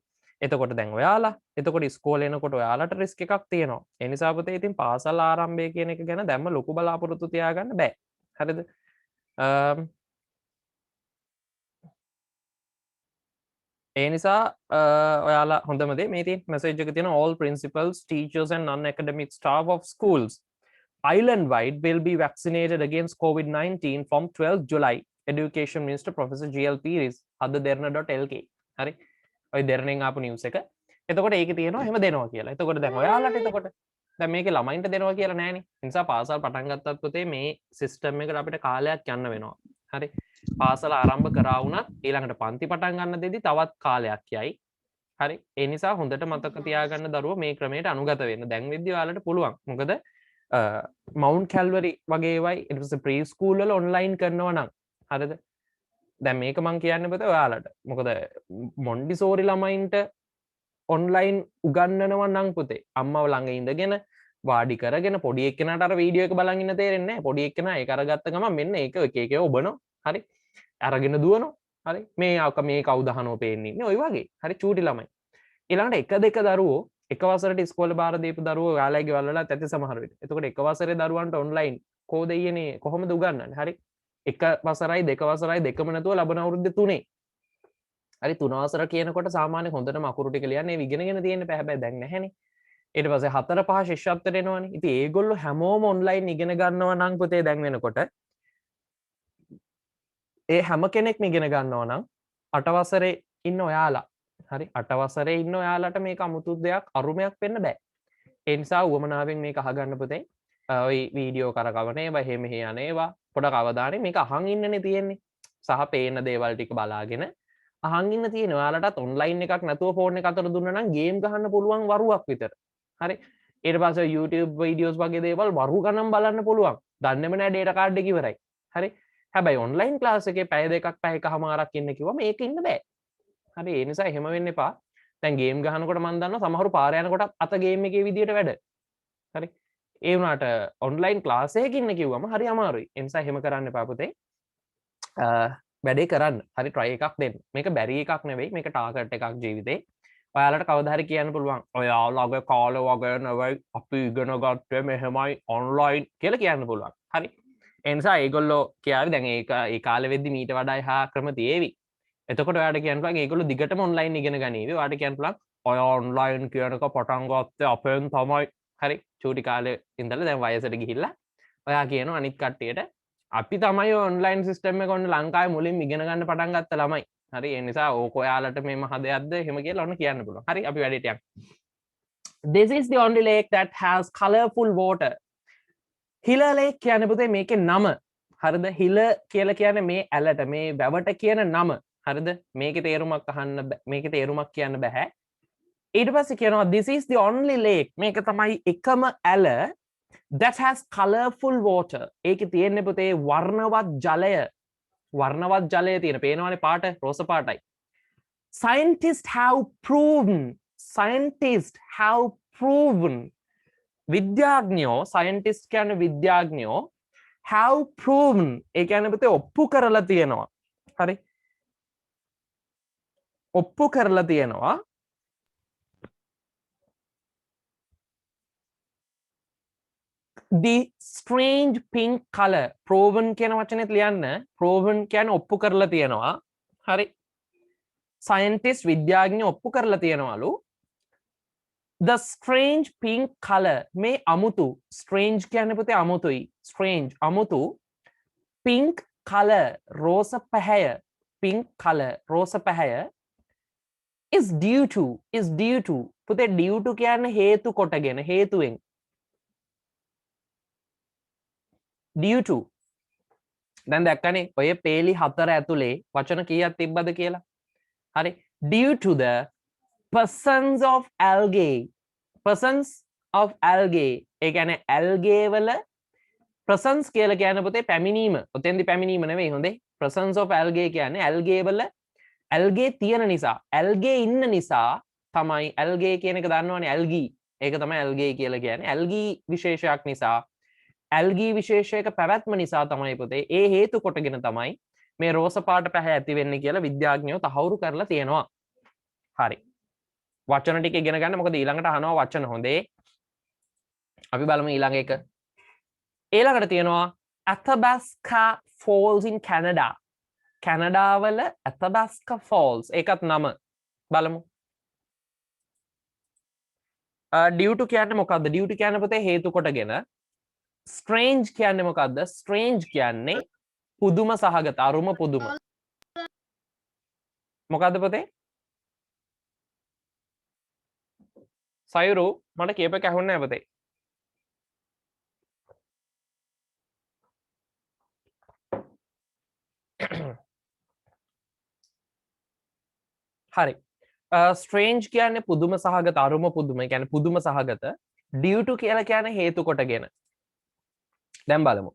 එතකොට දැන් ඔයාලා එතකොට ඉස්කෝලේ එනකොට ඔයාලට රිස්ක් එකක් තියෙනවා ඒ නිසා පොතේ ඉතින් පාසල් ආරම්භය කියන එක ගැන දැම්ම ලොකු බලාපොරොත්තු තියාගන්න බෑ හරිද ඒ නිසා ඔයාලා හොඳම දේ මේ තියෙන මැසේජ් එක තියෙන all principals teachers and non-academic staff of schools island wide will be vaccinated against COVID-19 from 12th July Education Minister Professor GL Pires hadaderna.lk හරි ඔය දෙරණෙන් ආපු නිවුස් එක එතකොට ඒකේ තියෙනවා එහෙම දෙනවා කියලා එතකොට දැන් ඔයාලට එතකොට දැන් මේකේ ළමයින්ට දෙනවා කියලා නෑනේ ඒ නිසා පාසල් පටන් ගත්තත් පුතේ මේ සිස්ටම් එකට අපිට කාලයක් යන්න වෙනවා හරි පාසල ආරම්භ කරා වුණත් ඊළඟට පන්ති පටන් ගන්න දෙදී තවත් කාලයක් යයි හරි ඒ නිසා හොඳට මතක තියාගන්න දරුවෝ මේ ක්‍රමයට අනුගත වෙන්න දැන් වෙද්දී ඔයාලට පුළුවන් මොකද මවුන්ට් කැල්වරි වගේ ඒවයි ඊට පස්සේ ප්‍රී ස්කූල් වල ඔන්ලයින් කරනවා නම් හරිද දැන් මේක මං කියන්න පුතේ ඔයාලට මොකද මොන්ඩිසෝරි ළමයින්ට ඔන්ලයින් උගන්වනවා නම් පුතේ අම්මව ළඟ ඉඳගෙන වාඩි කරගෙන පොඩි එක්කෙනාට අර වීඩියෝ එක බලන් ඉන්න තේරෙන්නේ නැහැ පොඩි එක්කෙනා ඒක අරගත්ත ගමන් මෙන්න ඒක එක එක ඔබනවා හරි අරගෙන දුවනවා හරි මේ කවුද අහනෝ පේන්නේ ඉන්නේ ඔය වගේ හරි චූටි ළමයි ඊළඟට එක දෙක දරුවෝ එක වසරට ඉස්කෝලේ බාර දීපු දරුවෝ ඔයාලගේ වලලා තැති සමහර විට එතකොට එක වසරේ දරුවන්ට ඔන්ලයින් කොහොමද ඊයනේ කොහොමද උගන්වන්නේ හරි එක වසරයි දෙක වසරයි දෙකම නැතුව ලබන අවුරුද්ද 3 හරි 3 වසර කියනකොට සාමාන්‍ය හොඳටම අකුරු ටික ලියන්නේ ඉගෙනගෙන තියෙන්න බෑ හැබැයි දැන් නැහැනේ ඊට පස්සේ 4 5 ශිෂ්‍යත්වයට එනවනේ ඉතින් ඒගොල්ලෝ හැමෝම ඔන්ලයින් ඉගෙන ගන්නවා නම් පුතේ දැන් වෙනකොට ඒ හැම කෙනෙක්ම ඉගෙන ගන්නවා නම් 8 වසරේ ඉන්න ඔයාලා හරි 8 වසරේ ඉන්න ඔයාලට මේක අමුතු දෙයක් අරුමයක් වෙන්න බෑ ඒ නිසා උවමනාවෙන් මේක අහගන්න පුතේ ඔය වීඩියෝ කරකවන ඒවා එහෙම මෙහෙ යන ඒවා පොඩක් අවධානයෙන් මේක අහන් ඉන්නනේ තියෙන්නේ සහ පේන දේවල් ටික බලාගෙන අහන් ඉන්න තියෙන ඔයාලටත් ඔන්ලයින් එකක් නැතුව ෆෝන් එක අතර දුන්නා නම් ගේම් ගහන්න පුළුවන් වරුවක් විතර හරි ඊට පස්සේ YouTube වීඩියෝස් වගේ දේවල් වරු ගණන් බලන්න පුළුවන් දන්නේම නැහැ ඩේටා කාඩ් එක ඉවරයි හරි හැබැයි ඔන්ලයින් ක්ලාස් එකේ පැය දෙකක් පැය එකමාරක් ඉන්න කිව්වම මේක ඉන්න බෑ හරි ඒ නිසා එහෙම වෙන්න එපා දැන් ගේම් ගහනකොට මම දන්නවා සමහරු පාර යනකොට අත ගේම් එකේ විදියට වැඩ හරි ඒ වුණාට ඔන්ලයින් ක්ලාස් එකක ඉන්න කිව්වම හරි අමාරුයි ඒ නිසා එහෙම කරන්න එපා පුතේ වැඩේ කරන්න හරි try එකක් දෙන්න මේක බැරි එකක් නෙවෙයි මේක ටාගට් එකක් ජීවිතේ ඔයාලට කවදා හරි කියන්න පුළුවන් ඔයාලගේ කාලේ වගේ නෙවෙයි අපි ඉගෙන ගත්තේ මෙහෙමයි ඔන්ලයින් කියලා කියන්න පුළුවන් හරි ඒ නිසා ඒගොල්ලෝ කියාවි දැන් ඒ කාලෙ වෙද්දි මීට වඩා එහා ක්‍රම තියේවි එතකොට ඔයාලට කියන්න පුළුවන් ඒගොල්ලෝ දිගටම ඔන්ලයින් ඉගෙන ගනීවි ඔයාලට කියන්න පුළුවන් ඔය ඔන්ලයින් කියනක පටන් ගත්තේ අපෙන් තමයි හරි චූටි කාලේ ඉඳලා දැන් වයසට ගිහිල්ලා ඔයා කියනවා අනිත් කට්ටියට අපි තමයි ඔන්ලයින් සිස්ටම් එක ඔන්න ලංකාවේ මුලින්ම ඉගෙන ගන්න පටන් ගත්ත ළමයි හරි ඒ නිසා ඕක ඔයාලට මේ මහ දෙයක්ද එහෙම කියලා ඔන්න කියන්න පුළුවන් හරි අපි වැඩේට යමු this is the only lake that has colorful water හිල ලේක් කියන්නේ පුතේ මේකේ නම හරිද හිල කියලා කියන්නේ මේ ඇලට මේ වැවට කියන නම හරිද මේකේ තේරුමක් අහන්න මේකේ තේරුමක් කියන්න බෑ ඊට පස්සේ කියනවා this is the only lake මේක තමයි එකම ඇල that has colorful water ඒකේ තියෙන්නේ පුතේ වර්ණවත් ජලය තියෙන පේනවනේ පාට රෝස පාටයි scientists have proven විද්‍යාඥයෝ scientists කියන්නේ විද්‍යාඥයෝ have proven ඒ කියන්නේ පුතේ ඔප්පු කරලා තියෙනවා හරි ඔප්පු කරලා තියෙනවා the strange pink color proven කියන වචනේත් ලියන්න proven කියන්නේ ඔප්පු කරලා තියෙනවා හරි scientist විද්‍යාඥයෝ ඔප්පු කරලා තියෙනවලු the strange pink color මේ අමුතු strange කියන්නේ පුතේ අමුතුයි strange අමුතු pink color රෝස පැහැය pink color රෝස පැහැය is due to පුතේ due to කියන්නේ හේතු කොටගෙන හේතුවෙන් due to දැන් දැක්කනේ ඔය පේලි 4 ඇතුලේ වචන කීයක් තිබ්බද කියලා හරි due to the presence of algae ඒ කියන්නේ algae වල presence කියලා කියන්නේ පුතේ පැමිණීම ඔතෙන්දි පැමිණීම නෙවෙයි හොඳේ presence of algae කියන්නේ algae වල algae තියෙන නිසා algae ඉන්න නිසා තමයි algae කියන එක දන්නවනේ algae ඒක තමයි ඇල්ගේ කියලා කියන්නේ. ඇල්ගී විශේෂයක් නිසා ඇල්ගී විශේෂයක පැවැත්ම නිසා තමයි පුතේ ඒ හේතු කොටගෙන තමයි මේ රෝස පාට පැහැ ඇති වෙන්නේ කියලා විද්‍යාඥයෝ තහවුරු කරලා තියෙනවා. හරි. වචන ටික ඉගෙන ගන්න මොකද ඊළඟට අහනවා වචන හොඳේ. අපි බලමු ඊළඟ එක. ඊළඟට තියෙනවා Athabasca Falls in Canada. කැනඩාවල Athabasca Falls ඒකත් නම බලමු. due to කියන්නේ මොකද්ද? due to කියන්නේ පුතේ හේතු කොටගෙන. strange කියන්නේ මොකද්ද? strange කියන්නේ පුදුම සහගත අරුම පුදුම. මොකද්ද පුතේ? සයුරු මට කියප එක ඇහුන්නේ නැහැ පුතේ. හරි. ස්ට්‍රේන්ජ් කියන්නේ පුදුම සහගත අරුම පුදුම කියන්නේ පුදුම සහගත due to කියලා කියන්නේ හේතු කොටගෙන. දැන් බලමු.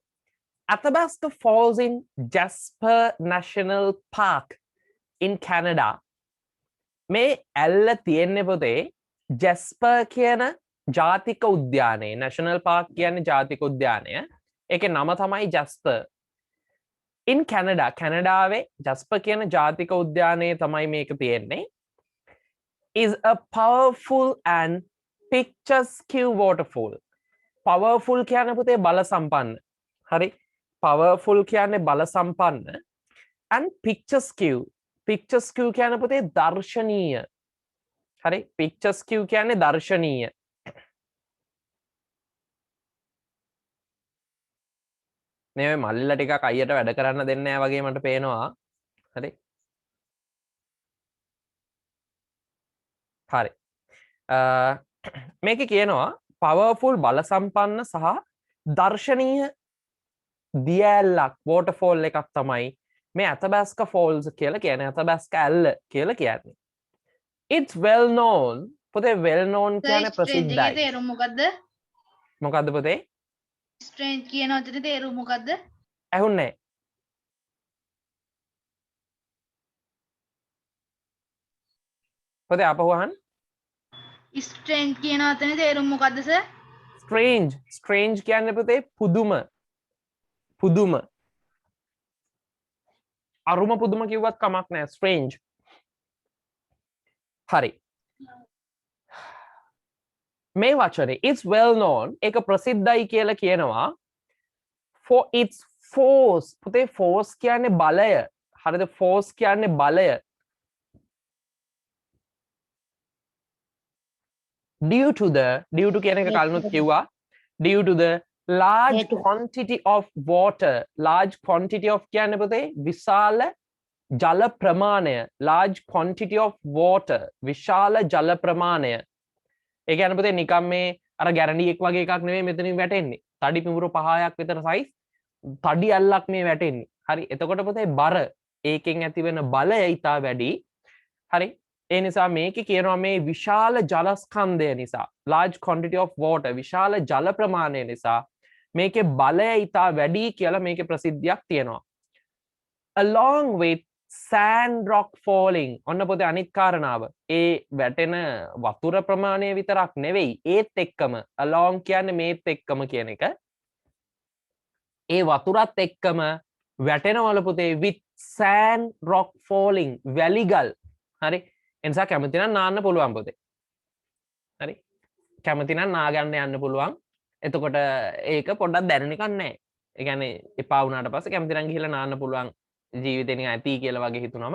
Athabasca Falls in Jasper National Park in Canada. මේ ඇල්ල තියෙන්නේ පොතේ Jasper කියන ජාතික උද්‍යානයේ. National Park කියන්නේ ජාතික උද්‍යානය. ඒකේ නම තමයි Jasper. In Canada, කැනඩාවේ Jasper කියන ජාතික උද්‍යානයේ තමයි මේක තියෙන්නේ. Is a powerful and picturesque waterfall. Powerful කියන්නේ පුතේ බල සම්පන්න. හරි. Powerful කියන්නේ බල සම්පන්න. And picturesque. Picturesque කියන්නේ පුතේ දර්ශනීය. හරි. Picturesque කියන්නේ දර්ශනීය. මේ මල්ලිලා ටිකක් අයියට වැඩ කරන්න දෙන්නේ නැහැ වගේ මට පේනවා. හරි. හරි. මේකේ කියනවා powerful බල සම්පන්න සහ දර්ශනීය දියැලක් waterfall එකක් තමයි මේ Athabasca Falls කියලා කියන්නේ. Athabasca ඇල්ල කියලා කියන්නේ. It's well known. පුතේ well known කියන්නේ ප්‍රසිද්ධයි. තේරුම මොකද්ද? මොකද්ද පුතේ? ස්ට්‍රේන්ජ් කියන වචනේ තේරුම මොකද්ද? ඇහුන්නේ නැහැ. පුතේ ආපහු අහන්න. ස්ට්‍රේන්ජ් කියන වචනේ තේරුම මොකද්ද සර්? Strange කියන්නේ පුතේ පුදුම. පුදුම. අරුම පුදුම කිව්වත් කමක් නැහැ. Strange. හරි. මේ වචනේ it's well known ඒක ප්‍රසිද්ධයි කියලා කියනවා for its force. පුතේ force කියන්නේ බලය. හරිද? force කියන්නේ බලය. due to කියන එක කලිනුත් කිව්වා. due to the large quantity of water. large quantity of කියන්නේ පුතේ විශාල ජල ප්‍රමාණය. large quantity of water විශාල ජල ප්‍රමාණය. ඒ කියන්නේ පුතේ නිකම් මේ අර ගැරන්ඩියෙක් වගේ එකක් නෙමෙයි මෙතනින් වැටෙන්නේ. තඩි පිඹුරු 5ක් විතර සයිස් තඩි ඇල්ලක් මේ වැටෙන්නේ. හරි. එතකොට පුතේ බර ඒකෙන් ඇති වෙන බලය ඊටා වැඩි. හරි. ඒ නිසා මේකේ කියනවා මේ විශාල ජල ස්කන්ධය නිසා large quantity of water විශාල ජල ප්‍රමාණය නිසා මේකේ බලය ඊටා වැඩි කියලා මේකේ ප්‍රසිද්ධියක් තියෙනවා. along with sand rock falling. ඔන්න පොතේ අනිත් කාරණාව. ඒ වැටෙන වතුර ප්‍රමාණය විතරක් නෙවෙයි ඒත් එක්කම along කියන්නේ මේත් එක්කම කියන එක. ඒ වතුරත් එක්කම වැටෙනවල පොතේ with sand rock falling වැලිගල්. හරි. එනිසා කැමති නම් නාන්න පුළුවන් පොතේ. හරි. කැමති නම් නාගන්න යන්න පුළුවන්. එතකොට ඒක පොඩ්ඩක් දැනෙන එකක් නැහැ. ඒ කියන්නේ එපා වුණාට පස්සේ කැමති නම් ගිහලා නාන්න පුළුවන්. ජීවිතේ නිකන් ඇති කියලා වගේ හිතුනම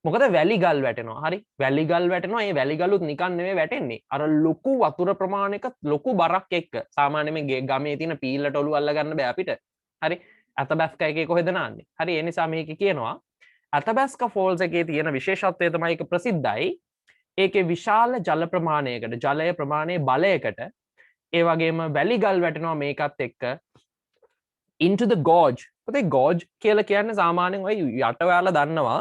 මොකද වැලි ගල් වැටෙනවා. හරි. වැලි ගල් වැටෙනවා. මේ වැලි ගලුත් නිකන් නෙමෙයි වැටෙන්නේ. අර ලොකු වතුර ප්‍රමාණයක ලොකු බරක් එක්ක. සාමාන්‍ය මේ ගමේ තියෙන පීල්ලට ඔලුව අල්ල ගන්න බෑ අපිට. හරි. Athabasca එකේ කොහෙද නාන්නේ? හරි. ඒ නිසා මේකේ කියනවා Athabasca Falls එකේ තියෙන විශේෂත්වය තමයි ඒක ප්‍රසිද්ධයි. ඒකේ විශාල ජල ප්‍රමාණයකට, ජලය ප්‍රමාණයේ බලයකට, ඒ වගේම වැලි ගල් වැටෙනවා මේකත් එක්ක into the gorge. පුතේ gorge කියලා කියන්නේ සාමාන්‍යයෙන් ඔය යට ඔයාලා දන්නවා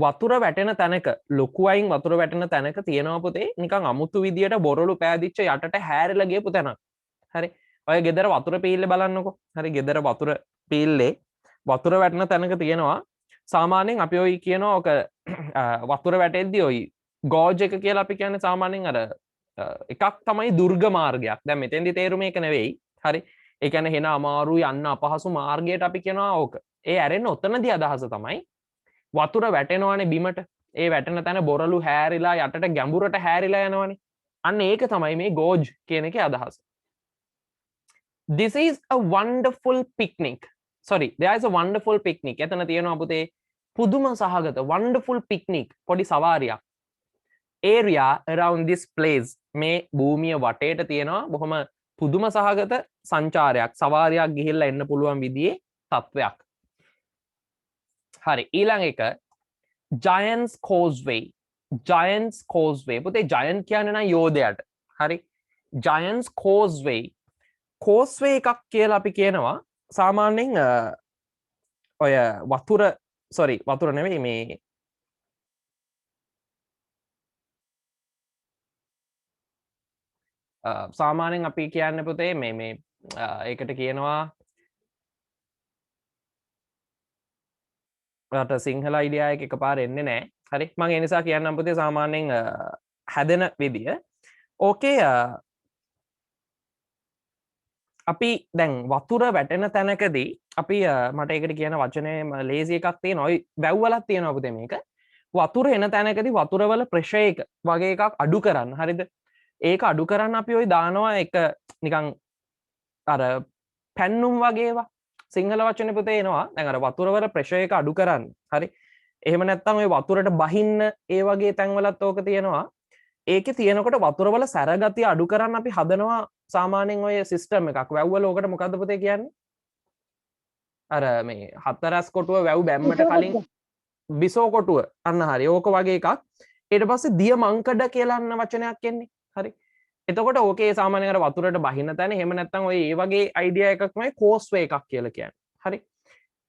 වතුර වැටෙන තැනක ලොකු අයින් වතුර වැටෙන තැනක තියෙනවා පුතේ නිකන් අමුතු විදියට බොරළු පෑදිච්ච යටට හැරිලා ගියපු තැනක්. හරි. ඔය ගෙදර වතුර පීල්ලේ බලන්නකෝ. හරි. ගෙදර වතුර පීල්ලේ වතුර වැටෙන තැනක තියෙනවා සාමාන්‍යයෙන් අපි ඔය කියනවා ඔක වතුර වැටෙද්දී ඔය gorge එක කියලා අපි කියන්නේ සාමාන්‍යයෙන් අර එකක් තමයි දුර්ග මාර්ගයක්. දැන් මෙතෙන්දි තේරුම ඒක නෙවෙයි. හරි. ඒ කියන්නේ හෙන අමාරු යන්න අපහසු මාර්ගයට අපි කියනවා ඕක. ඒ ඇරෙන්න ඔතනදී අදහස තමයි වතුර වැටෙනවානේ බිමට. ඒ වැටෙන තැන බොරළු හැරිලා යටට ගැඹුරට හැරිලා යනවනේ. අන්න ඒක තමයි මේ ගෝජ් කියන එකේ අදහස. This is a wonderful picnic. Sorry, there is a wonderful picnic. එතන තියෙනවා පුතේ පුදුම සහගත wonderful picnic පොඩි සවාරියක්. Area around this place මේ භූමිය වටේට තියෙනවා බොහොම පුදුම සහගත සංචාරයක් සවාරියක් ගිහිල්ලා එන්න පුළුවන් විදිහේ තත්වයක්. හරි ඊළඟ එක Giant's Causeway. Giant's Causeway පුතේ giant කියන්නේ නම් යෝධයාට. හරි Giant's Causeway. Causeway එකක් කියලා අපි කියනවා සාමාන්‍යයෙන් ඔය වතුර වතුර නෙවෙයි මේ සාමාන්‍යයෙන් අපි කියන්නේ පුතේ මේ ඒකට කියනවා රට සිංහල අයිඩියා එක එකපාර එන්නේ නැහැ. හරි මම ඒ නිසා කියන්නම් පුතේ සාමාන්‍යයෙන් හැදෙන විදිය. ඕකේ අපි දැන් වතුර වැටෙන තැනකදී අපි මට ඒකට කියන වචනේ ලේසි එකක් තියෙනවා. ඔය වැව්වලක් තියෙනවා පුතේ මේක. වතුර එන තැනකදී වතුරවල ප්‍රෙෂර් එක වගේ එකක් අඩු කරන්න. හරිද? ඒක අඩු කරන්න අපි ওই දානවා එක නිකන් අර පැන්නුම් වගේ ඒවා. සිංහල වචනේ පුතේ එනවා. දැන් අර වතුරවල ප්‍රෙෂර් එක අඩු කරන්න. හරි. එහෙම නැත්නම් ওই වතුරට බහින්න ඒ වගේ තැන්වලත් ඕක තියෙනවා. ඒකේ තියෙනකොට වතුරවල සැරගතිය අඩු කරන්න අපි හදනවා සාමාන්‍යයෙන් ඔය සිස්ටම් එකක්. වැව්වල ඕකට මොකද්ද පුතේ කියන්නේ? අර මේ හතරස් කොටුව වැව් බැම්මට කලින් බිසෝ කොටුව. අන්න හරි. ඕක වගේ එකක්. ඊට පස්සේ දිය මංකඩ කියලා අන්න වචනයක් එන්නේ. හරි. එතකොට ඕකේ සාමාන්‍යයෙන් අර වතුරට බහින්න තැන එහෙම නැත්නම් ඔය ඒ වගේ අයිඩියා එකක් තමයි කෝස්වේ එකක් කියලා කියන්නේ. හරි.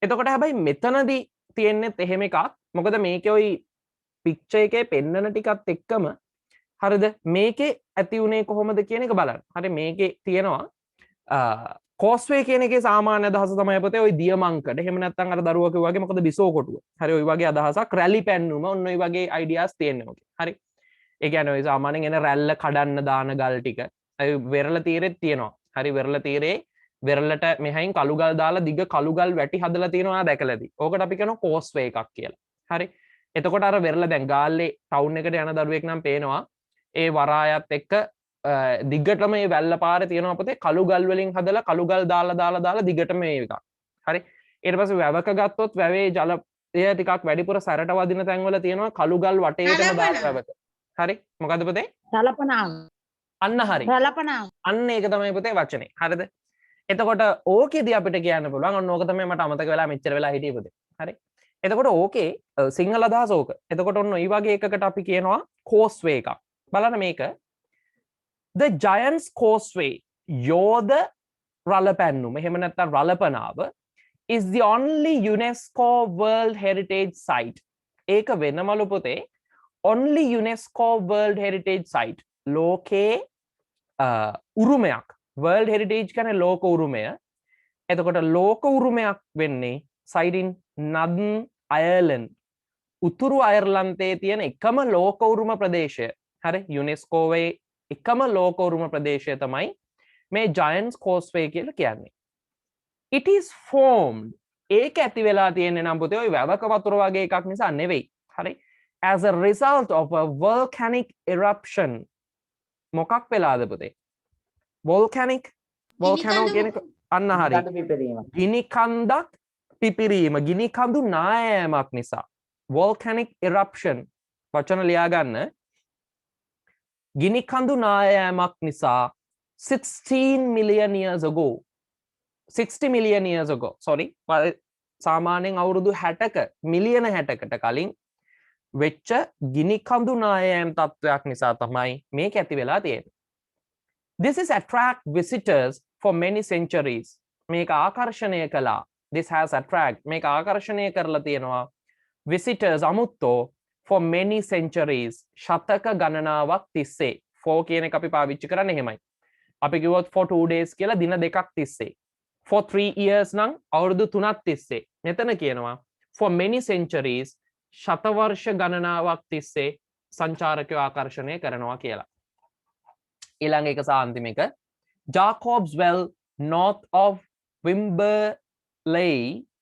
එතකොට හැබැයි මෙතනදී තියෙන්නේත් එහෙම එකක්. මොකද මේකේ ওই පික්චර් එකේ පෙන්නන ටිකත් එක්කම හරිද මේකේ ඇති උනේ කොහොමද කියන එක බලන්න. හරි මේකේ තියෙනවා කෝස්වේ කියන එකේ සාමාන්‍ය අදහස තමයි පුතේ ওই දියමංකඩ. එහෙම නැත්නම් අර දරුවා කිව්වා වගේ මොකද බිසෝ කොටුව. හරි ওই වගේ අදහසක් රැලි පැන්නුම ඔන්න ඔය වගේ අයිඩියාස් තියෙනවා ඔකේ. හරි. ඒ කියන්නේ ඔය සාමාන්‍යයෙන් එන රැල්ල කඩන්න දාන ගල් ටික. අය වෙරළ තීරෙත් තියෙනවා. හරි වෙරළ තීරේ වෙරළට මෙහයින් කළු ගල් දාලා දිග කළු ගල් වැටි හදලා තියෙනවා දැකලාදී. ඕකට අපි කියනවා කෝස්වේ එකක් කියලා. හරි. එතකොට අර වෙරළ දැන් ගාල්ලේ ටවුන් එකට යන දරුවෙක් නම් පේනවා ඒ වරායත් එක්ක දිගටම මේ වැල්ල පාරේ තියෙනවා පුතේ කළු ගල් වලින් හදලා කළු ගල් දාලා දිගටම මේ එකක්. හරි. ඊට පස්සේ වැවක ගත්තොත් වැවේ ජලය ටිකක් වැඩිපුර සැරට වදින තැන්වල තියෙනවා කළු ගල් වටේටම දාලා වැවක. හරි. මොකද්ද පුතේ? සලපනාව. අන්න හරි. සලපනාව. අන්න ඒක තමයි පුතේ වචනේ. හරිද? එතකොට ඕකේදී අපිට කියන්න පුළුවන් ඔන්න ඕක තමයි මට අමතක වෙලා මෙච්චර වෙලා හිටියේ පුතේ. හරි. එතකොට ඕකේ සිංහල අදහස ඕක. එතකොට ඔන්න ඔය වගේ එකකට අපි කියනවා කෝස්වේ එකක්. බලන්න මේක. The Giant's Causeway යෝධ රළ පැන්නුම එහෙම නැත්නම් රළපනාව is the only UNESCO World Heritage Site. ඒක වෙනමලු පුතේ only UNESCO World Heritage Site. ලෝකේ උරුමයක්. World Heritage කියන්නේ ලෝක උරුමය. එතකොට ලෝක උරුමයක් වෙන්නේ site in Northern Ireland. උතුරු අයර්ලන්තයේ තියෙන එකම ලෝක උරුම ප්‍රදේශය. හරි UNESCO වේ එකම ලෝක උරුම ප්‍රදේශය තමයි මේ Giant's Causeway කියලා කියන්නේ. It is formed ඒක ඇති වෙලා තියෙන්නේ නම් පුතේ ඔය වැවක වතුර වගේ එකක් නිසා නෙවෙයි. හරි. As a result of a volcanic eruption. මොකක් වෙලාද පුතේ? volcano කියන එක අන්න හරි. ගිනි කන්දක් පිපිරීම ගිනි කඳු නායෑමක් නිසා volcanic eruption වචන ලියා ගන්න. ගිනි කඳු නායෑමක් නිසා 16 million years ago 60 million years ago sorry සාමාන්‍යයෙන් අවුරුදු 60ක මිලියන 60කට කලින් වෙච්ච ගිනි කඳු නායෑම් තත්වයක් නිසා තමයි මේක ඇති වෙලා තියෙන්නේ. This is attract visitors for many centuries. මේක ආකර්ෂණය කළා. This has attract මේක ආකර්ෂණය කරලා තියෙනවා visitors අමුත්තෝ for many centuries ශතක ගණනාවක් තිස්සේ. for කියන එක අපි පාවිච්චි කරන්නේ එහෙමයි. අපි කිව්වොත් for 2 days කියලා දින දෙකක් තිස්සේ. for 3 years නම් අවුරුදු 3ක් තිස්සේ. මෙතන කියනවා for many centuries ශතවර්ෂ ගණනාවක් තිස්සේ සංචාරකයෝ ආකර්ෂණය කරනවා කියලා. ඊළඟ එක සහ අන්තිම එක Jacob's Well north of Wimberley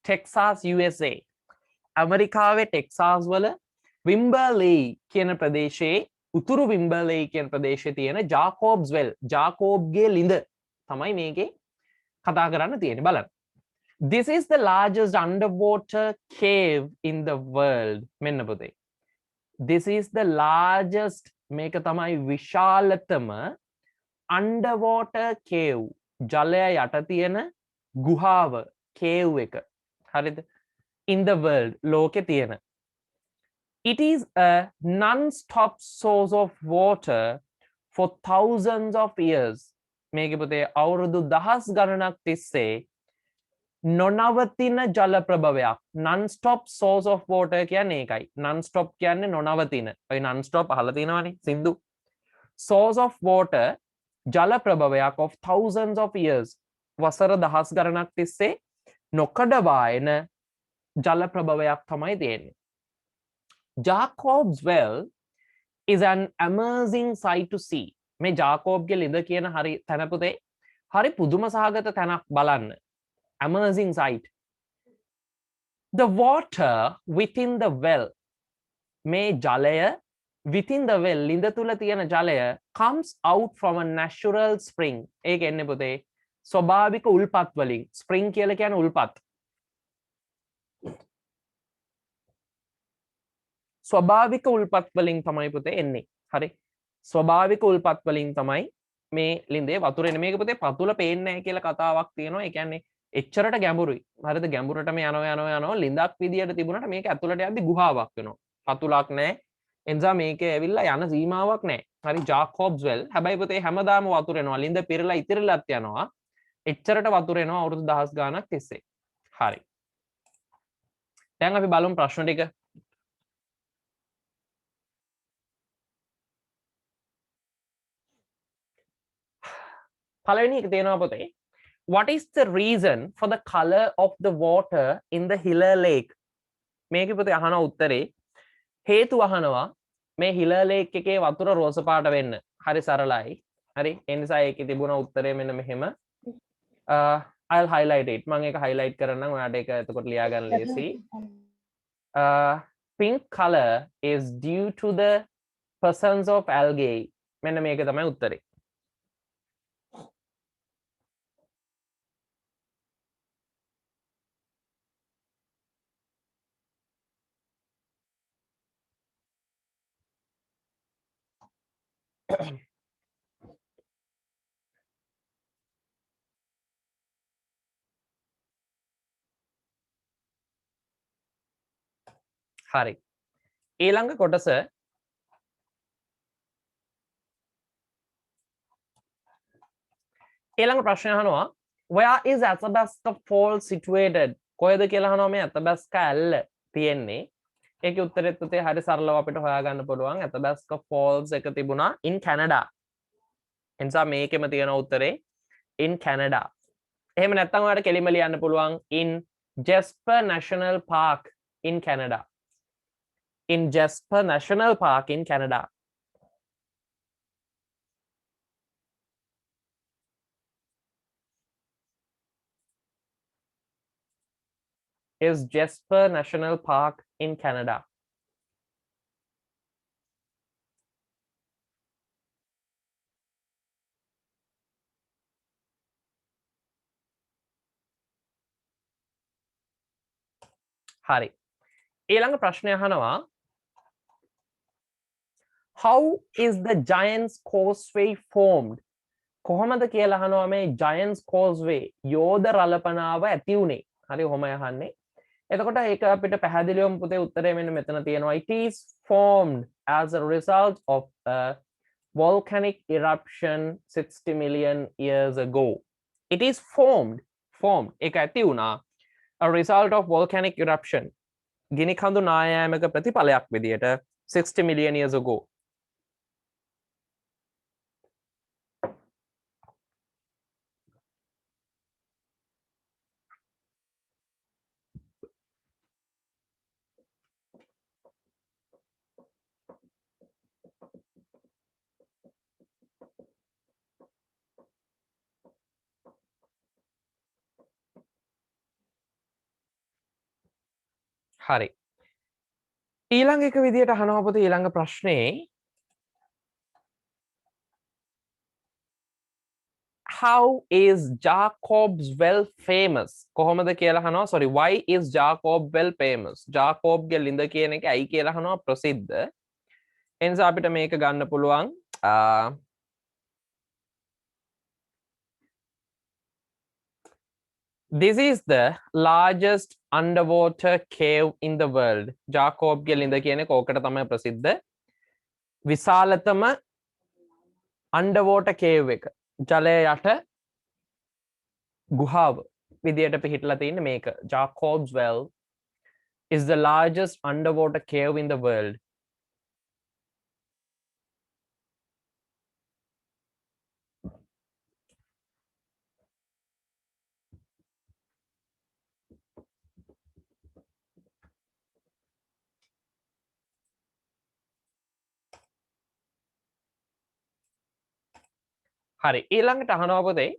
Texas USA ඇමරිකාවේ ටෙක්සාස් වල විම්බර්ලී කියන ප්‍රදේශයේ උතුරු විම්බර්ලී කියන ප්‍රදේශයේ තියෙන ජාකෝබ්ස් වෙල් ජාකෝබ්ගේ ලිඳ තමයි මේකේ කතා කරන්න තියෙන්නේ බලන්න. This is the largest underwater cave in the world. මෙන්න පුතේ. This is the largest මේක තමයි විශාලතම underwater cave ජලය යට තියෙන ගුහාව cave එක. හරිද? In the world ලෝකේ තියෙන. It is a non-stop source of water for thousands of years. මේක පුතේ අවුරුදු දහස් ගණනක් තිස්සේ නොනවතින ජල ප්‍රභවයක්. non-stop source of water කියන්නේ ඒකයි. non-stop කියන්නේ නොනවතින. ඔය non-stop අහලා තියෙනවනේ සින්දු. source of water ජල ප්‍රභවයක් of thousands of years. වසර දහස් ගණනක් තිස්සේ නොකඩවා එන ජල ප්‍රභවයක් තමයි තියෙන්නේ. Jacob's Well is an amazing sight to see. මේ ජාකෝබ්ගේ ලිඳ කියන හරි තැන පුතේ හරි පුදුම සහගත තැනක් බලන්න. Amazing sight. The water within the well මේ ජලය within the well ලිඳ තුල තියෙන ජලය comes out from a natural spring. ඒක එන්නේ පුතේ ස්වභාවික උල්පත් වලින්. spring කියලා කියන්නේ උල්පත්. ස්වභාවික උල්පත් වලින් තමයි පුතේ එන්නේ. හරි. ස්වභාවික උල්පත් වලින් තමයි මේ ලිඳේ වතුර එන්නේ. මේක පුතේ පතුල පේන්නේ නැහැ කියලා කතාවක් තියෙනවා. ඒ කියන්නේ එච්චරට ගැඹුරුයි. හරිද? ගැඹුරටම යනවා ලිඳක් විදියට තිබුණාට මේක ඇතුළට යද්දි ගුහාවක් වෙනවා. පතුලක් නැහැ. එනිසා මේකේ ඇවිල්ලා යන සීමාවක් නැහැ. හරි ජාකෝබ්ස් වෙල්. හැබැයි පුතේ හැමදාම වතුර එනවා. ලිඳ පිරලා ඉතිරිලත් යනවා. එච්චරට වතුර එනවා අවුරුදු දහස් ගාණක් තිස්සේ. හරි. දැන් අපි බලමු ප්‍රශ්න ටික. පළවෙනි එක තියෙනවා පුතේ. What is the reason for the color of the water in the Hiller Lake? මේකේ පුතේ අහන උත්තරේ හේතු අහනවා මේ Hiller Lake එකේ වතුර රෝස පාට වෙන්න. හරි සරලයි. හරි. ඒ නිසා ඒකේ තිබුණ උත්තරේ මෙන්න මෙහෙම. I'll highlight it. මම ඒක highlight කරන්නම්. ඔයාලට ඒක එතකොට ලියා ගන්න ලේසි. Pink color is due to the presence of algae. මෙන්න මේක තමයි උත්තරේ. හරි. ඊළඟ කොටස ඊළඟ ප්‍රශ්නය අහනවා where is Athabasca Falls situated? කොහෙද කියලා අහනවා මේ Athabasca ඇල්ල තියෙන්නේ. ඒකේ උත්තරෙත් පුතේ හරි සරලව අපිට හොයාගන්න පුළුවන්. Athabasca Falls එක තිබුණා in Canada. එනිසා මේකෙම තියෙන උත්තරේ in Canada. එහෙම නැත්නම් ඔයාලට කෙලිම ලියන්න පුළුවන් in Jasper National Park in Canada. In Jasper National Park in Canada. Is Jasper National Park in Canada. හරි. ඊළඟ ප්‍රශ්නය අහනවා how is the Giant's Causeway formed? කොහොමද කියලා අහනවා මේ Giant's Causeway යෝධ රළපනාව ඇති උනේ. හරි ඔහොමයි අහන්නේ. එතකොට ඒක අපිට පැහැදිලිවම පුතේ උත්තරය මෙන්න මෙතන තියෙනවා. It is formed as a result of a volcanic eruption 60 million years ago. It is formed ඒක ඇති වුණා a result of volcanic eruption ගිනි කඳු නායෑමක ප්‍රතිඵලයක් විදියට 60 million years ago. හරි. ඊළඟ එක විදියට අහනවා පුතේ ඊළඟ ප්‍රශ්නේ how is Jacob's well famous කොහොමද කියලා අහනවා sorry why is Jacob well famous Jacob ගේ ලිඳ කියන එක ඇයි කියලා අහනවා ප්‍රසිද්ධ එනිසා අපිට මේක ගන්න පුළුවන් this is the largest underwater cave in the world Jacob ගේ ලිඳ කියන එක ඕකට තමයි ප්‍රසිද්ධ විශාලතම underwater cave එක ජලය යට ගුහාව විදියට පිහිටලා තියෙන්නේ මේක Jacob's well is the largest underwater cave in the world හරි ඊළඟට අහනවා පුතේ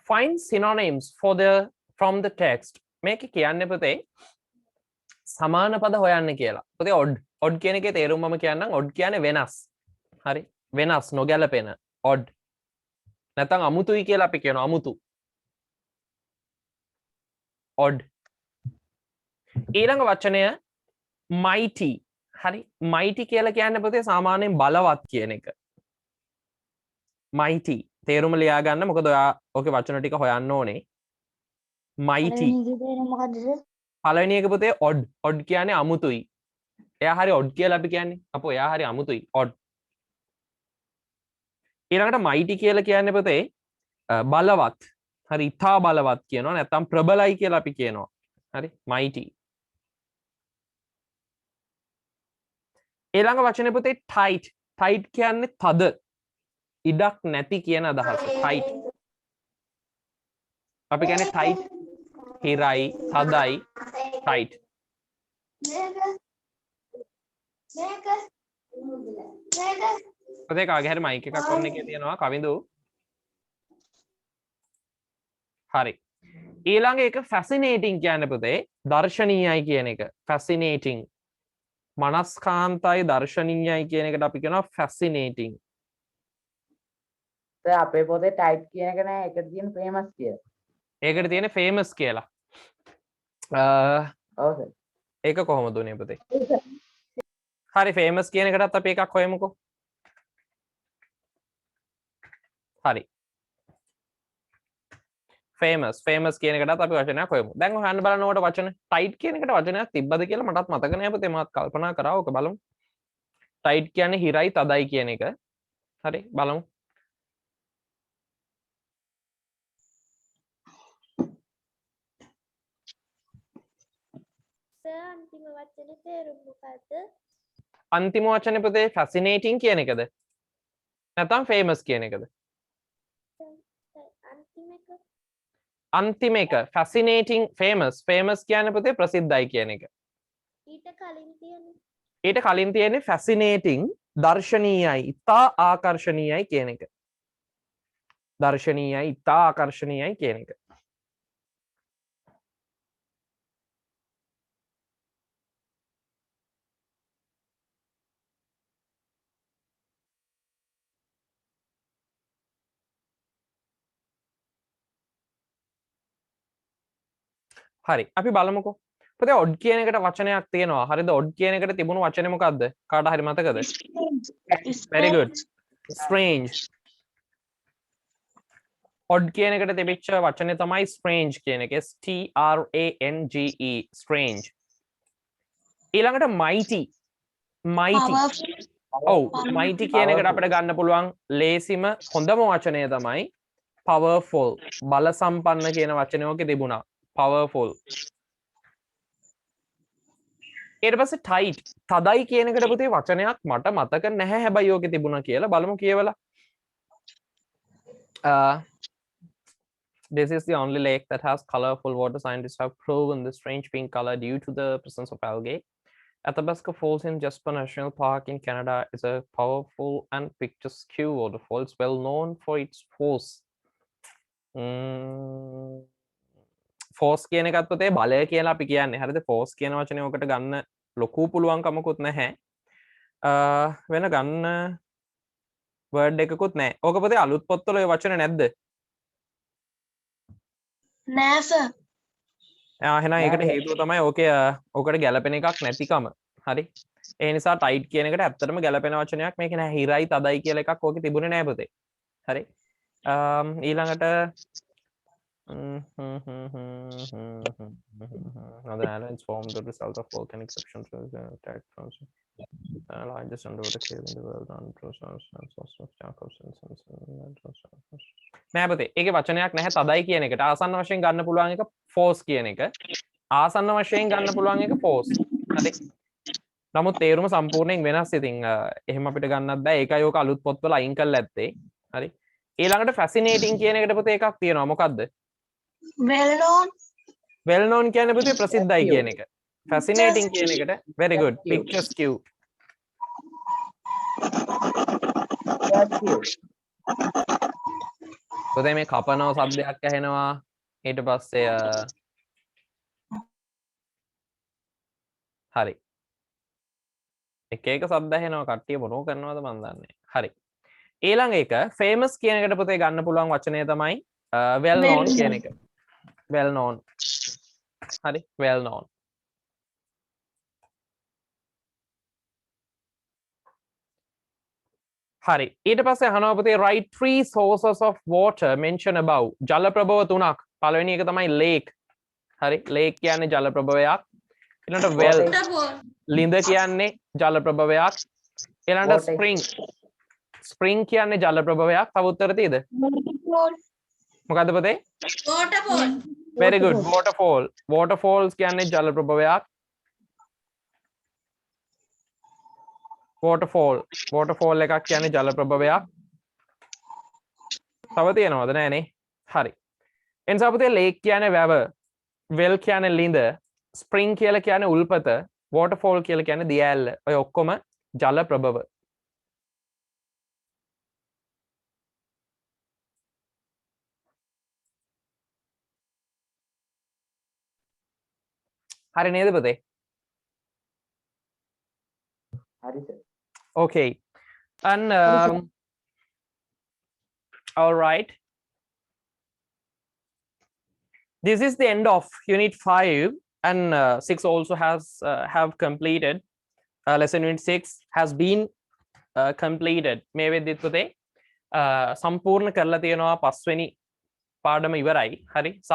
find synonyms for the from the text මේක කියන්නේ පුතේ සමාන පද හොයන්න කියලා පුතේ odd කියන එකේ තේරුම මම කියන්නම් odd කියන්නේ වෙනස් හරි වෙනස් නොගැලපෙන odd නැත්නම් අමුතුයි කියලා අපි කියනවා අමුතු odd ඊළඟ වචනය mighty හරි mighty කියලා කියන්නේ පුතේ සාමාන්‍යයෙන් බලවත් කියන එක mighty තේරුම ලියා ගන්න මොකද ඔයා ඕකේ වචන ටික හොයන්න ඕනේ mighty පළවෙනි එක පුතේ odd කියන්නේ අමුතුයි එයා හරි odd කියලා අපි කියන්නේ අපෝ එයා හරි අමුතුයි odd ඊළඟට mighty කියලා කියන්නේ පුතේ බලවත් හරි ඉතා බලවත් කියනවා නැත්නම් ප්‍රබලයි කියලා අපි කියනවා හරි mighty ඊළඟ වචනේ පුතේ tight කියන්නේ තද ඉඩක් නැති කියන අදහස tight අපි කියන්නේ tight හිරයි තදයි tight පුතේ කාගේ හරි මයික් එකක් ඔන්න එකේ තියෙනවා කවිඳු හරි ඊළඟ එක fascinating කියන්නේ පුතේ දර්ශනීයයි කියන එක fascinating මනස්කාන්තයි දර්ශනීයයි කියන එකට අපි කියනවා fascinating අපේ පොතේ ටයිට් කියන එක නෑ ඒකට තියෙන famous කියලා. ඒකට තියෙන famous කියලා. ඔව් සර්. ඒක කොහොමද උනේ පුතේ? හරි famous කියන එකටත් අපි එකක් හොයමුකෝ. හරි. famous කියන එකටත් අපි වචනයක් හොයමු. දැන් හොයන්න බලනකොට වචන tight කියන එකට වචනයක් තිබ්බද කියලා මටත් මතක නෑ පුතේ මාත් කල්පනා කරා ඕක බලමු. tight කියන්නේ හිරයි තදයි කියන එක. හරි බලමු. අන්තිම වචනේ තේරුම මොකද්ද? අන්තිම වචනේ පුතේ fascinating කියන එකද? නැත්නම් famous කියන එකද? අන්තිම එක fascinating famous කියන්නේ පුතේ ප්‍රසිද්ධයි කියන එක. ඊට කලින් තියෙන්නේ fascinating දර්ශනීයයි ඉතා ආකර්ශනීයයි කියන එක. දර්ශනීයයි ඉතා ආකර්ශනීයයි කියන එක. හරි අපි බලමුකෝ පුතේ odd කියන එකට වචනයක් තියෙනවා හරිද odd කියන එකට තිබුණු වචනේ මොකද්ද කාට හරි මතකද very good strange odd කියන එකට තිබිච්ච වචනේ තමයි strange කියන එක strange strange ඊළඟට mighty ඔව් mighty කියන එකට අපිට ගන්න පුළුවන් ලේසිම හොඳම වචනය තමයි powerful බල සම්පන්න කියන වචනේ ඔකේ තිබුණා powerful ඊට පස්සේ tight තදයි කියන එකට පුතේ වචනයක් මට මතක නැහැ හැබැයි ඕකේ තිබුණා කියලා බලමු කියවලා this is the only lake that has colorful water. Scientists have proven the strange pink color due to the presence of algae. Athabasca Falls in Jasper National Park in Canada is a powerful and picturesque waterfall. It's well known for its force. force කියන එකත් පුතේ බලය කියලා අපි කියන්නේ. හරිද? force කියන වචනේ ඔකට ගන්න ලොකු පුළුවන්කමකුත් නැහැ. වෙන ගන්න word එකකුත් නැහැ. ඕක පුතේ අලුත් පොත්වල ඔය වචන නැද්ද? නෑ සර්. එහෙනම් ඒකට හේතුව තමයි ඕකේ ඕකට ගැලපෙන එකක් නැතිකම. හරි. ඒ නිසා tight කියන එකට ඇත්තටම ගැලපෙන වචනයක් මේක නෑ. හිරයි තදයි කියලා එකක් ඕකේ තිබුණේ නෑ පුතේ. හරි. ඊළඟට Northern Islands formed the result of volcanic eruptions attack from largest underwater cave in the world on process නෑ පුතේ. ඒකේ වචනයක් නැහැ තදයි කියන එකට. ආසන්න වශයෙන් ගන්න පුළුවන් එක force කියන එක. ආසන්න වශයෙන් ගන්න පුළුවන් එක force. හරි. නමුත් තේරුම සම්පූර්ණයෙන් වෙනස්. ඉතින් එහෙම අපිට ගන්නත් බෑ. ඒකයි ඕක අලුත් පොත්වල අයින් කරලා ඇත්තේ. හරි. ඊළඟට fascinating කියන එකට පුතේ එකක් තියෙනවා. මොකද්ද? well known. well known කියන්නේ පුතේ ප්‍රසිද්ධයි කියන එක. fascinating කියන එකට very good. picturesque. පුතේ මේ කපනව શબ્දයක් ඇහෙනවා. ඊට පස්සේ හරි. එක එක શબ્ද ඇහෙනවා. කට්ටිය මොනෝ කරනවද මන් දන්නේ. හරි. ඊළඟ එක famous කියන එකට පුතේ ගන්න පුළුවන් වචනය තමයි well known කියන එක. well known. හරි. well known. හරි. ඊට පස්සේ අහනවා පුතේ write 3 sources of water mention above. ජල ප්‍රභව 3ක්. පළවෙනි එක තමයි lake. හරි. lake කියන්නේ ජල ප්‍රභවයක්. ඊළඟට well ලිඳ කියන්නේ ජල ප්‍රභවයක්. ඊළඟට spring. spring කියන්නේ ජල ප්‍රභවයක්. තව උත්තර තියෙද? මොකද්ද පුතේ? waterfall. very good. waterfall. waterfalls කියන්නේ ජල ප්‍රභවයක්. waterfall එකක් කියන්නේ ජල ප්‍රභවයක්. තව තියෙනවද? නෑනේ. හරි. එනිසා පුතේ lake කියන්නේ වැව, well කියන්නේ ලිඳ, spring කියලා කියන්නේ උල්පත, waterfall කියලා කියන්නේ දිය ඇල්ල. ඔය ඔක්කොම ජල ප්‍රභව. හරි නේද පුතේ? හරි sir. Okay. And all right. This is the end of unit 5 and 6 also has have completed. Lesson unit 6 has been completed. මේ වෙද්දිත් පුතේ සම්පූර්ණ කරලා තියෙනවා 5 වෙනි පාඩම ඉවරයි. හරි. සහ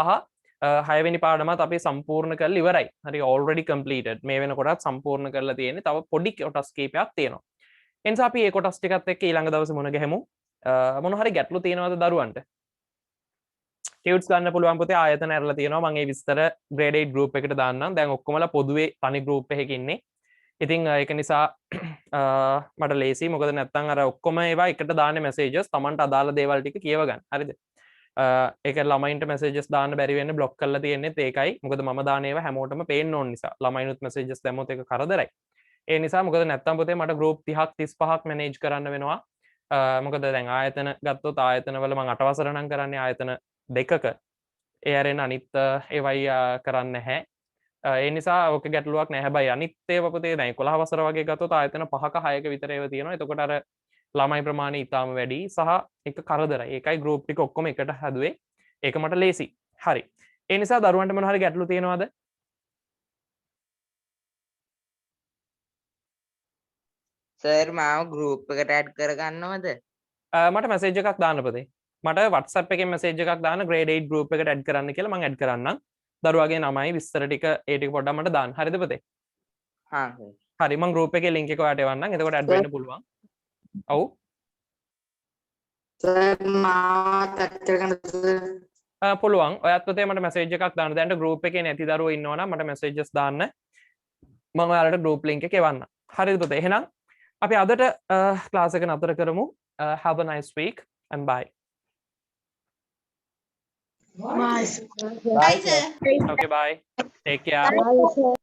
6 වෙනි පාඩමත් අපි සම්පූර්ණ කරලා ඉවරයි. හරි. already completed. මේ වෙනකොටත් සම්පූර්ණ කරලා තියෙන්නේ. තව පොඩි කොටස් කීපයක් තියෙනවා. එනිසා අපි මේ කොටස් ටිකත් එක්ක ඊළඟ දවසේ මුණ ගැහෙමු. මොන හරි ගැටලු තියෙනවද දරුවන්ට? ටියුට්ස් ගන්න පුළුවන් පුතේ ආයතන ඇරලා තියෙනවා. මම මේ විස්තර grade 8 group එකට දාන්නම්. දැන් ඔක්කොමලා පොදුවේ තනි group එකක ඉන්නේ. ඉතින් ඒක නිසා මට ලේසි. මොකද නැත්තම් අර ඔක්කොම ඒවා එකට දාන්නේ messages. Tamanට අදාළ දේවල් ටික කියව ගන්න. හරිද? ඒක ළමයින්ට messages දාන්න බැරි වෙන්නේ block කරලා තියෙන්නේත් ඒකයි. මොකද මම දාන ඒවා හැමෝටම පේන්න ඕන නිසා. ළමයිනුත් messages දැම්මොත් ඒක කරදරයි. ඒ නිසා මොකද නැත්තම් පුතේ මට group 30ක් 35ක් manage කරන්න වෙනවා. මොකද දැන් ආයතන ගත්තොත් ආයතනවල මම 8 වසර නම් කරන්නේ ආයතන දෙකක. ඒ අරෙන් අනිත් ඒවයි කරන්නේ නැහැ. ඒ නිසා ඔක ගැටලුවක් නැහැ. හැබැයි අනිත් ඒවා පුතේ දැන් 11 වසර වගේ ගත්තොත් ආයතන 5ක 6ක විතර ඒවා තියෙනවා. එතකොට අර ළමයි ප්‍රමාණය ඉතාම වැඩි සහ එක කරදරයි. ඒකයි group ටික ඔක්කොම එකට හැදුවේ. ඒක මට ලේසි. හරි. ඒ නිසා දරුවන්ට මොන හරි ගැටලු තියෙනවද? සර් මාව ගෲප් එකට ඇඩ් කරගන්නවද? මට මැසේජ් එකක් දාන්න පුතේ. මට WhatsApp එකෙන් මැසේජ් එකක් දාන්න grade 8 group එකට ඇඩ් කරන්න කියලා මම ඇඩ් කරන්නම්. දරුවාගේ නමයි විස්තර ටික ඒ ටික පොඩ්ඩක් මට දාන්න. හරිද පුතේ? හා සර්. හරි මම group එකේ link එක ඔයාලට එවන්නම්. එතකොට ඇඩ් වෙන්න පුළුවන්. ඔව්. සර් මාව ඇඩ් කරගන්නද? පුළුවන්. ඔයත් පුතේ මට මැසේජ් එකක් දාන්න. දැන් group එකේ නැති දරුවෝ ඉන්නවනම් මට messages දාන්න. මම ඔයාලට group link එක එවන්නම්. හරිද පුතේ? එහෙනම් අපි අදට ක්ලාස් එක නතර කරමු. Have a nice week and bye. Bye. Bye sir. Okay, bye. Take care.